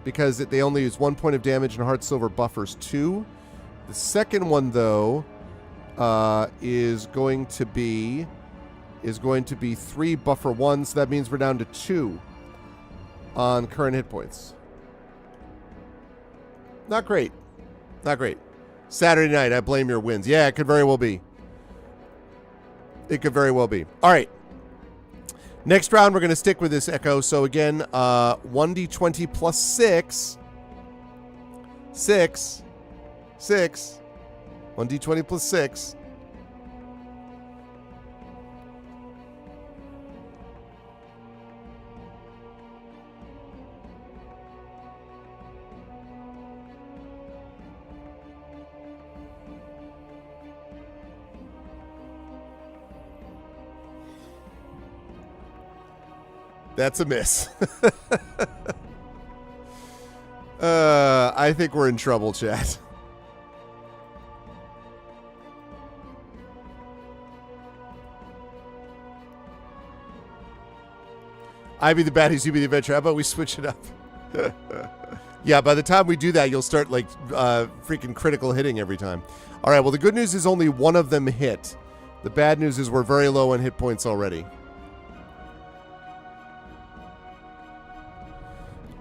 because they only use 1 point of damage and Heart Silver buffers 2. The second one, though, is going to be 3 buffer 1, so that means we're down to 2 on current hit points. Not great. Not great. Saturday night, I blame your wins. Yeah, it could very well be. It could very well be. All right. Next round, we're going to stick with this Echo. So again, 1d20 plus 6. 6. 1d20 plus 6. That's a miss. I think we're in trouble, chat. I be the baddies, you be the adventure. How about we switch it up? Yeah, by the time we do that, you'll start like freaking critical hitting every time. All right, well, the good news is only one of them hit. The bad news is we're very low on hit points already.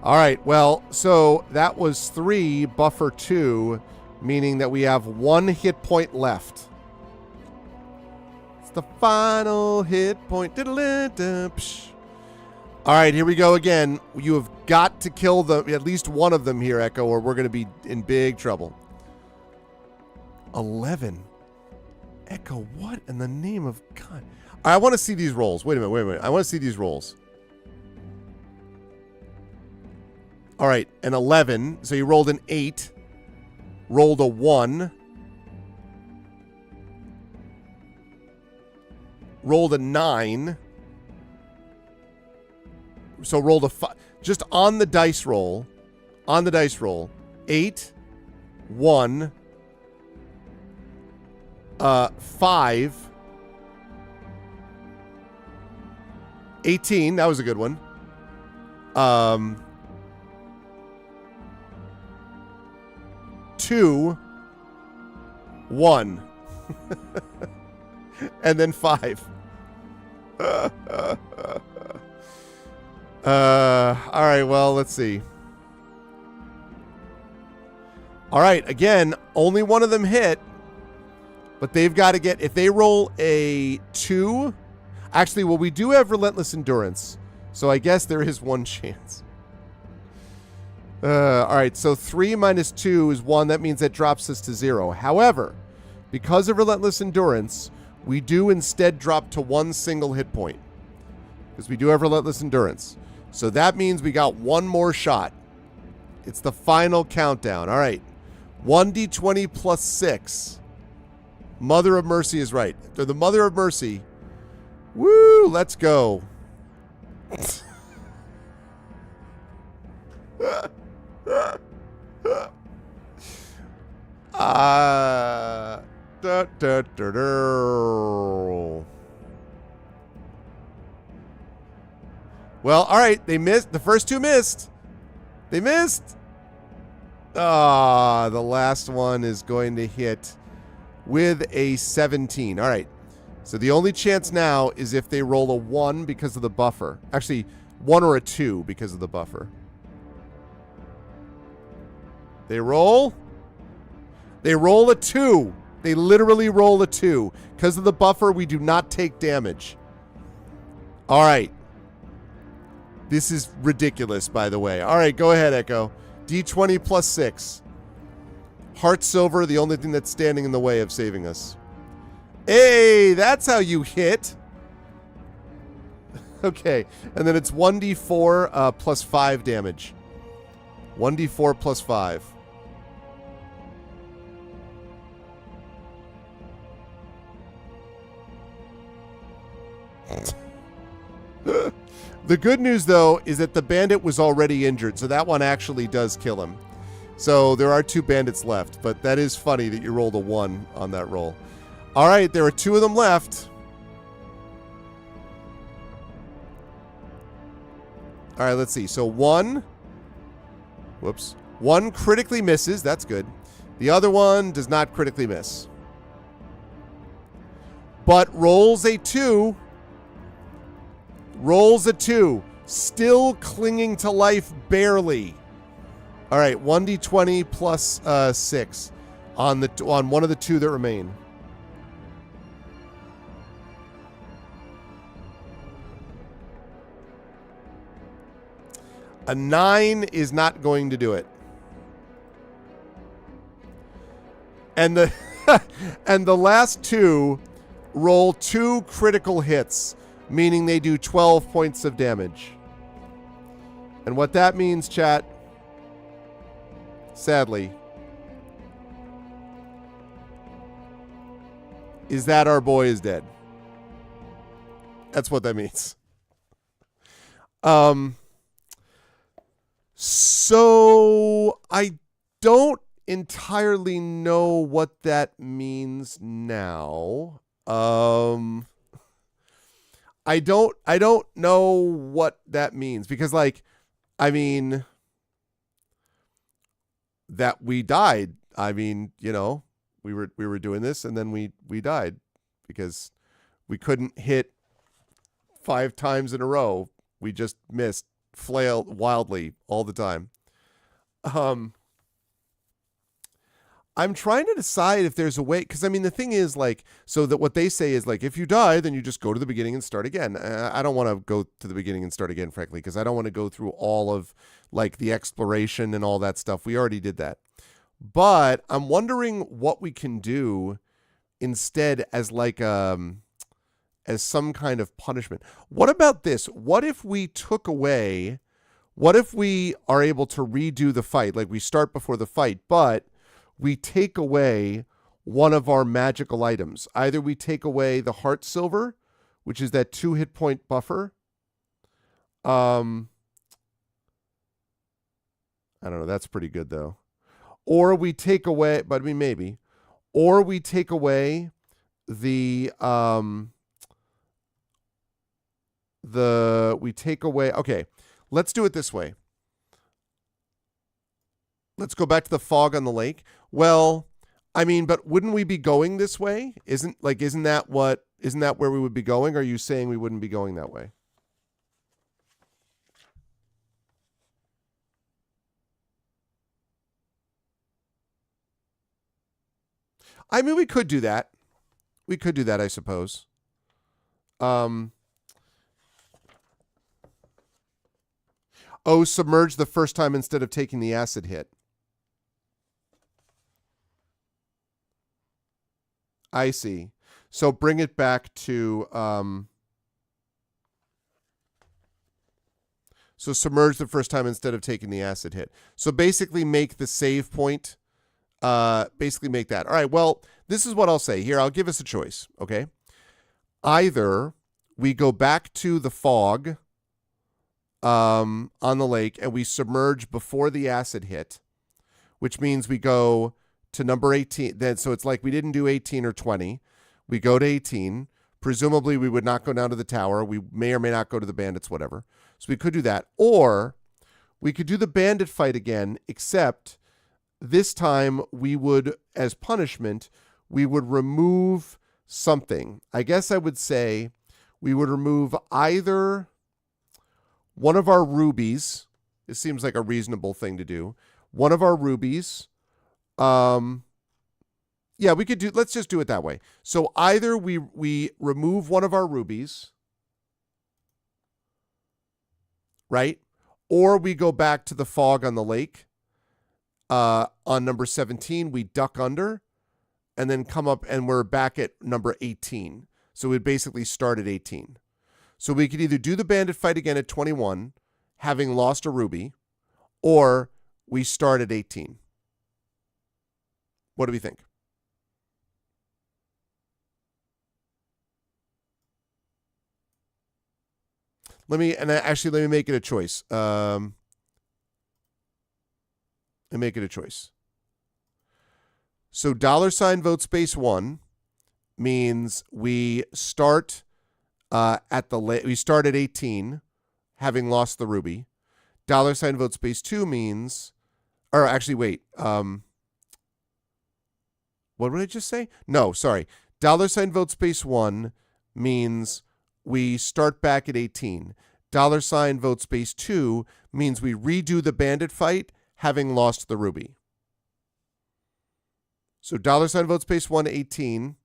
All right, well, so that was 3, buffer 2, meaning that we have 1 hit point left. It's the final hit point. All right, here we go again. You have got to kill at least one of them here, Echo, or we're going to be in big trouble. 11. Echo, what in the name of God? I want to see these rolls. Wait a minute. I want to see these rolls. All right, an 11. So you rolled an 8. Rolled a 1. Rolled a 9. So rolled a 5. Just on the dice roll. On the dice roll. 8. 1. 5. 18. That was a good one. 2, 1, and then 5. All right, well, let's see. All right, again, only one of them hit, but they've got to get, if they roll a 2, actually, well, we do have Relentless Endurance, so I guess there is one chance. All right, so 3 minus 2 is 1. That means that drops us to 0. However, because of Relentless Endurance, we do instead drop to 1 single hit point. Because we do have Relentless Endurance. So that means we got one more shot. It's the final countdown. All right. 1d20 plus 6. Mother of Mercy is right. So the Mother of Mercy. Woo, let's go. Well, all right, they missed. The first 2 missed. They missed. The last one is going to hit with a 17. All right. So the only chance now is if they roll a 1 because of the buffer. Actually, 1 or a 2 because of the buffer. They roll. They roll a 2. They literally roll a 2. Because of the buffer, we do not take damage. All right. This is ridiculous, by the way. All right, go ahead, Echo. D20 plus 6. Heart Silver, the only thing that's standing in the way of saving us. Hey, that's how you hit. Okay, and then it's 1d4 plus 5 damage. 1d4 plus 5. The good news, though, is that the bandit was already injured, so that one actually does kill him. So there are 2 bandits left, but that is funny that you rolled a 1 on that roll. All right, there are 2 of them left. All right, let's see. So 1 critically misses. That's good. The other one does not critically miss, but rolls a 2. Rolls a 2. Still clinging to life barely. All right, 1d20 plus 6 on one of the 2 that remain. A 9 is not going to do it. And the and the last 2 roll 2 critical hits, meaning they do 12 points of damage. And what that means, chat, sadly, is that our boy is dead. That's what that means. So I don't entirely know what that means now. I don't know what that means because, like, I mean, that we died. I mean, you know, we were doing this and then we died because we couldn't hit 5 times in a row. We just missed, flailed wildly all the time. I'm trying to decide if there's a way, because I mean, the thing is, like, so that what they say is, like, if you die, then you just go to the beginning and start again. I don't want to go to the beginning and start again, frankly, because I don't want to go through all of, like, the exploration and all that stuff. We already did that. But I'm wondering what we can do instead as, like, as some kind of punishment. What about this? What if we took away, what if we are able to redo the fight? Like, we start before the fight, but we take away one of our magical items. Either we take away the heart silver, which is that 2 hit point buffer. I don't know. That's pretty good, though. Or we take away, but I mean, maybe. Or we take away we take away, okay, let's do it this way. Let's go back to the fog on the lake. Well, I mean, but wouldn't we be going this way? Isn't that where we would be going? Or are you saying we wouldn't be going that way? I mean, we could do that. We could do that, I suppose. Submerge the first time instead of taking the acid hit. I see. So bring it back to so submerge the first time instead of taking the acid hit. So basically make the save point, basically make that. All right, well, this is what I'll say. Here, I'll give us a choice, okay? Either we go back to the fog on the lake and we submerge before the acid hit, which means we go to number 18. Then, so it's like we didn't do 18 or 20. We go to 18. Presumably, we would not go down to the tower. We may or may not go to the bandits, whatever. So we could do that. Or we could do the bandit fight again, except this time we would, as punishment, we would remove something. I guess I would say we would remove either one of our rubies. It seems like a reasonable thing to do. One of our rubies. Yeah, we could do, let's just do it that way. So either we remove one of our rubies, right? Or we go back to the fog on the lake. On number 17, we duck under and then come up and we're back at number 18. So we'd basically start at 18. So we could either do the bandit fight again at 21, having lost a ruby, or we start at 18. What do we think? Let me make it a choice. And make it a choice. So $vote space 1 means we start at 18, having lost the ruby. $vote space 2 means, or actually wait, what did I just say? No, sorry. $vote space 1 means we start back at 18. $vote space 2 means we redo the bandit fight, having lost the ruby. So $vote space 1, 18.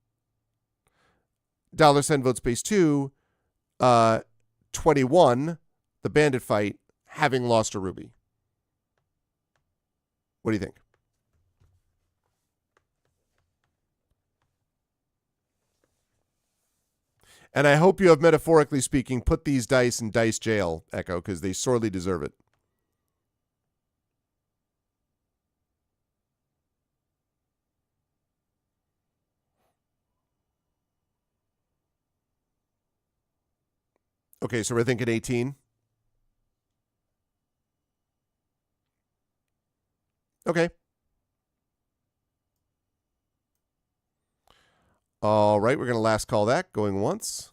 $vote space 2, 21, the bandit fight, having lost a ruby. What do you think? And I hope you have, metaphorically speaking, put these dice in dice jail, Echo, because they sorely deserve it. Okay, so we're thinking 18. Okay. All right, we're going to last call that. Going once.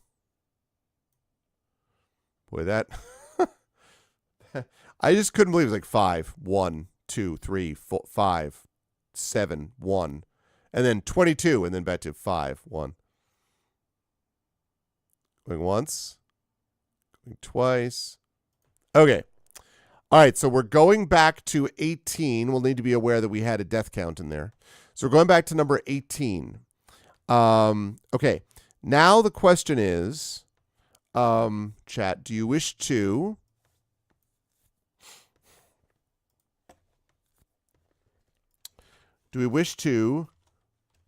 Boy, that... I just couldn't believe it was like 5, 1, 2, 3, 4, 5, 7, 1. And then 22, and then back to 5, 1. Going once. Going twice. Okay. All right, so we're going back to 18. We'll need to be aware that we had a death count in there. So we're going back to number 18. Okay. Now the question is, chat, do we wish to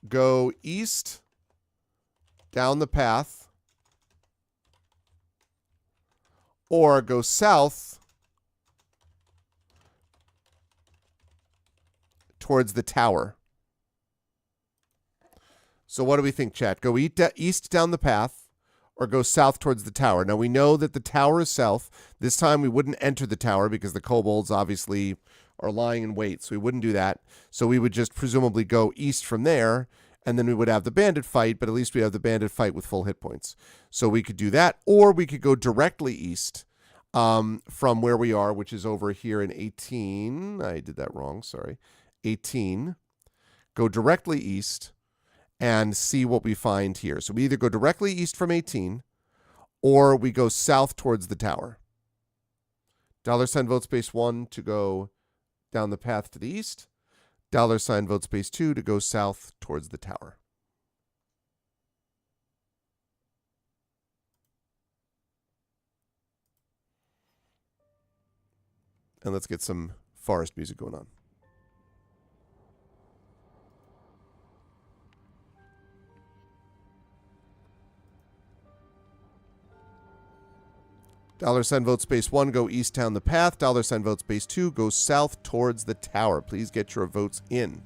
go east down the path or go south towards the tower? So what do we think, chat? Go east down the path or go south towards the tower? Now, we know that the tower is south. This time we wouldn't enter the tower because the kobolds obviously are lying in wait, so we wouldn't do that. So we would just presumably go east from there, and then we would have the bandit fight, but at least we have the bandit fight with full hit points. So we could do that, or we could go directly east from where we are, which is over here in 18. I did that wrong, sorry. 18. Go directly east and see what we find here. So we either go directly east from 18 or we go south towards the tower. $vote space 1 to go down the path to the east. $vote space 2 to go south towards the tower. And let's get some forest music going on. $vote space 1, go east down the path. $vote space 2, go south towards the tower. Please get your votes in.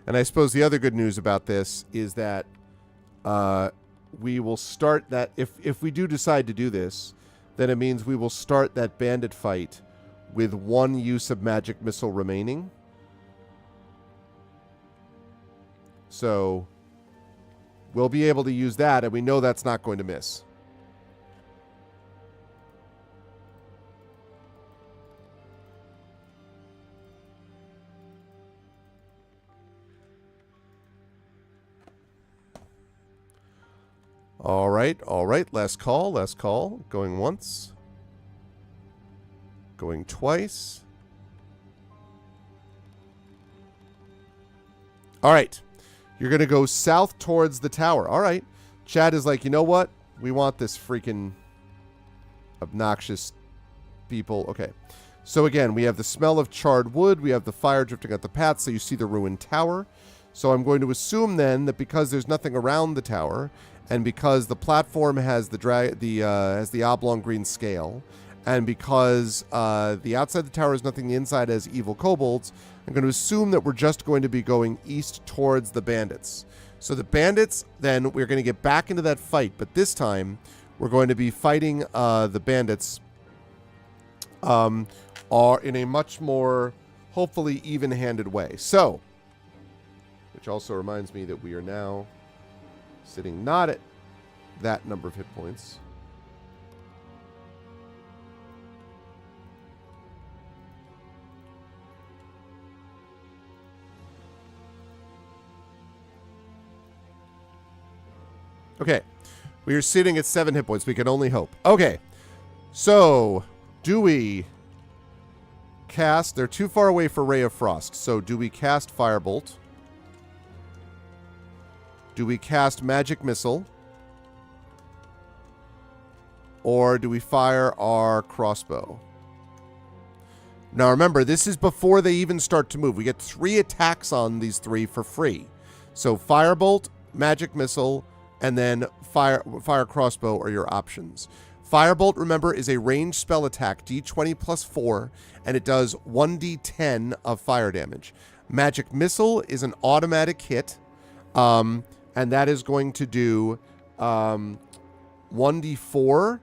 And I suppose the other good news about this is that we will start that, if we do decide to do this, then it means we will start that bandit fight with 1 use of magic missile remaining. So we'll be able to use that, and we know that's not going to miss. All right. Last call. Going once. Going twice. All right. You're going to go south towards the tower. All right. Chad is like, you know what? We want this freaking obnoxious people. Okay. So again, we have the smell of charred wood. We have the fire drifting out the path, so you see the ruined tower. So I'm going to assume then that because there's nothing around the tower, and because the platform has the oblong green scale, and because the outside of the tower is nothing, the inside has evil kobolds, I'm going to assume that we're just going to be going east towards the bandits. So the bandits, then we're going to get back into that fight, but this time we're going to be fighting the bandits are in a much more, hopefully, even-handed way. So, which also reminds me that we are now sitting not at that number of hit points. Okay, we are sitting at 7 hit points. We can only hope. Okay, so do we cast... They're too far away for Ray of Frost. So do we cast Firebolt? Do we cast Magic Missile? Or do we fire our crossbow? Now remember, this is before they even start to move. We get 3 attacks on these 3 for free. So Firebolt, Magic Missile, and then fire crossbow are your options. Firebolt, remember, is a ranged spell attack, d20 plus 4, and it does 1d10 of fire damage. Magic Missile is an automatic hit, and that is going to do 1d4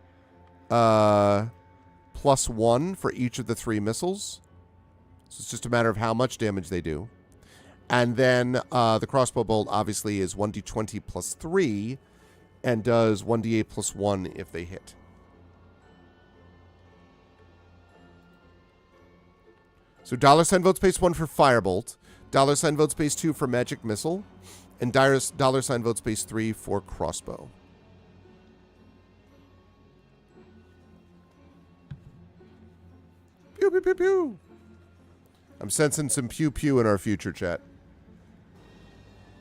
plus 1 for each of the 3 missiles. So it's just a matter of how much damage they do. And then the crossbow bolt obviously is 1d20 plus 3 and does 1d8 plus 1 if they hit. So $sign vote space 1 for Firebolt, $sign vote space 2 for Magic Missile, and $sign vote space 3 for Crossbow. Pew, pew, pew, pew. I'm sensing some pew-pew in our future chat.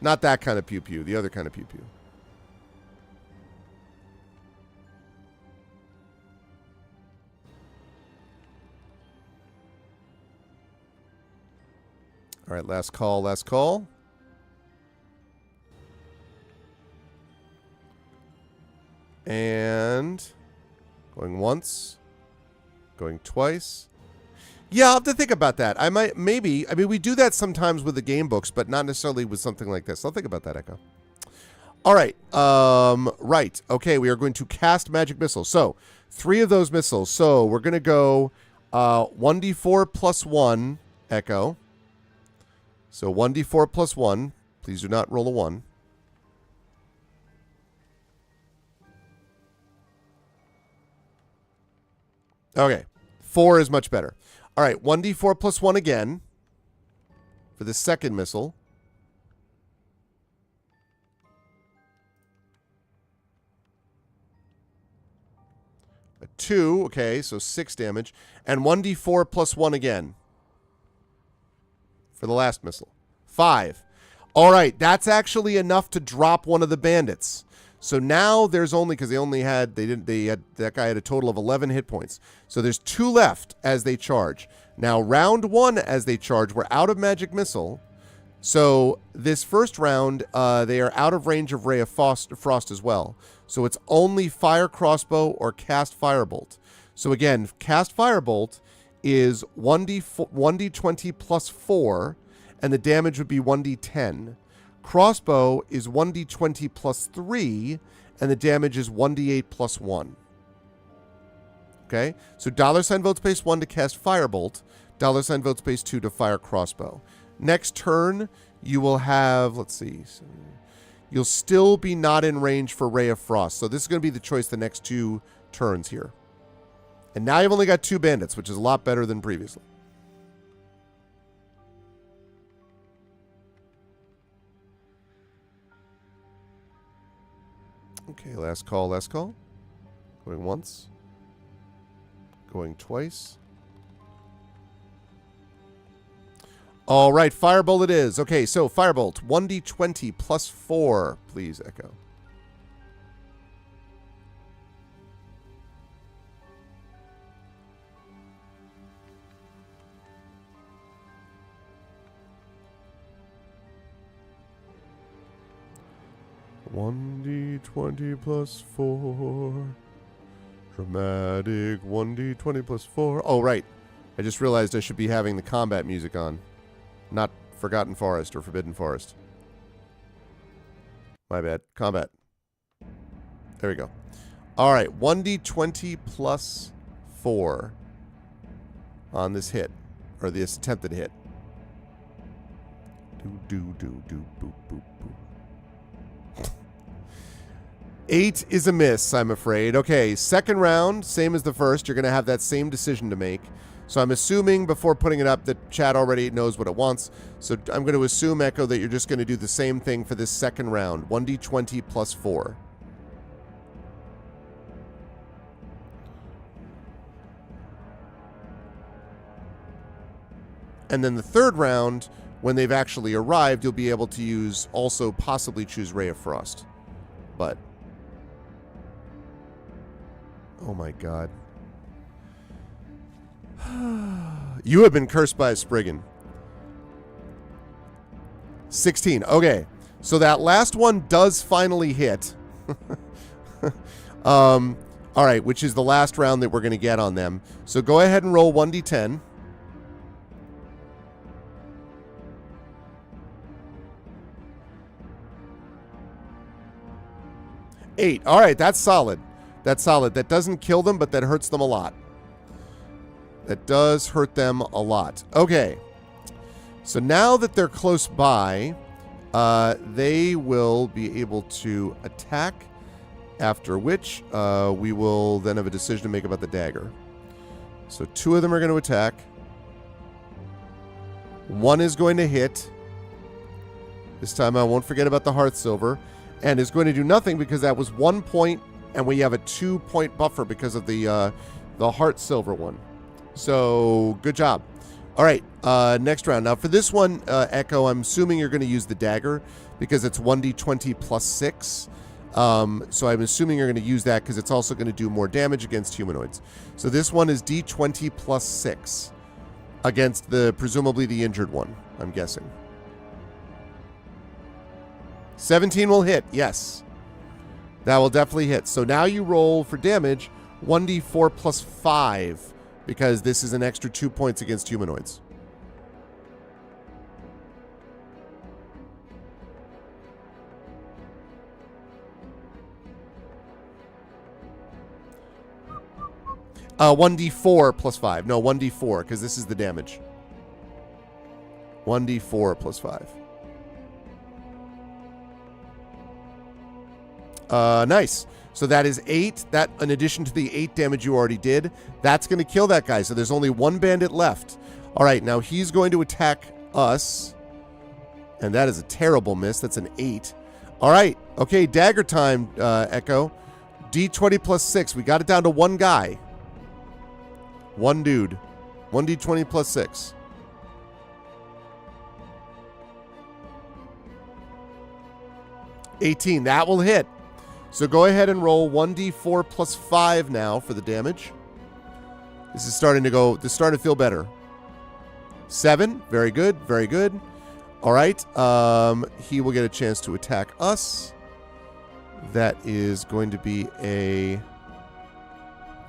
Not that kind of pew-pew, the other kind of pew-pew. All right, last call, last call. And going once, going twice. Yeah, I'll have to think about that. I might, maybe, I mean, we do that sometimes with the game books, but not necessarily with something like this. I'll think about that, Echo. All right, right. Okay, we are going to cast Magic Missile. So, 3 of those missiles. So, we're going to go 1d4 plus 1, Echo. So, 1d4 plus 1. Please do not roll a 1. Okay, 4 is much better. All right, 1d4 plus 1 again for the second missile. A 2, okay, so 6 damage. And 1d4 plus 1 again for the last missile. 5. All right, that's actually enough to drop one of the bandits. So now there's only, because that guy had a total of 11 hit points. So there's 2 left as they charge. Now round 1 as they charge, we're out of Magic Missile. So this first round, they are out of range of Ray of Frost as well. So it's only Fire Crossbow or Cast Firebolt. So again, Cast Firebolt is 1d20 plus 4, and the damage would be 1d10. Crossbow is 1d20 plus 3, and the damage is 1d8 plus 1. Okay? So $sign vote space 1 to cast Firebolt, $sign vote space 2 to fire Crossbow. Next turn, you will have, let's see, you'll still be not in range for Ray of Frost. So this is going to be the choice the next 2 turns here. And now you've only got 2 bandits, which is a lot better than previously. Okay, last call, last call. Going once. Going twice. All right, Firebolt it is. Okay, so Firebolt, 1d20 plus 4, please, Echo. 1d20 plus 4. Dramatic 1d20 plus 4. Oh, right. I just realized I should be having the combat music on. Not Forgotten Forest or Forbidden Forest. My bad. Combat. There we go. All right. 1d20 plus 4 on this hit. Or this attempted hit. Do, boop, boop, boop. 8 is a miss, I'm afraid. Okay, second round, same as the first. You're going to have that same decision to make. So I'm assuming before putting it up that chat already knows what it wants. So I'm going to assume, Echo, that you're just going to do the same thing for this second round. 1d20 plus 4. And then the third round, when they've actually arrived, you'll be able to use, also possibly choose Ray of Frost. But... oh my god. You have been cursed by a Spriggan. 16. Okay. So that last one does finally hit. All right, which is the last round that we're going to get on them. So go ahead and roll 1d10. Eight. All right, that's solid. That's solid. That doesn't kill them, but that hurts them a lot. That does hurt them a lot. Okay. So now that they're close by, they will be able to attack, after which we will then have a decision to make about the dagger. So 2 of them are going to attack. 1 is going to hit. This time I won't forget about the Hearth Silver. And is going to do nothing because that was 1 point, and we have a 2-point buffer because of the Heart Silver one. So, good job. All right, next round. Now, for this one, Echo, I'm assuming you're going to use the dagger because it's 1d20 plus 6. So I'm assuming you're going to use that because it's also going to do more damage against humanoids. So this one is d20 plus 6 against presumably the injured one, I'm guessing. 17 will hit, yes. That will definitely hit. So now you roll for damage 1d4 plus 5 because this is an extra 2 points against humanoids. Uh, 1d4 plus 5. No, 1d4 because this is the damage. 1d4 plus 5. Nice. So that is 8. That, in addition to the 8 damage you already did, that's going to kill that guy. So there's only 1 bandit left. All right, now he's going to attack us. And that is a terrible miss. That's an 8. All right. Okay, dagger time, Echo. D20 plus 6. We got it down to 1 guy. 1 dude. 1d20 plus 6. $18. That will hit. So go ahead and roll 1d4 plus 5 now for the damage. This is starting to feel better. 7. Very good. Very good. All right. He will get a chance to attack us. That is going to be a...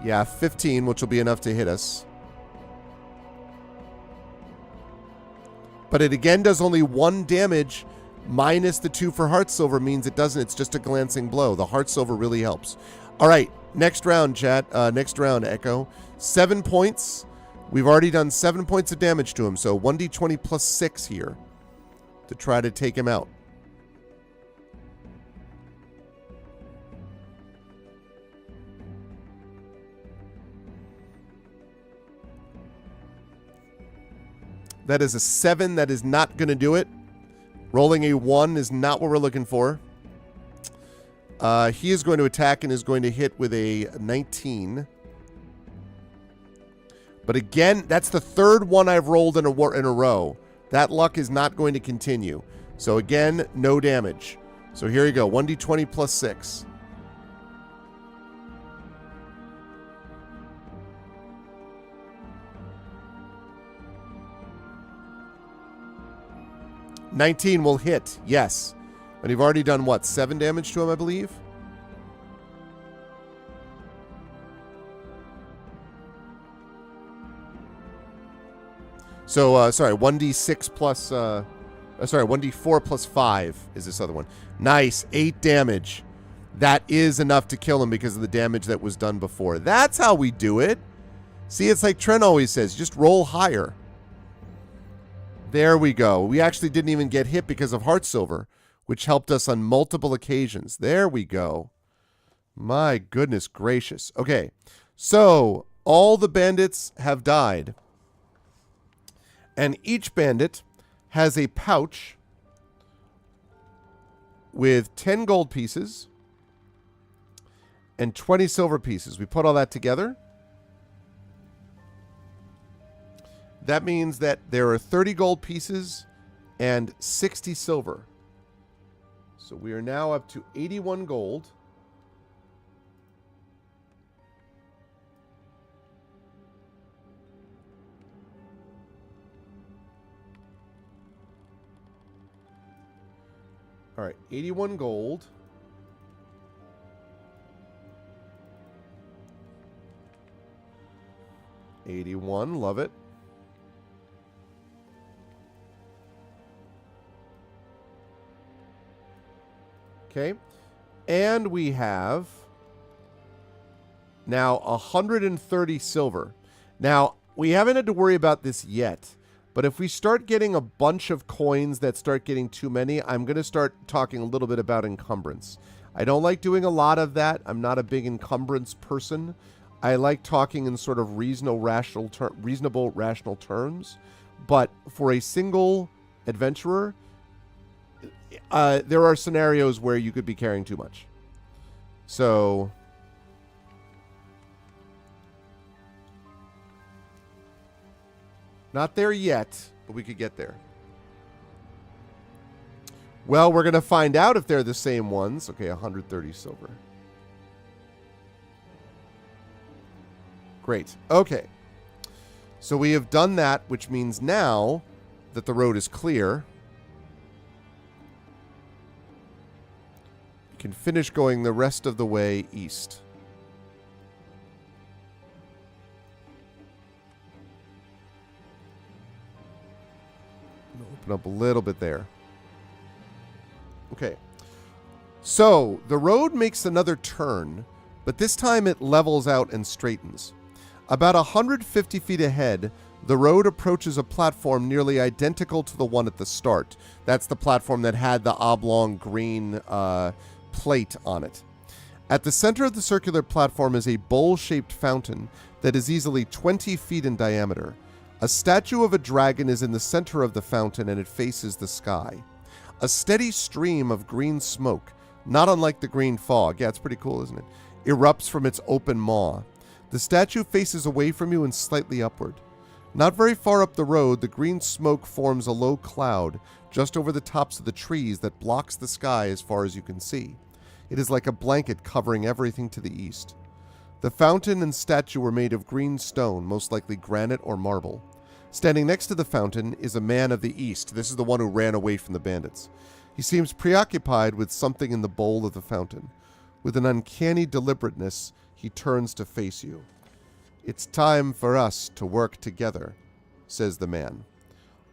yeah, 15, which will be enough to hit us. But it again does only 1 damage... minus the 2 for Heart Silver means it doesn't. It's just a glancing blow. The Heart Silver really helps. All right. Next round, chat. Next round, Echo. 7 points. We've already done 7 points of damage to him. So 1d20 plus 6 here to try to take him out. That is a 7. That is not going to do it. Rolling a 1 is not what we're looking for. He is going to attack and is going to hit with a 19. But again, that's the 3rd one I've rolled in a row. That luck is not going to continue. So again, no damage. So here you go. 1d20 plus 6. $19 will hit. Yes. And you've already done, what, 7 damage to him, I believe? So, sorry, 1d6 plus, sorry, 1d4 plus 5 is this other one. Nice, 8 damage. That is enough to kill him because of the damage that was done before. That's how we do it. See, it's like Trent always says, just roll higher. There we go. We actually didn't even get hit because of Heart Silver, which helped us on multiple occasions. There we go. My goodness gracious. Okay, so all the bandits have died. And each bandit has a pouch with 10 gold pieces and 20 silver pieces. We put all that together. That means that there are 30 gold pieces and 60 silver. So we are now up to 81 gold. All right, 81 gold. $81, love it. Okay, and we have now 130 silver. Now, we haven't had to worry about this yet, but if we start getting a bunch of coins that start getting too many, I'm going to start talking a little bit about encumbrance. I don't like doing a lot of that. I'm not a big encumbrance person. I like talking in sort of reasonable, rational terms. But for a single adventurer, there are scenarios where you could be carrying too much. So not there yet, but we could get there. Well, we're going to find out if they're the same ones. Okay, 130 silver. Great. Okay. So we have done that, which means now that the road is clear, we can finish going the rest of the way east. Open up a little bit there. Okay. So the road makes another turn, but this time it levels out and straightens. About 150 feet ahead, the road approaches a platform nearly identical to the one at the start. That's the platform that had the oblong green plate on it. At the center of the circular platform is a bowl-shaped fountain that is easily 20 feet in diameter. A statue of a dragon is in the center of the fountain, and it faces the sky. A steady stream of green smoke, not unlike the green fog, yeah, it's pretty cool, isn't it, erupts from its open maw. The statue faces away from you and slightly upward. Not very far up the road, the green smoke forms a low cloud just over the tops of the trees that blocks the sky as far as you can see. It is like a blanket covering everything to the east. The fountain and statue were made of green stone, most likely granite or marble. Standing next to the fountain is a man of the east. This is the one who ran away from the bandits. He seems preoccupied with something in the bowl of the fountain. With an uncanny deliberateness, he turns to face you. "It's time for us to work together," says the man.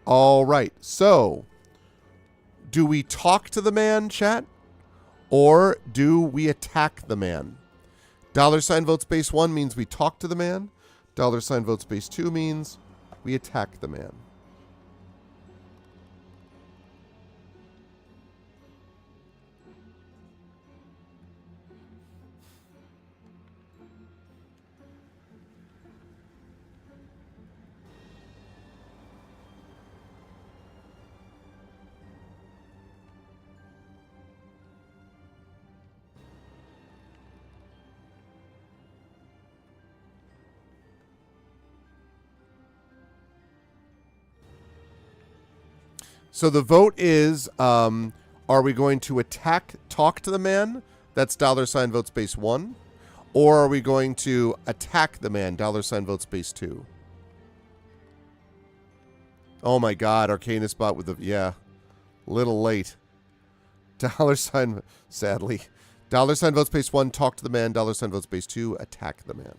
All right, so do we talk to the man, chat? Or do we attack the man? $ vote space 1 means we talk to the man. $ vote space 2 means we attack the man. So the vote is, are we going to talk to the man? That's $ vote space 1. Or are we going to attack the man? $ vote space 2. Oh my god, Arcanus bot with the, yeah, little late. $ sadly. $ vote space 1, talk to the man. $ vote space 2, attack the man.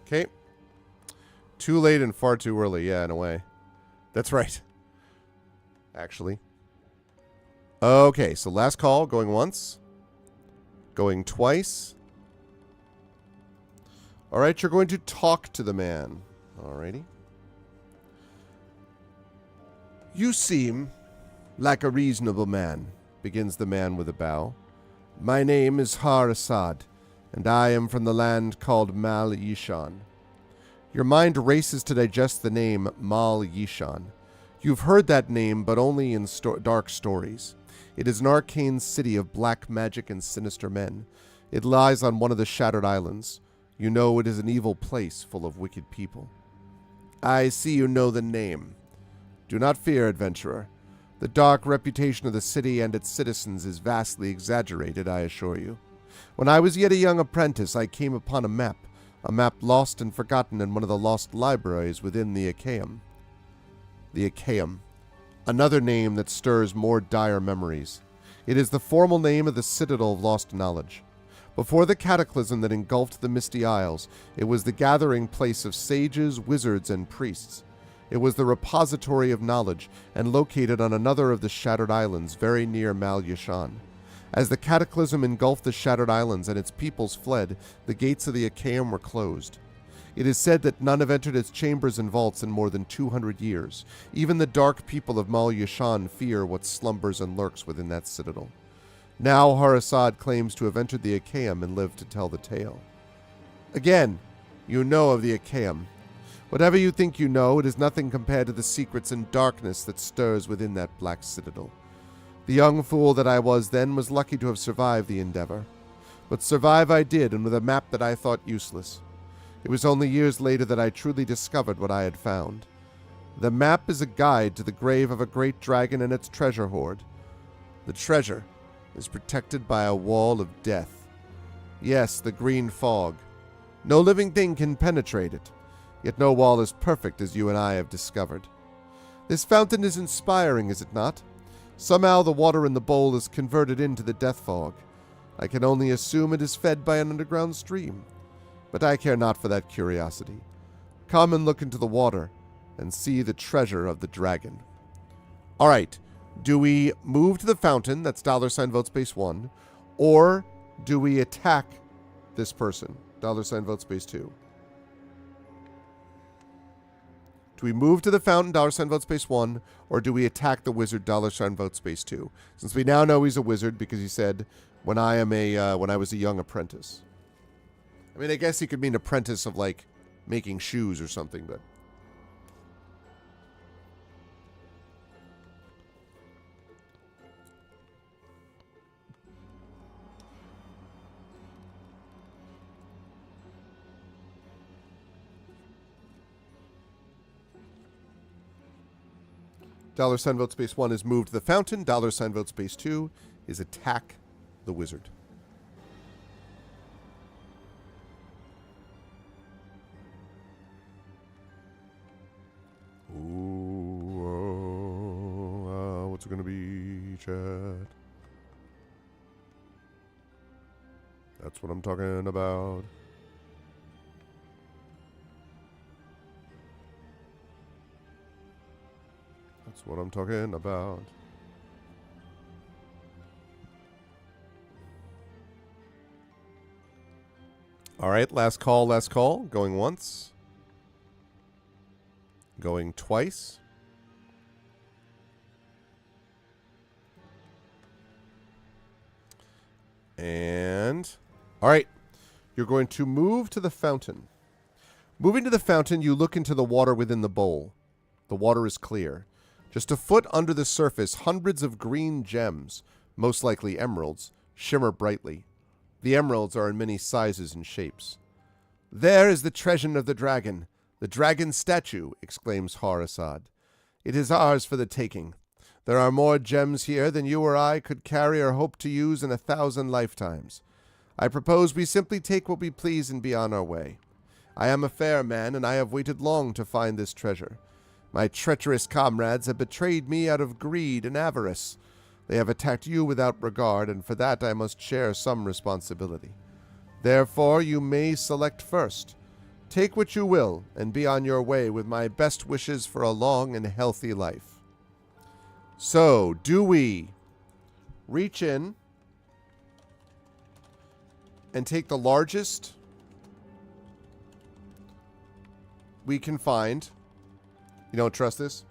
Okay. Too late and far too early. Yeah, in a way. That's right. Actually. Okay, so last call. Going once. Going twice. All right, you're going to talk to the man. Alrighty. You seem like a reasonable man, begins the man with a bow. My name is Har Assad, and I am from the land called Mal Yishan. Your mind races to digest the name Mal Yishan. You've heard that name, but only in dark stories. It is an arcane city of black magic and sinister men. It lies on one of the Shattered Islands. You know it is an evil place full of wicked people. I see you know the name. Do not fear, adventurer. The dark reputation of the city and its citizens is vastly exaggerated, I assure you. When I was yet a young apprentice, I came upon a map lost and forgotten in one of the lost libraries within the Achaeum. The Achaeum, another name that stirs more dire memories. It is the formal name of the Citadel of Lost Knowledge. Before the cataclysm that engulfed the Misty Isles, it was the gathering place of sages, wizards, and priests. It was the repository of knowledge, and located on another of the Shattered Islands, very near Mal Yishan. As the cataclysm engulfed the Shattered Islands and its peoples fled, the gates of the Achaeum were closed. It is said that none have entered its chambers and vaults in more than 200 years. Even the dark people of Mal Yishan fear what slumbers and lurks within that citadel. Now Har Assad claims to have entered the Achaeum and lived to tell the tale. Again, you know of the Achaeum. Whatever you think you know, it is nothing compared to the secrets and darkness that stirs within that black citadel. The young fool that I was then was lucky to have survived the endeavor. But survive I did, and with a map that I thought useless. It was only years later that I truly discovered what I had found. The map is a guide to the grave of a great dragon and its treasure hoard. The treasure is protected by a wall of death. Yes, the green fog. No living thing can penetrate it, yet no wall is perfect as you and I have discovered. This fountain is inspiring, is it not? Somehow the water in the bowl is converted into the death fog. I can only assume it is fed by an underground stream. But I care not for that curiosity. Come and look into the water and see the treasure of the dragon. All right. Do we move to the fountain, that's $ vote space 1, or do we attack this person, $ vote space 2? Do we move to the fountain, $ vote space 1, or do we attack the wizard, $ vote space 2? Since we now know he's a wizard because he said, when I was a young apprentice. I mean, I guess he could mean apprentice of, like, making shoes or something, but... $ vote space 1 is moved to the fountain. $ vote space 2 is attack the wizard. Ooh, what's it going to be, chat? That's what I'm talking about. That's what I'm talking about. All right, last call, last call. Going once. Going twice. And... All right. You're going to move to the fountain. Moving to the fountain, you look into the water within the bowl. The water is clear. Just a foot under the surface, hundreds of green gems, most likely emeralds, shimmer brightly. The emeralds are in many sizes and shapes. "There is the treasure of the dragon statue," exclaims Har-Assad. "It is ours for the taking. There are more gems here than you or I could carry or hope to use in 1,000 lifetimes. I propose we simply take what we please and be on our way. I am a fair man, and I have waited long to find this treasure. My treacherous comrades have betrayed me out of greed and avarice. They have attacked you without regard, and for that I must share some responsibility. Therefore, you may select first. Take what you will, and be on your way with my best wishes for a long and healthy life." So, do we reach in and take the largest we can find? You don't trust this?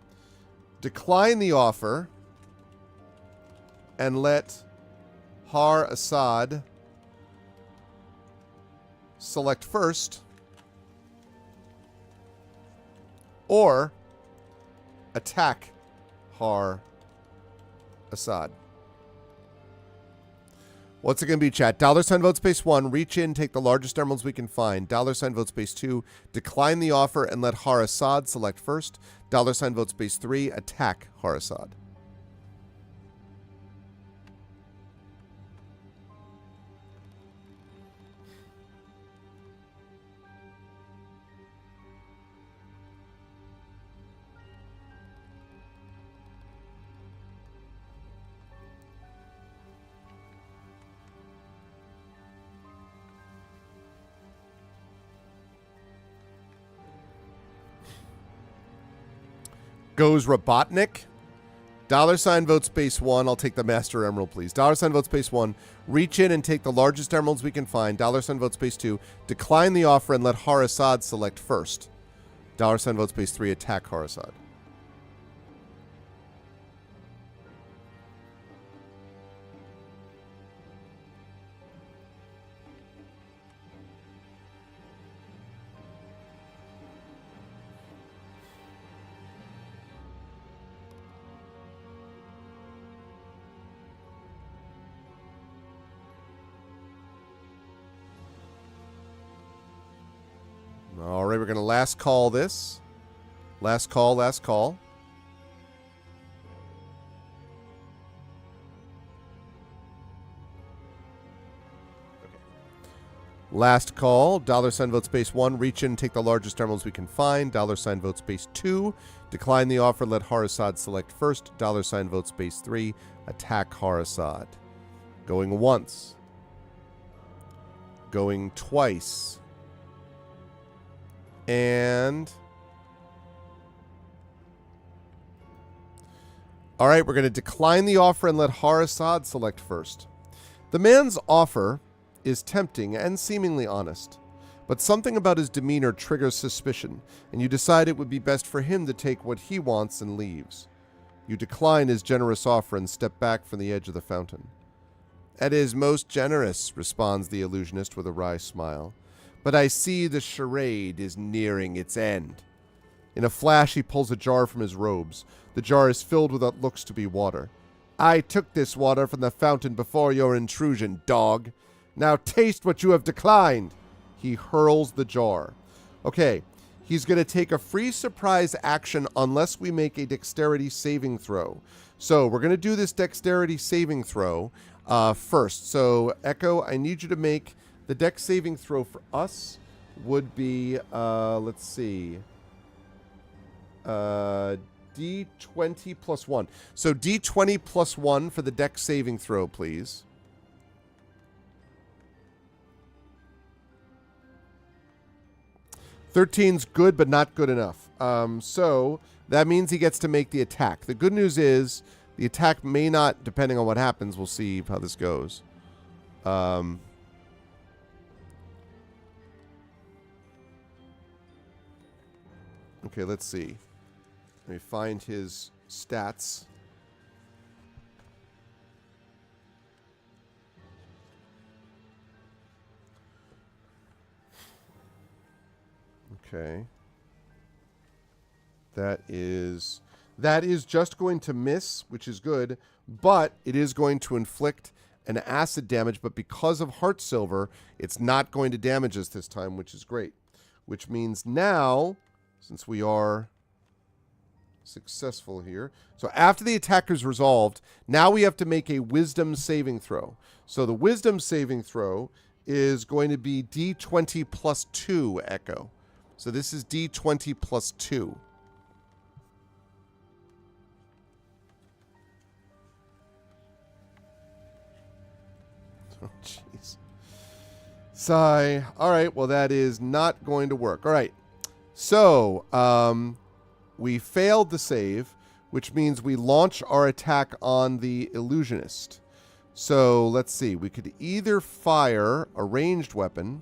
Decline the offer and let Har-Assad select first, or attack Har-Assad. What's it going to be, chat? $ vote space 1, reach in, take the largest emeralds we can find. $ vote space 2, decline the offer and let Har-Assad select first. $ vote space 3, attack Har-Assad. Goes Robotnik. $ vote space 1. I'll take the Master Emerald, please. $ vote space 1. Reach in and take the largest emeralds we can find. $ vote space 2. Decline the offer and let Har-Assad select first. $ vote space 3. Attack Har-Assad. All right, we're going to last call this. Last call, last call. Okay. Last call. $ vote space 1. Reach in, take the largest emeralds we can find. $ vote space 2. Decline the offer, let Har-Assad select first. $ vote space 3. Attack Har-Assad. Going once. Going twice. And all right, we're going to decline the offer and let Har-Assad select first. The man's offer is tempting and seemingly honest, but something about his demeanor triggers suspicion, and you decide it would be best for him to take what he wants and leaves. You decline his generous offer and step back from the edge of the fountain. "That is most generous," responds the illusionist with a wry smile. "But I see the charade is nearing its end." In a flash, he pulls a jar from his robes. The jar is filled with what looks to be water. "I took this water from the fountain before your intrusion, dog. Now taste what you have declined." He hurls the jar. Okay, he's going to take a free surprise action unless we make a dexterity saving throw. So we're going to do this dexterity saving throw first. So, Echo, I need you to make... The dex saving throw for us would be, let's see, D20 plus 1. So D20 plus 1 for the dex saving throw, please. .13's good, but not good enough. So that means he gets to make the attack. The good news is the attack may not, depending on what happens, we'll see how this goes. Okay, let's see. Let me find his stats. Okay. That is just going to miss, which is good, but it is going to inflict an acid damage, but because of Heart Silver, it's not going to damage us this time, which is great. Which means now, since we are successful here, so after the attacker's resolved, now we have to make a Wisdom saving throw. So the Wisdom saving throw is going to be D20 plus 2, Echo. So this is D20 plus 2. Oh, jeez. Sigh. All right, well, that is not going to work. All right. So, we failed the save, which means we launch our attack on the illusionist. So, let's see. We could either fire a ranged weapon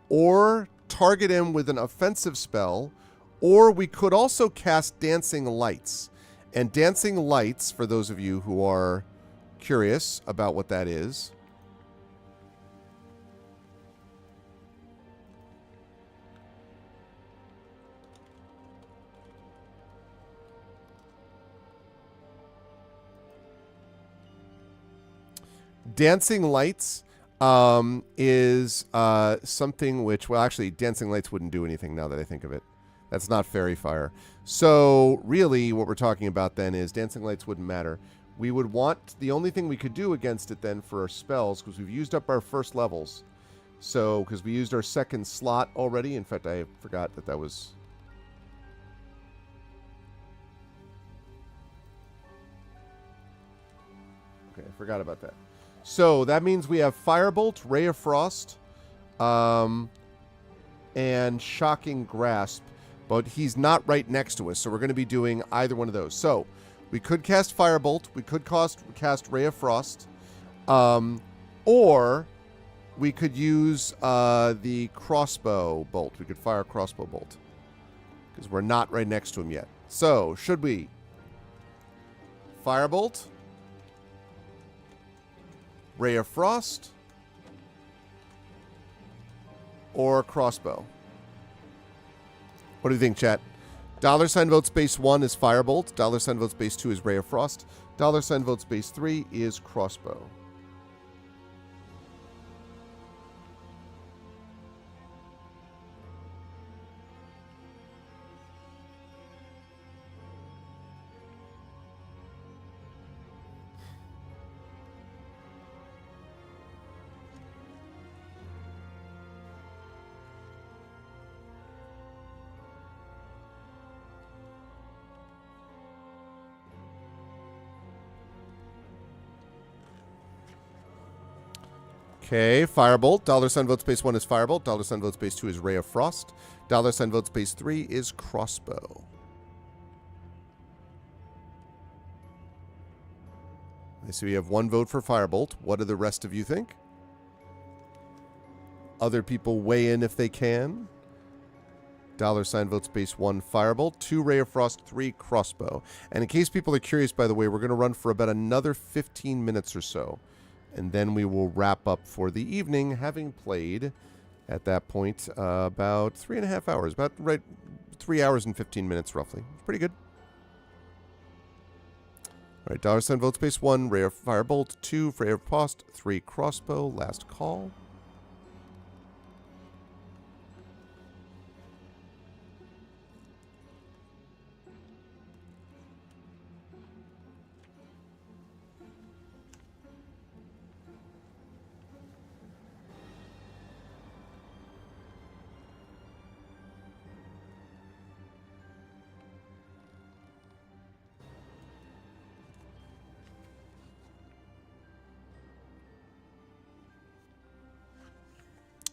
or target him with an offensive spell, or we could also cast Dancing Lights. And Dancing Lights, for those of you who are curious about what that is, Dancing Lights is something which, well, actually, Dancing Lights wouldn't do anything now that I think of it. That's not Fairy Fire. So, really, what we're talking about then is Dancing Lights wouldn't matter. We would want, the only thing we could do against it then for our spells, because we've used up our first levels. So, because we used our second slot already. In fact, I forgot that was... Okay, I forgot about that. So that means we have Firebolt, Ray of Frost, and Shocking Grasp, but he's not right next to us, so we're going to be doing either one of those. So we could cast Firebolt, we could cast Ray of Frost, or we could use the Crossbow Bolt. We could fire a Crossbow Bolt, because we're not right next to him yet. So, should we? Firebolt, Ray of Frost, or Crossbow? What do you think, chat? $ vote space 1 is Firebolt. $ vote space 2 is Ray of Frost. $ vote space 3 is Crossbow. Okay, Firebolt. $ vote space 1 is Firebolt. $ vote space 2 is Ray of Frost. $ vote space 3 is Crossbow. So we have 1 vote for Firebolt. What do the rest of you think? Other people weigh in if they can. $ vote space 1 Firebolt, 2 Ray of Frost, 3 Crossbow. And in case people are curious, by the way, we're going to run for about another 15 minutes or so. And then we will wrap up for the evening, having played, at that point, about 3.5 hours. About, 3 hours and 15 minutes, roughly. Pretty good. All right, $ vote space 1, Ray of Firebolt, 2 Ray of Frost, 3 Crossbow, last call.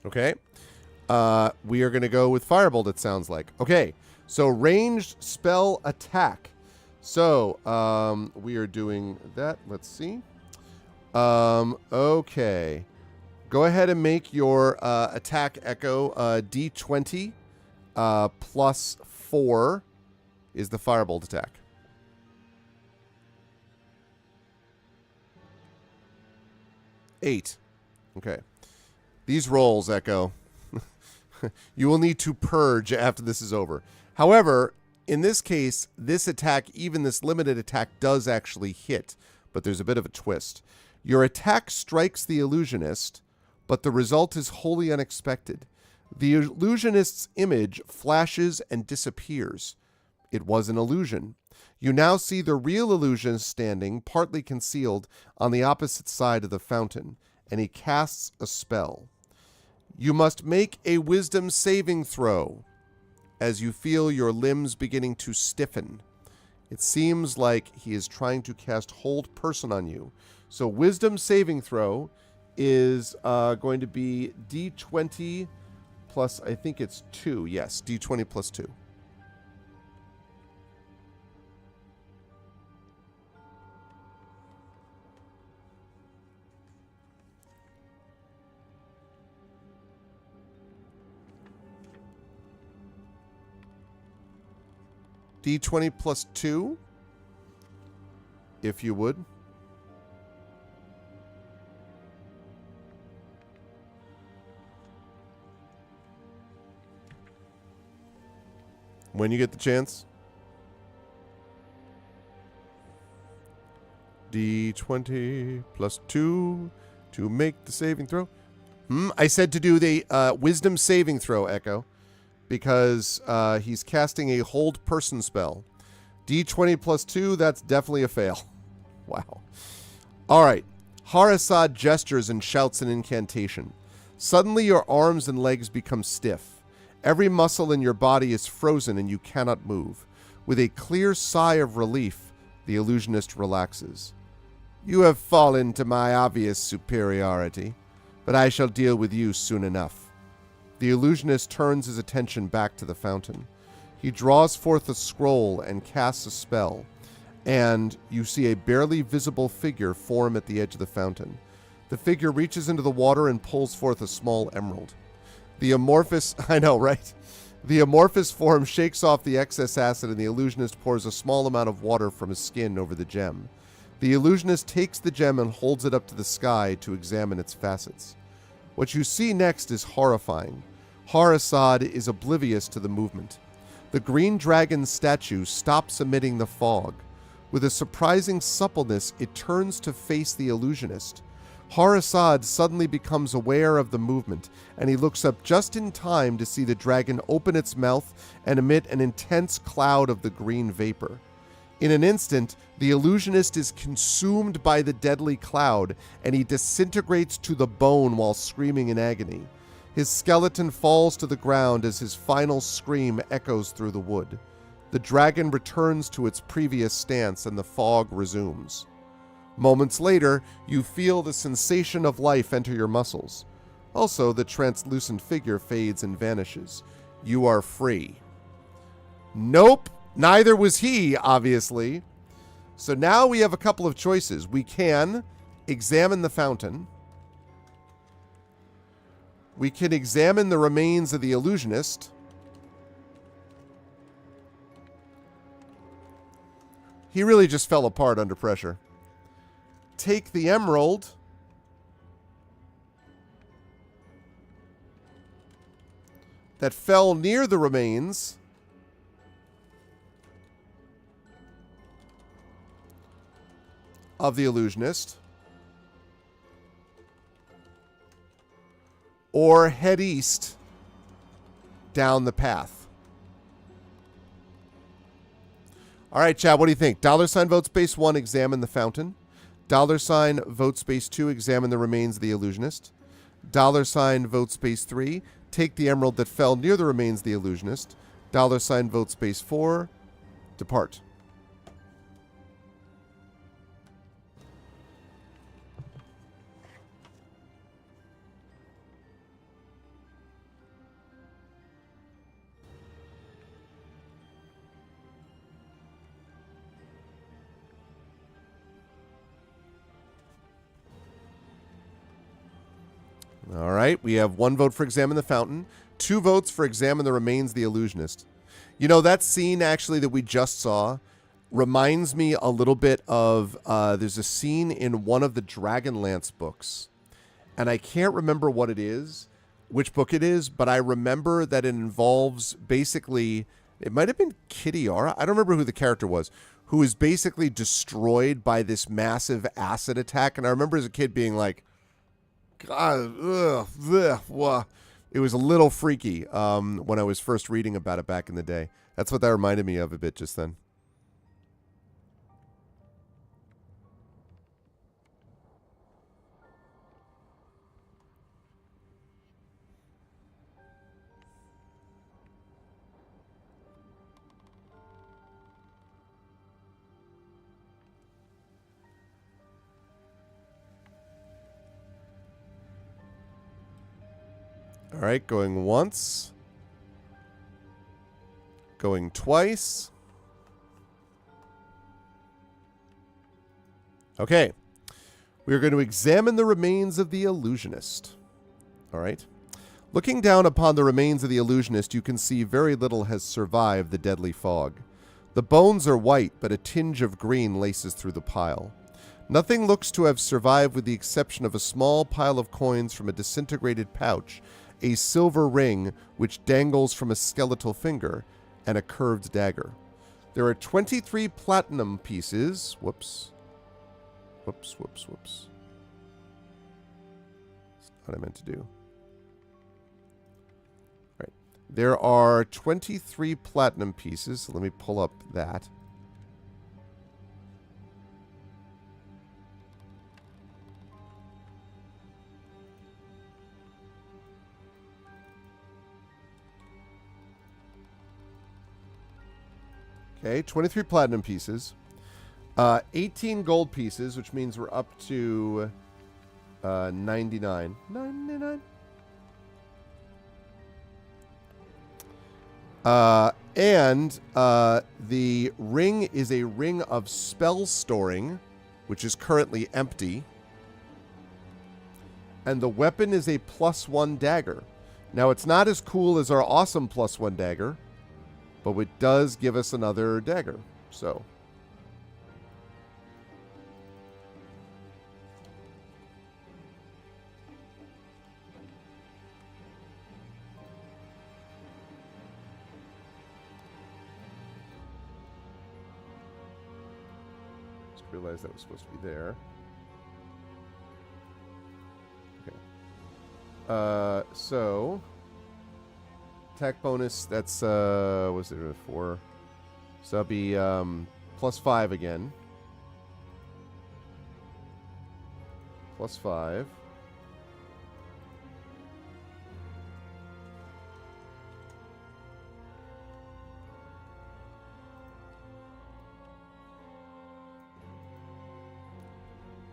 Okay. We are going to go with Firebolt, it sounds like. Okay. So, ranged spell attack. So, we are doing that. Let's see. Okay. Go ahead and make your attack Echo D20 plus 4 is the Firebolt attack. Eight. Okay. These rolls, Echo. You will need to purge after this is over. However, in this case, this attack, even this limited attack, does actually hit. But there's a bit of a twist. Your attack strikes the illusionist, but the result is wholly unexpected. The illusionist's image flashes and disappears. It was an illusion. You now see the real illusionist standing, partly concealed, on the opposite side of the fountain, and he casts a spell. You must make a wisdom saving throw as you feel your limbs beginning to stiffen. It seems like he is trying to cast Hold Person on you. So wisdom saving throw is going to be D20 plus, I think it's 2. Yes, D20 plus 2. D20 plus 2, if you would. When you get the chance. D20 plus 2 to make the saving throw. I said to do the wisdom saving throw, Echo, because he's casting a Hold Person spell. D20 plus 2, that's definitely a fail. Wow. All right. Har-Assad gestures and shouts an incantation. Suddenly your arms and legs become stiff. Every muscle in your body is frozen and you cannot move. With a clear sigh of relief, the illusionist relaxes. You have fallen to my obvious superiority, but I shall deal with you soon enough. The illusionist turns his attention back to the fountain. He draws forth a scroll and casts a spell, and you see a barely visible figure form at the edge of the fountain. The figure reaches into the water and pulls forth a small emerald. The amorphous, I know, right? The amorphous form shakes off the excess acid, and the illusionist pours a small amount of water from his skin over the gem. The illusionist takes the gem and holds it up to the sky to examine its facets. What you see next is horrifying. Har-Assad is oblivious to the movement. The green dragon statue stops emitting the fog. With a surprising suppleness, it turns to face the illusionist. Har-Assad suddenly becomes aware of the movement, and he looks up just in time to see the dragon open its mouth and emit an intense cloud of the green vapor. In an instant, the illusionist is consumed by the deadly cloud, and he disintegrates to the bone while screaming in agony. His skeleton falls to the ground as his final scream echoes through the wood. The dragon returns to its previous stance, and the fog resumes. Moments later, you feel the sensation of life enter your muscles. Also, the translucent figure fades and vanishes. You are free. Nope, neither was he, obviously. So now we have a couple of choices. We can examine the fountain. We can examine the remains of the illusionist. He really just fell apart under pressure. Take the emerald. That fell near the remains. Of the illusionist. Or head east down the path. All right, Chad, what do you think? $ vote space 1, examine the fountain. $ vote space 2, examine the remains of the illusionist. $ vote space 3, take the emerald that fell near the remains of the illusionist. $ vote space 4, depart. All right, we have 1 vote for examine the fountain, 2 votes for examine the remains of the illusionist. You know, that scene actually that we just saw reminds me a little bit of, there's a scene in one of the Dragonlance books, and I can't remember what it is, which book it is, but I remember that it involves basically, it might have been Kitiara. I don't remember who the character was, who is basically destroyed by this massive acid attack. And I remember as a kid being like, God, it was a little freaky when I was first reading about it back in the day. That's what that reminded me of a bit just then. All right, going once. Going twice. Okay. We are going to examine the remains of the illusionist. All right. Looking down upon the remains of the illusionist, you can see very little has survived the deadly fog. The bones are white, but a tinge of green laces through the pile. Nothing looks to have survived with the exception of a small pile of coins from a disintegrated pouch, a silver ring which dangles from a skeletal finger, and a curved dagger. There are 23 platinum pieces. Whoops. That's what I meant to do. All right. There are 23 platinum pieces. So let me pull up that. Okay, 23 platinum pieces. 18 gold pieces, which means we're up to 99. 99? And the ring is a ring of spell storing, which is currently empty. And the weapon is a +1 dagger. Now, it's not as cool as our awesome +1 dagger, but it does give us another dagger. So. Just realized that was supposed to be there. Okay. So. Attack bonus, that's, what's it, 4? So that'll be +5 again. +5.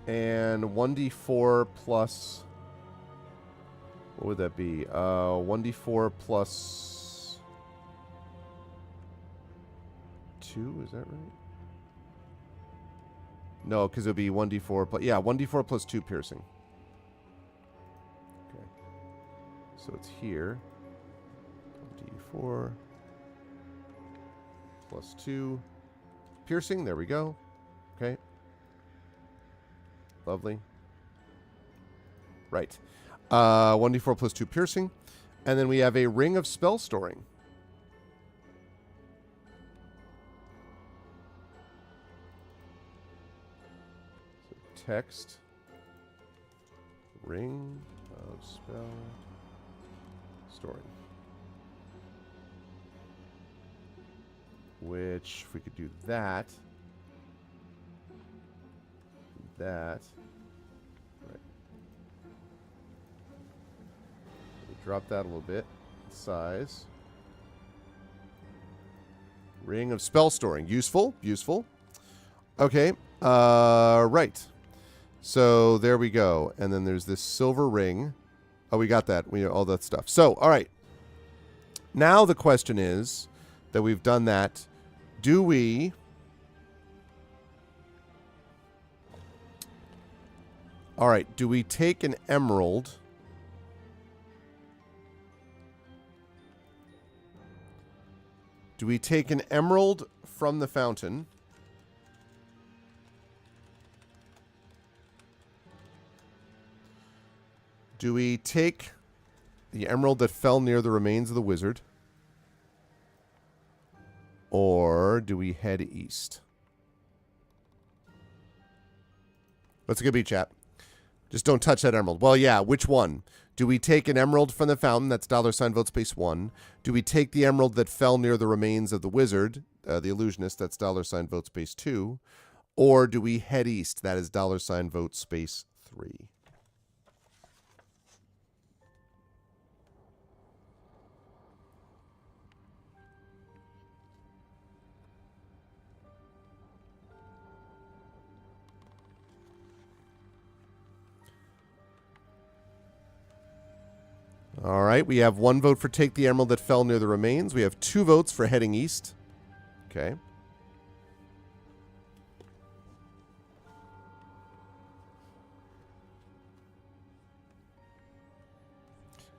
And 1d4 plus... What would that be? 1d4 plus 2, is that right? No, because it would be 1d4 plus... Yeah, 1d4 plus 2 piercing. Okay. So it's here. 1d4 plus 2 piercing. There we go. Okay. Lovely. Right. 1d4 plus 2 piercing. And then we have a ring of spell storing. So text. Ring of spell storing. Which, if we could do that. That. Drop that a little bit. Size. Ring of spell storing. Useful. Useful. Okay. Right. So there we go. And then there's this silver ring. Oh, we got that. We know all that stuff. So, all right. Now the question is that we've done that. Do we... All right. Do we take an emerald... Do we take an emerald from the fountain? Do we take the emerald that fell near the remains of the wizard? Or do we head east? What's it going to be, chat? Just don't touch that emerald. Well, yeah, which one? Do we take an emerald from the fountain? That's $ vote space 1. Do we take the emerald that fell near the remains of the wizard, the illusionist? That's $ vote space 2. Or do we head east? That is $ vote space 3. All right, we have 1 vote for take the emerald that fell near the remains. We have 2 votes for heading east. Okay.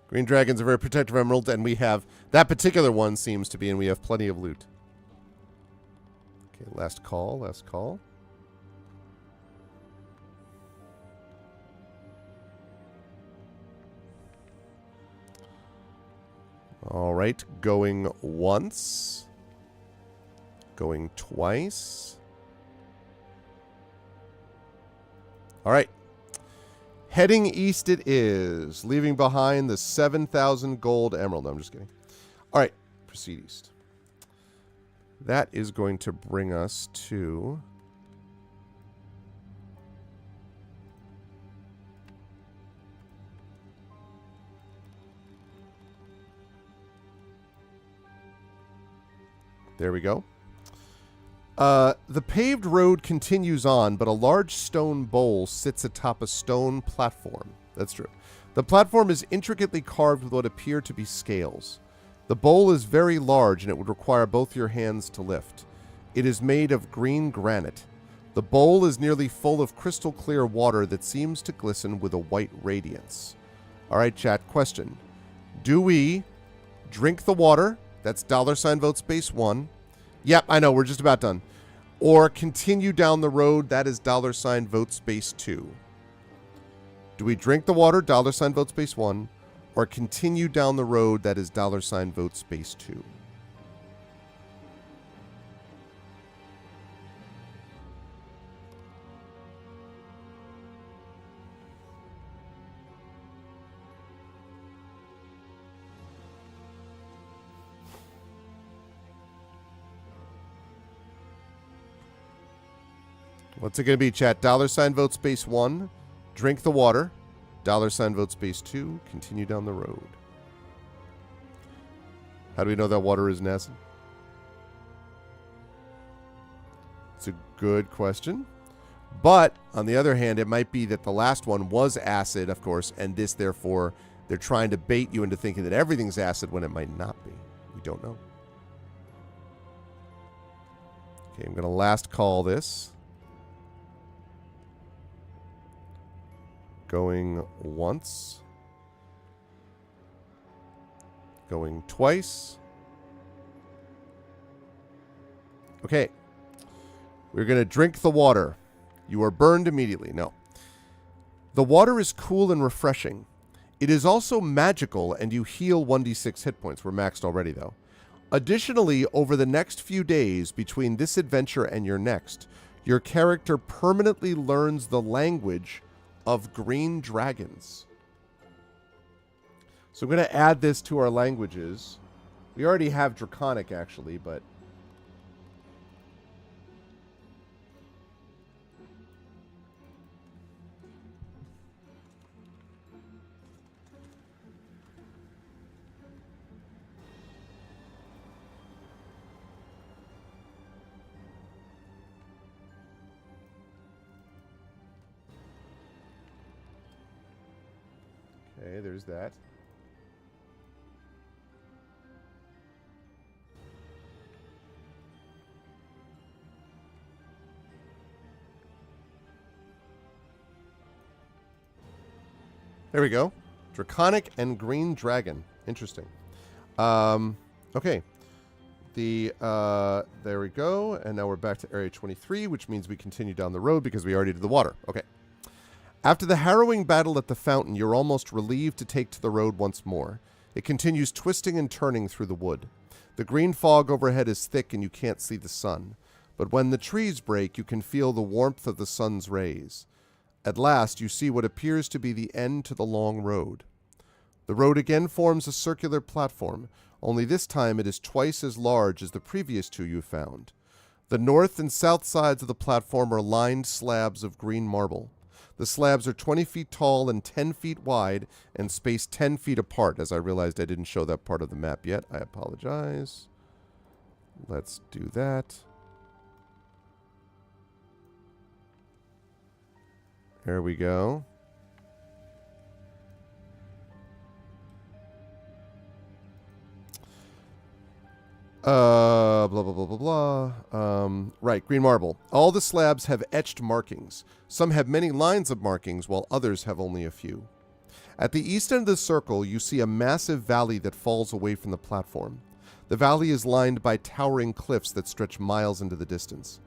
Green Dragon's a very protective emerald, and we have... That particular one seems to be, and we have plenty of loot. Okay, last call, last call. All right, going once. Going twice. All right. Heading east it is, leaving behind the 7,000 gold emerald. No, I'm just kidding. All right, proceed east. That is going to bring us to... There we go. The paved road continues on, but a large stone bowl sits atop a stone platform. That's true. The platform is intricately carved with what appear to be scales. The bowl is very large, and it would require both your hands to lift. It is made of green granite. The bowl is nearly full of crystal clear water that seems to glisten with a white radiance. All right, chat, question. Do we drink the water? That's $ vote space 1. Yep, I know, we're just about done. Or continue down the road, that is $ vote space 2. Do we drink the water, $ vote space 1, or continue down the road, that is $ vote space 2? What's it going to be, chat? $ vote space 1, drink the water. $ vote space 2, continue down the road. How do we know that water isn't acid? It's a good question. But, on the other hand, it might be that the last one was acid, of course, and this, therefore, they're trying to bait you into thinking that everything's acid when it might not be. We don't know. Okay, I'm going to last call this. Going once. Going twice. Okay. We're going to drink the water. You are burned immediately. No. The water is cool and refreshing. It is also magical, and you heal 1d6 hit points. We're maxed already, though. Additionally, over the next few days, between this adventure and your next, your character permanently learns the language of green dragons. So I'm going to add this to our languages. We already have Draconic, actually, but... Okay, there's that. There we go. Draconic and Green Dragon. Interesting. Okay. There we go. And now we're back to Area 23, which means we continue down the road because we already did the water. Okay. After the harrowing battle at the fountain, you're almost relieved to take to the road once more. It continues twisting and turning through the wood. The green fog overhead is thick and you can't see the sun. But when the trees break, you can feel the warmth of the sun's rays. At last, you see what appears to be the end to the long road. The road again forms a circular platform, only this time it is twice as large as the previous two you found. The north and south sides of the platform are lined slabs of green marble. The slabs are 20 feet tall and 10 feet wide and spaced 10 feet apart. As I realized I didn't show that part of the map yet. I apologize. Let's do that. There we go. Blah, blah, blah, blah, blah. Right, green marble. All the slabs have etched markings. Some have many lines of markings, while others have only a few. At the east end of the circle, you see a massive valley that falls away from the platform. The valley is lined by towering cliffs that stretch miles into the distance.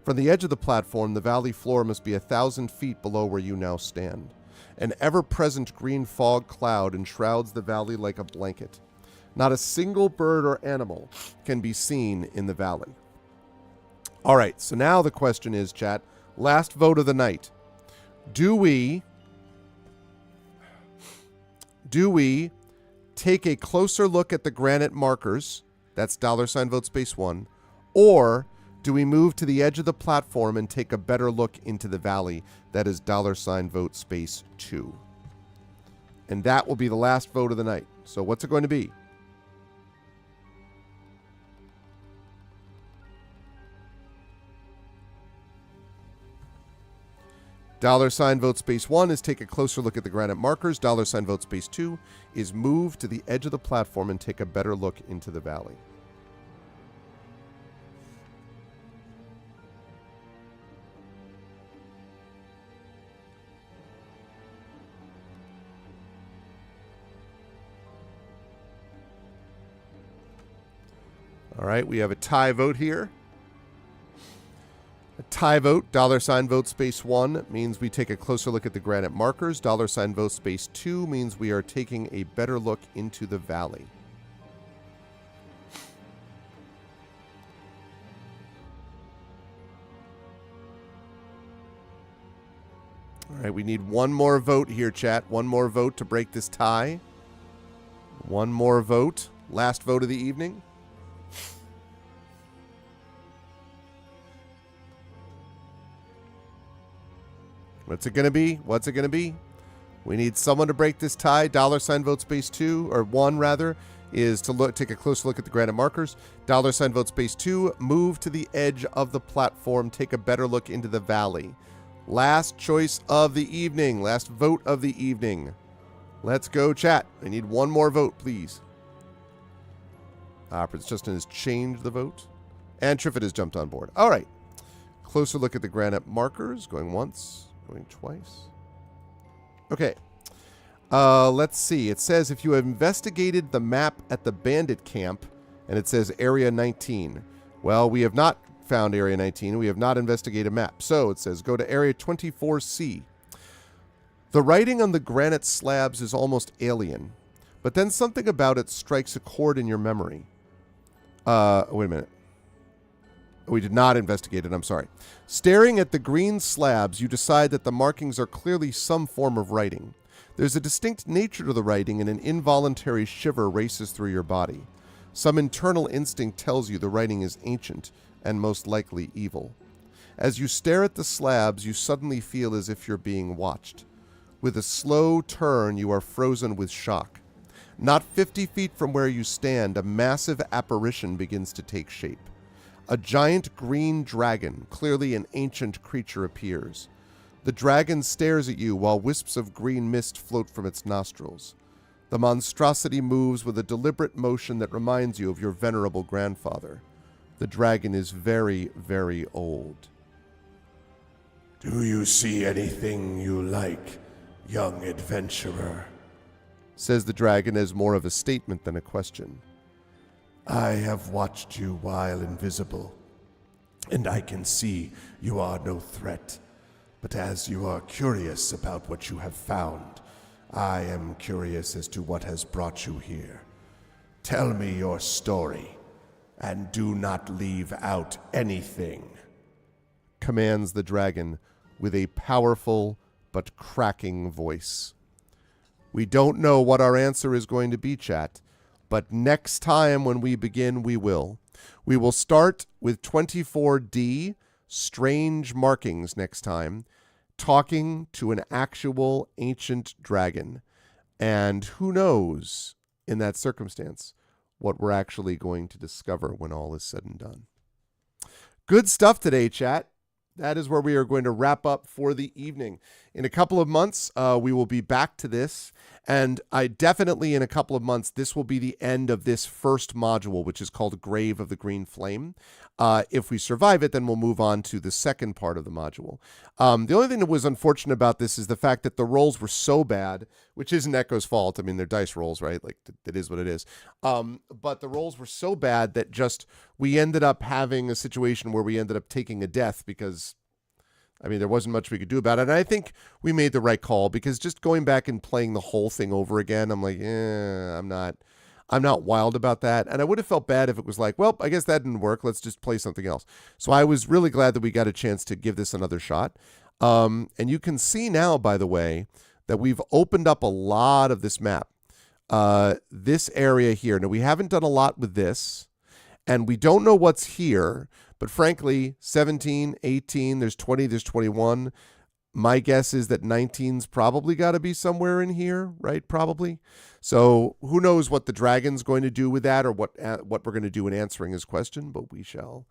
From the edge of the platform, the valley floor must be 1,000 feet below where you now stand. An ever-present green fog cloud enshrouds the valley like a blanket. Not a single bird or animal can be seen in the valley. All right, so now the question is, chat, last vote of the night. Do we take a closer look at the granite markers, that's $vote space 1, or do we move to the edge of the platform and take a better look into the valley, that is $vote space 2? And that will be the last vote of the night. So what's it going to be? $vote space 1 is take a closer look at the granite markers. $vote space 2 is move to the edge of the platform and take a better look into the valley. All right, we have a tie vote here. A tie vote, $vote space 1 means we take a closer look at the granite markers. $vote space 2 means we are taking a better look into the valley. All right, we need one more vote here, chat. One more vote to break this tie. One more vote. Last vote of the evening. What's it going to be? What's it going to be? We need someone to break this tie. $vote space 2, or 1 rather, is to take a close look at the granite markers. $vote space 2, move to the edge of the platform, take a better look into the valley. Last choice of the evening. Last vote of the evening. Let's go, chat. I need one more vote, please. Prince Justin has changed the vote. And Triffid has jumped on board. All right. Closer look at the granite markers. Going once. Going twice. Okay. Let's see. It says if you have investigated the map at the bandit camp, and it says Area 19. Well, we have not found Area 19. We have not investigated a map. So it says go to Area 24C. The writing on the granite slabs is almost alien, but then something about it strikes a chord in your memory. Wait a minute. We did not investigate it, I'm sorry. Staring at the green slabs, you decide that the markings are clearly some form of writing. There's a distinct nature to the writing, and an involuntary shiver races through your body. Some internal instinct tells you the writing is ancient and most likely evil. As you stare at the slabs, you suddenly feel as if you're being watched. With a slow turn, you are frozen with shock. Not 50 feet from where you stand, a massive apparition begins to take shape. A giant green dragon, clearly an ancient creature, appears. The dragon stares at you while wisps of green mist float from its nostrils. The monstrosity moves with a deliberate motion that reminds you of your venerable grandfather. The dragon is very, very old. Do you see anything you like, young adventurer? Says the dragon as more of a statement than a question. I have watched you while invisible, and I can see you are no threat. But as you are curious about what you have found, I am curious as to what has brought you here. Tell me your story, and do not leave out anything," commands the dragon with a powerful but cracking voice. We don't know what our answer is going to be, chat, but next time when we begin, we will. We will start with 24D, Strange Markings, next time, talking to an actual ancient dragon. And who knows, in that circumstance, what we're actually going to discover when all is said and done. Good stuff today, chat. That is where we are going to wrap up for the evening. In a couple of months, we will be back to this. And I definitely, in a couple of months, this will be the end of this first module, which is called Grave of the Green Flame. If we survive it, then we'll move on to the second part of the module. The only thing that was unfortunate about this is the fact that the rolls were so bad, which isn't Echo's fault. I mean, they're dice rolls, right? Like, it is what it is. But the rolls were so bad that just we ended up having a situation where we ended up taking a death because, I mean, there wasn't much we could do about it. And I think we made the right call because just going back and playing the whole thing over again, I'm like, I'm not wild about that. And I would have felt bad if it was like, well, I guess that didn't work. Let's just play something else. So I was really glad that we got a chance to give this another shot. And you can see now, by the way, that we've opened up a lot of this map. This area here. Now, we haven't done a lot with this, and we don't know what's here. But frankly, 17, 18, there's 20, there's 21. My guess is that 19's probably got to be somewhere in here, right? Probably. So who knows what the dragon's going to do with that, or what we're going to do in answering his question, but we shall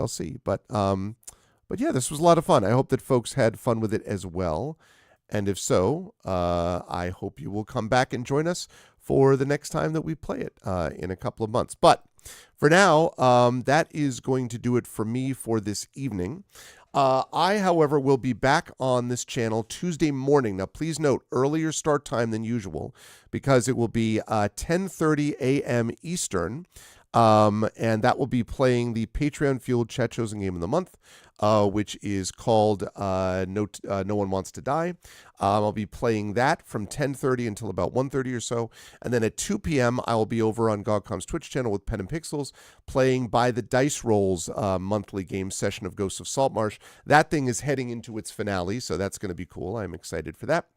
see. But yeah, this was a lot of fun. I hope that folks had fun with it as well. And if so, I hope you will come back and join us for the next time that we play it in a couple of months. But for now, that is going to do it for me for this evening. I, however, will be back on this channel Tuesday morning. Now, please note, earlier start time than usual, because it will be 10:30 a.m. Eastern, and that will be playing the Patreon-fueled Chat Chosen Game of the Month, which is called No One Wants to Die. I'll be playing that from 10:30 until about 1:30 or so. And then at 2 p.m., I will be over on GogCom's Twitch channel with Pen and Pixels playing By the Dice Rolls monthly game session of Ghosts of Saltmarsh. That thing is heading into its finale, so that's going to be cool. I'm excited for that.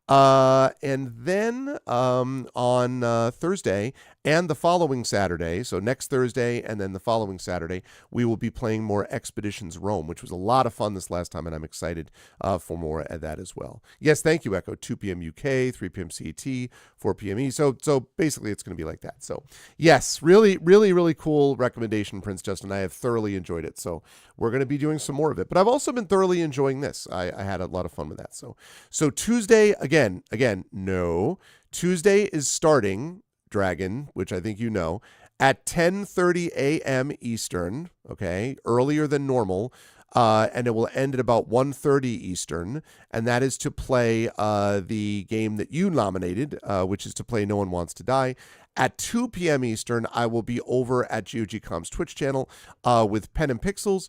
And then on Thursday and the following Saturday, so next Thursday and then the following Saturday, we will be playing more Expeditions Rome, which was a lot of fun this last time, and I'm excited for more of that as well. Yes, thank you, Echo. 2 p.m. UK, 3 p.m. CET, 4 p.m. E. So basically it's going to be like that. So yes, really, really, really cool recommendation, Prince Justin. I have thoroughly enjoyed it. So we're going to be doing some more of it. But I've also been thoroughly enjoying this. I had a lot of fun with that. So Tuesday, again, no. Tuesday is starting, Dragon, which I think you know, at 10:30 a.m. Eastern, okay, earlier than normal, and it will end at about 1:30 Eastern, and that is to play the game that you nominated, which is to play No One Wants to Die. At 2 p.m. Eastern, I will be over at GOGCom's Twitch channel with Pen and Pixels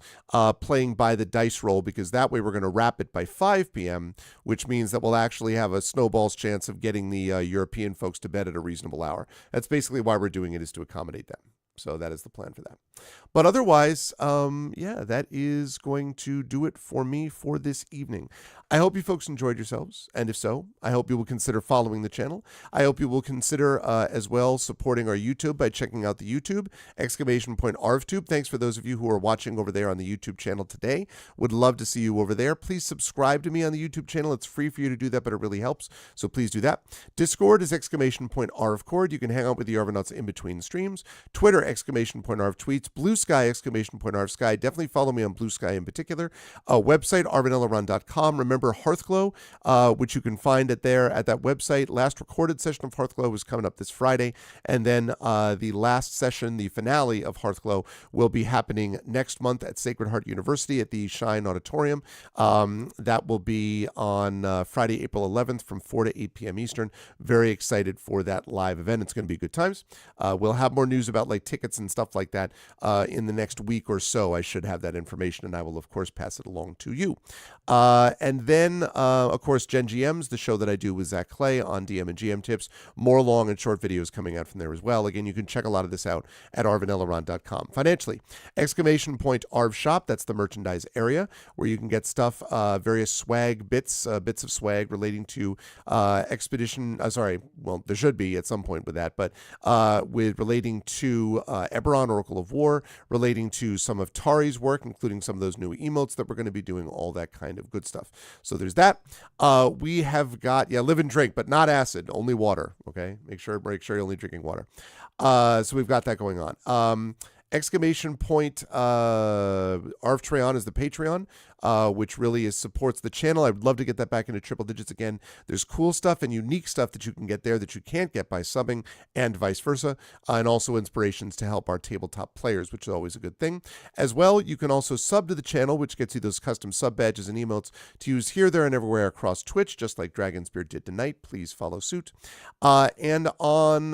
playing By the Dice Roll, because that way we're going to wrap it by 5 p.m., which means that we'll actually have a snowball's chance of getting the European folks to bed at a reasonable hour. That's basically why we're doing it, is to accommodate them. So that is the plan for that. But otherwise, yeah, that is going to do it for me for this evening. I hope you folks enjoyed yourselves. And if so, I hope you will consider following the channel. I hope you will consider as well supporting our YouTube by checking out the YouTube, !ArvTube. Thanks for those of you who are watching over there on the YouTube channel today. Would love to see you over there. Please subscribe to me on the YouTube channel. It's free for you to do that, but it really helps. So please do that. Discord is !ArvCord. You can hang out with the Arvanauts in between streams. Twitter, !Arv tweets. Blue Sky, !Arv Sky. Definitely follow me on Blue Sky in particular. Website, arvanellarun.com. Remember remember Hearthglow, which you can find at that website. Last recorded session of Hearthglow is coming up this Friday, and then the last session, the finale of Hearthglow, will be happening next month at Sacred Heart University at the Shine Auditorium. That will be on Friday, April 11th from 4 to 8 p.m. Eastern. Very excited for that live event. It's going to be good times. We'll have more news about like tickets and stuff like that in the next week or so. I should have that information, and I will, of course, pass it along to you. And then, of course, Gen GMs, the show that I do with Zach Clay on DM and GM Tips. More long and short videos coming out from there as well. Again, you can check a lot of this out at arvanelaron.com. Financially, exclamation point Arv Shop. That's the merchandise area where you can get stuff, various swag bits of swag relating to Expedition. Well, there should be at some point with that, but with relating to Eberron, Oracle of War, relating to some of Tari's work, including some of those new emotes that we're going to be doing, all that kind of good stuff. So there's that. We have got, live and drink, but not acid, only water. Okay, make sure you're only drinking water. So we've got that going on. Exclamation point Arvtreon is the Patreon, which really supports the channel. I would love to get that back into triple digits again. There's cool stuff and unique stuff that you can get there that you can't get by subbing, and vice versa, and also inspirations to help our tabletop players, which is always a good thing. As well, you can also sub to the channel, which gets you those custom sub badges and emotes to use here, there, and everywhere across Twitch, just like Dragonspear did tonight. Please follow suit. And on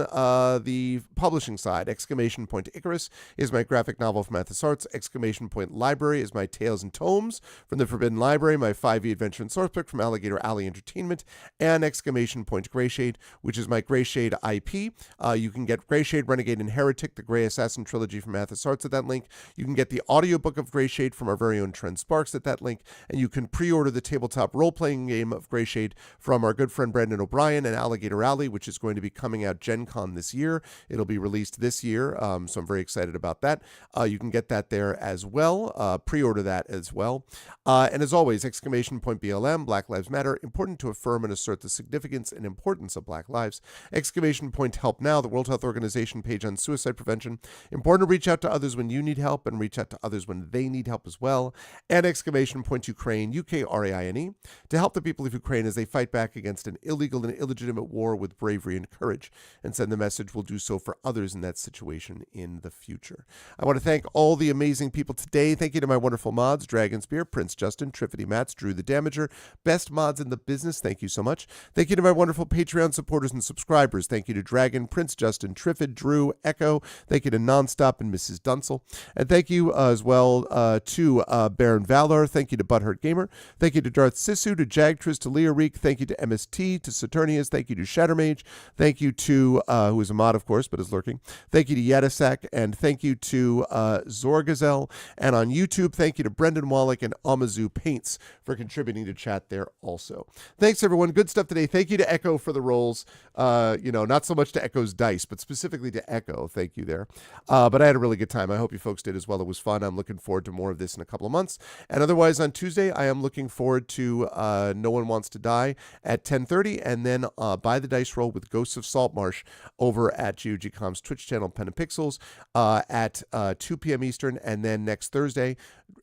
the publishing side, exclamation point Icarus is my graphic novel from Athos Arts. Exclamation point Library is my Tales and Tomes from the Forbidden Library, my 5e adventure and source book from Alligator Alley Entertainment, and exclamation point Greyshade, which is my Greyshade IP. You can get Greyshade, Renegade, and Heretic, the Grey Assassin trilogy from Athos Arts at that link. You can get the audiobook of Greyshade from our very own Trent Sparks at that link, and you can pre-order the tabletop role-playing game of Greyshade from our good friend Brandon O'Brien and Alligator Alley, which is going to be coming out Gen Con this year. It'll be released this year, so I'm very excited about that. You can get that there as well. Pre-order that as well. And as always, exclamation point BLM, Black Lives Matter, important to affirm and assert the significance and importance of Black lives. Exclamation point Help Now, the World Health Organization page on suicide prevention. Important to reach out to others when you need help and reach out to others when they need help as well. And exclamation point Ukraine, UKRAINE, to help the people of Ukraine as they fight back against an illegal and illegitimate war with bravery and courage, and send the message we'll do so for others in that situation in the future. I want to thank all the amazing people today. Thank you to my wonderful mods, Dragonspear, Prince Justin, Triffity Mats, Drew the Damager, best mods in the business. Thank you so much. Thank you to my wonderful Patreon supporters and subscribers. Thank you to Dragon, Prince Justin, Triffid, Drew, Echo. Thank you to Nonstop and Mrs. Dunsel. And thank you as well to Baron Valor. Thank you to Butthurt Gamer. Thank you to Darth Sisu, to Jagtriz, to Leah Reek. Thank you to MST, to Saturnius. Thank you to Shattermage. Thank you to, who is a mod, of course, but is lurking. Thank you to Yadasak. And thank you to Zorgazel. And on YouTube, thank you to Brendan Wallach and Amazu Paints for contributing to chat there also. Thanks, everyone. Good stuff today. Thank you to Echo for the rolls. Not so much to Echo's dice, but specifically to Echo. Thank you there. But I had a really good time. I hope you folks did as well. It was fun. I'm looking forward to more of this in a couple of months. And otherwise, on Tuesday, I am looking forward to No One Wants to Die at 10:30, and then Buy the Dice Roll with Ghosts of Saltmarsh over at GOG.com's Twitch channel, Pen and Pixels, at 2 p.m. Eastern, and then next Thursday,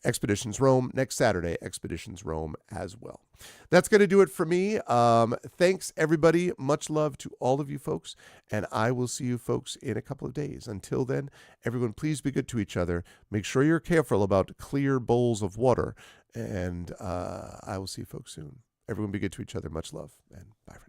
Expeditions Rome. Next Saturday, Expeditions Rome as well. That's going to do it for me. Thanks, everybody. Much love to all of you folks, and I will see you folks in a couple of days. Until then, everyone, please be good to each other. Make sure you're careful about clear bowls of water, and I will see you folks soon. Everyone be good to each other. Much love, and bye for now.